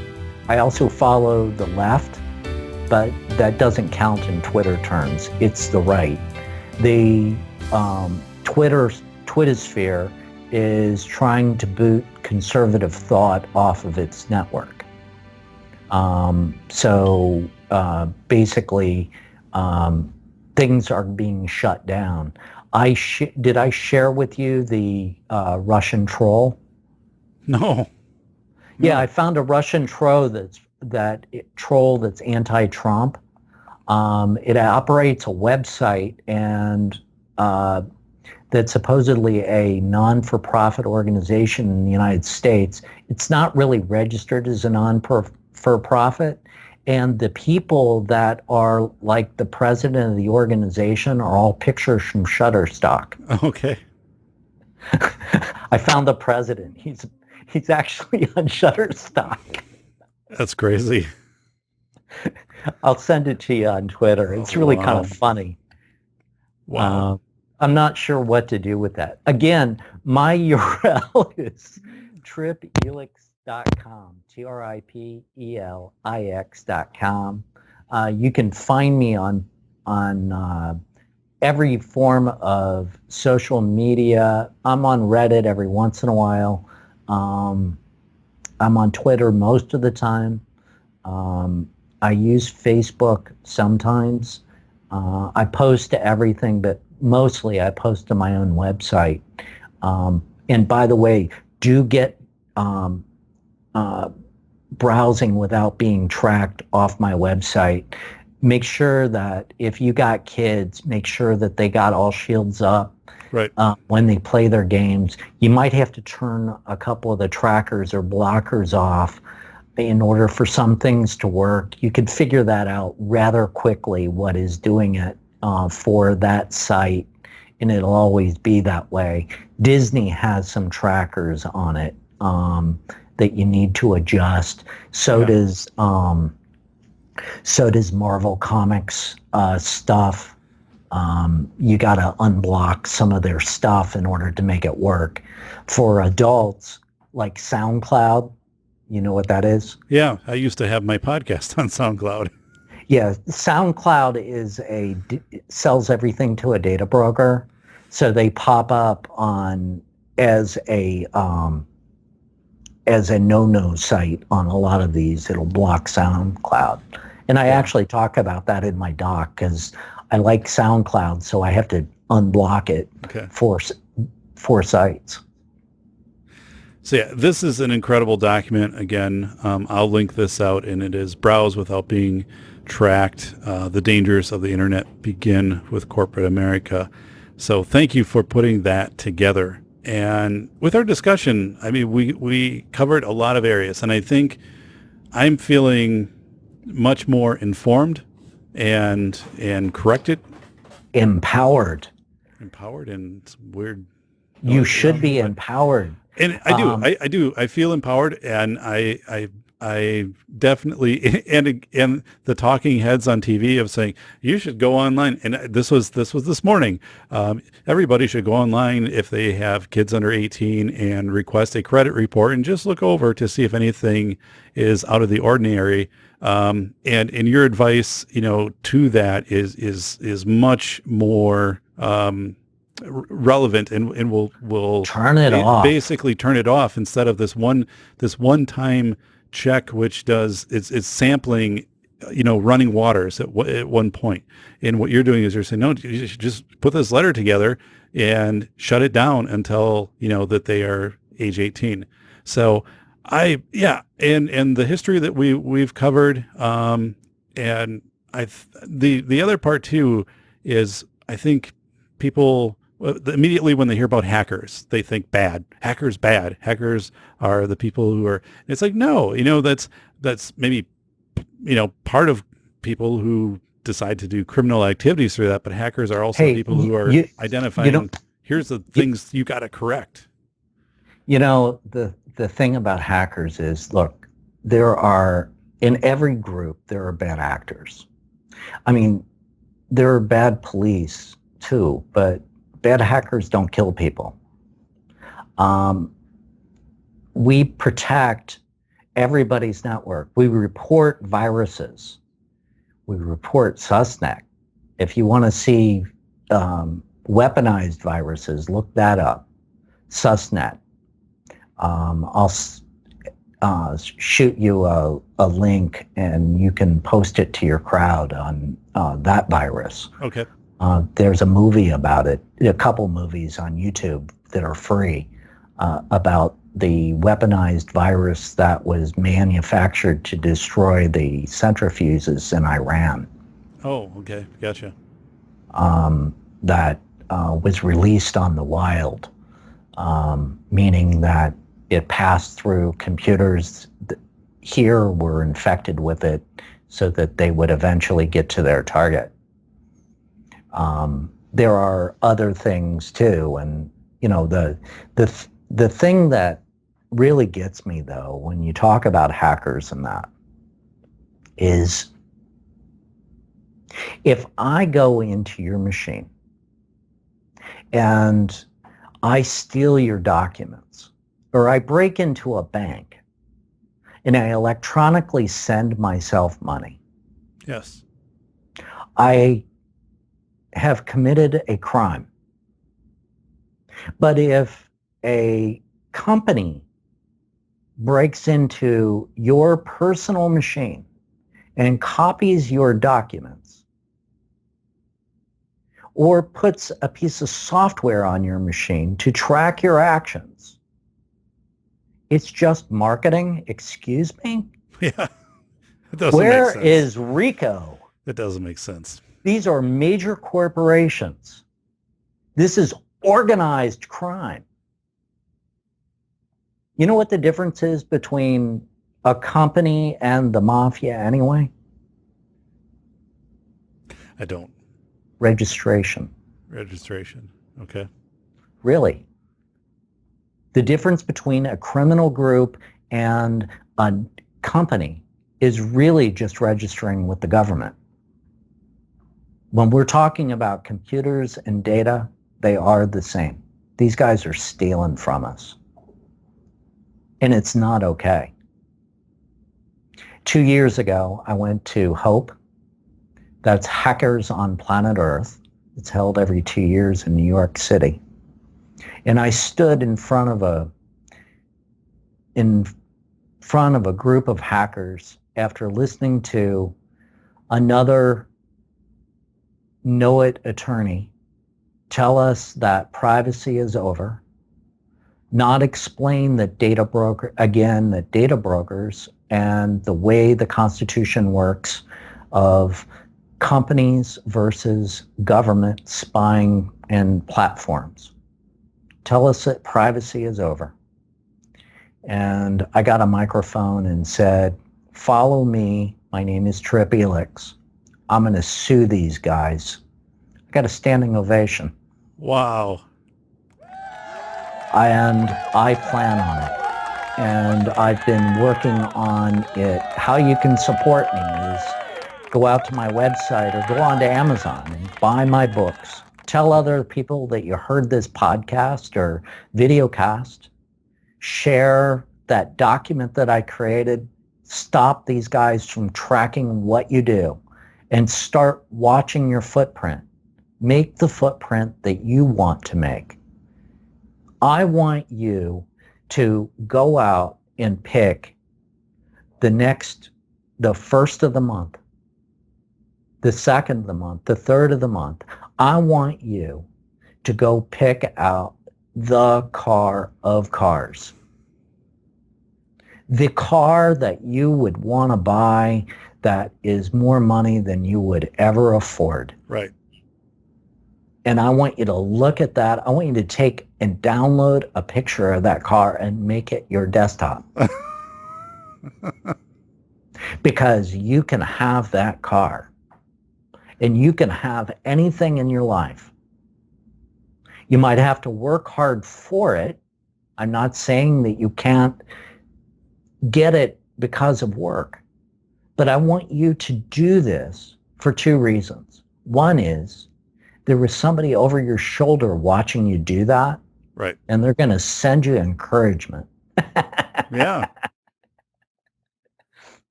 I also follow the left, but that doesn't count in Twitter terms. It's the right. The Twittersphere is trying to boot conservative thought off of its network. Basically, things are being shut down. Did I share with you the Russian troll? No. Yeah, I found a Russian troll that's anti-Trump. It operates a website and that's supposedly a non-for-profit organization in the United States. It's not really registered as a non-for-profit, and the people that are like the president of the organization are all pictures from Shutterstock. Okay. I found the president. He's actually on Shutterstock. That's crazy. I'll send it to you on Twitter. It's really kind of funny. Wow. I'm not sure what to do with that. Again, my URL is tripelix.com, tripelix.com. You can find me on every form of social media. I'm on Reddit every once in a while. I'm on Twitter most of the time. I use Facebook sometimes. I post to everything, but mostly I post to my own website. And by the way, do get browsing without being tracked off my website. Make sure that if you got kids, make sure that they got all shields up. Right. When they play their games. You might have to turn a couple of the trackers or blockers off in order for some things to work. You could figure that out rather quickly, what is doing it for that site, and it'll always be that way. Disney has some trackers on it that you need to adjust. So does Marvel Comics stuff. You got to unblock some of their stuff in order to make it work. For adults, like SoundCloud, you know what that is? Yeah, I used to have my podcast on SoundCloud. Yeah, SoundCloud sells everything to a data broker, so they pop up on as a no-no site on a lot of these. It'll block SoundCloud, and I actually talk about that in my doc because I like SoundCloud, so I have to unblock it for sites. So yeah, this is an incredible document. Again, I'll link this out, and it is Browse Without Being Tracked. The Dangers of the Internet Begin with Corporate America. So thank you for putting that together. And with our discussion, I mean, we covered a lot of areas, and I think I'm feeling much more informed and corrected. Empowered, and it's weird. You should be empowered. And I do. I feel empowered, and I definitely and the talking heads on TV of saying you should go online. And this was this morning. Everybody should go online if they have kids under 18 and request a credit report and just look over to see if anything is out of the ordinary. And your advice, to that is much more relevant, and will turn it off. Basically, turn it off instead of this one-time check, which it's sampling, running waters at one point. And what you're doing is you're saying, no, you should just put this letter together and shut it down until that they are age 18. So And the history that we've covered, and the other part too is I think people immediately when they hear about hackers, they think bad. Hackers bad. Hackers are the people who are. It's like no, that's maybe part of people who decide to do criminal activities through that, but hackers are also Hey, people who are identifying. Here's the things you got to correct. The thing about hackers is, look, there are, in every group, there are bad actors. I mean, there are bad police too, but bad hackers don't kill people. We protect everybody's network. We report viruses. We report Susnet. If you want to see weaponized viruses, look that up. Susnet. I'll shoot you a link and you can post it to your crowd on that virus. Okay. There's a movie about it, a couple movies on YouTube that are free about the weaponized virus that was manufactured to destroy the centrifuges in Iran. Oh, okay. Gotcha. That was released on the wild, meaning that it passed through computers here were infected with it so that they would eventually get to their target. There are other things too, and the thing that really gets me though when you talk about hackers and that is if I go into your machine and I steal your documents, or I break into a bank and I electronically send myself money. Yes. I have committed a crime. But if a company breaks into your personal machine and copies your documents, or puts a piece of software on your machine to track your actions, it's just marketing. Excuse me? Yeah. It doesn't Where make sense. is RICO? It doesn't make sense. These are major corporations. This is organized crime. You know what the difference is between a company and the mafia anyway? I don't. Registration. Okay. Really. The difference between a criminal group and a company is really just registering with the government. When we're talking about computers and data, they are the same. These guys are stealing from us. And it's not okay. 2 years ago, I went to HOPE. That's Hackers on Planet Earth. It's held every 2 years in New York City. And I stood in front of a group of hackers after listening to another know-it attorney tell us that privacy is over, not explain that data brokers and the way the Constitution works of companies versus government spying and platforms. Tell us that privacy is over. And I got a microphone and said, follow me. My name is Trip Elix. I'm going to sue these guys. I got a standing ovation. Wow. And I plan on it. And I've been working on it. How you can support me is go out to my website or go on to Amazon and buy my books. Tell other people that you heard this podcast or videocast. Share that document that I created. Stop these guys from tracking what you do and start watching your footprint. Make the footprint that you want to make. I want you to go out and pick the first of the month, the second of the month, the third of the month. I want you to go pick out the car of cars. The car that you would want to buy that is more money than you would ever afford. Right. And I want you to look at that. I want you to take and download a picture of that car and make it your desktop. Because you can have that car. And you can have anything in your life. You might have to work hard for it. I'm not saying that you can't get it because of work. But I want you to do this for two reasons. One is there was somebody over your shoulder watching you do that. Right. And they're going to send you encouragement. Yeah.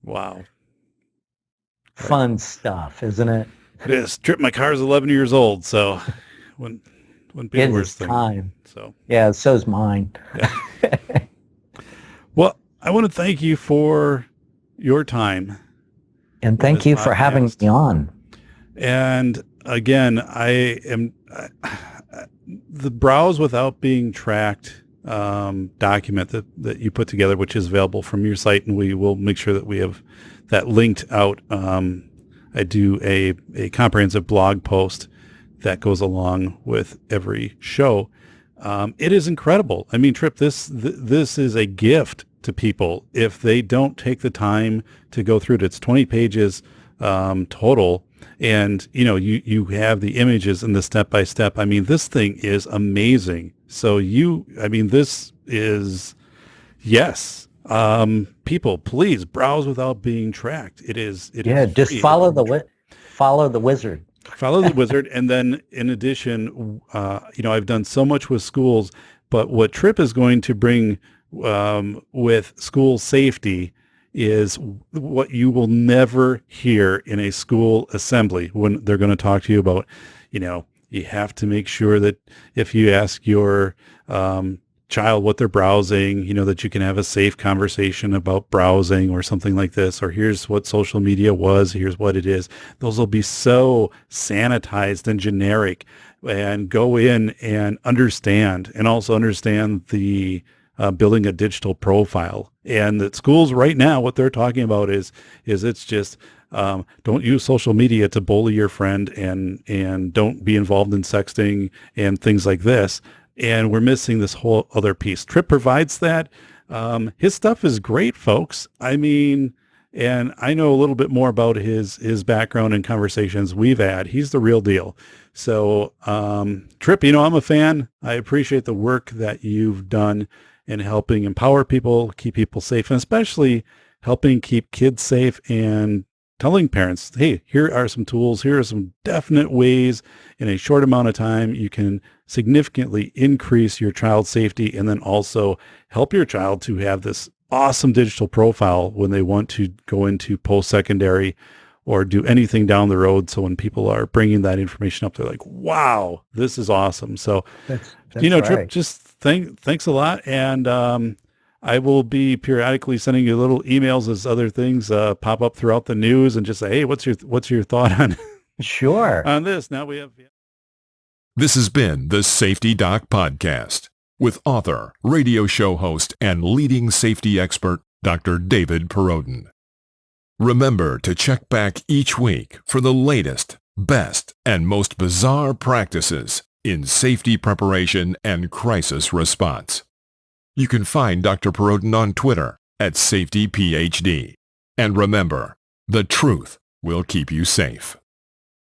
Wow. Fun stuff, isn't it? It is. Trip, my car is 11 years old, so when people It were is thinking, time. so Yeah, so's mine. yeah. Well, I want to thank you for your time. And thank you for having me on. And again, I am the Browse Without Being Tracked document that you put together, which is available from your site, and we will make sure that we have that linked out. I do a comprehensive blog post that goes along with every show. It is incredible. I mean, Trip, this is a gift to people if they don't take the time to go through it. It's 20 pages total. And, you have the images and the step-by-step. I mean, this thing is amazing. So this is, yes. People, please browse without being tracked. It is just follow the wizard. Follow the wizard. And then in addition, I've done so much with schools, but what Trip is going to bring with school safety is what you will never hear in a school assembly when they're going to talk to you about, you have to make sure that if you ask your child what they're browsing, that you can have a safe conversation about browsing or something like this, or here's what social media was, here's what it is. Those will be so sanitized and generic, and go in and understand, and also understand the building a digital profile. And that schools right now, what they're talking about is it's just don't use social media to bully your friend, and don't be involved in sexting and things like this. And we're missing this whole other piece. Trip provides that. His stuff is great, folks. I mean, and I know a little bit more about his background and conversations we've had. He's the real deal. So, Trip, I'm a fan. I appreciate the work that you've done in helping empower people, keep people safe, and especially helping keep kids safe, and telling parents, hey, here are some tools. Here are some definite ways in a short amount of time you can significantly increase your child's safety, and then also help your child to have this awesome digital profile when they want to go into post-secondary or do anything down the road. So when people are bringing that information up, they're like, wow, this is awesome. So, that's Trip, right. just thanks a lot. And I will be periodically sending you little emails as other things pop up throughout the news, and just say, hey, what's your thought on Sure. on this? Now we have. Yeah. This has been the Safety Doc Podcast with author, radio show host, and leading safety expert, Dr. David Perrodin. Remember to check back each week for the latest, best, and most bizarre practices in safety preparation and crisis response. You can find Dr. Perrodin on Twitter @SafetyPhD. And remember, the truth will keep you safe.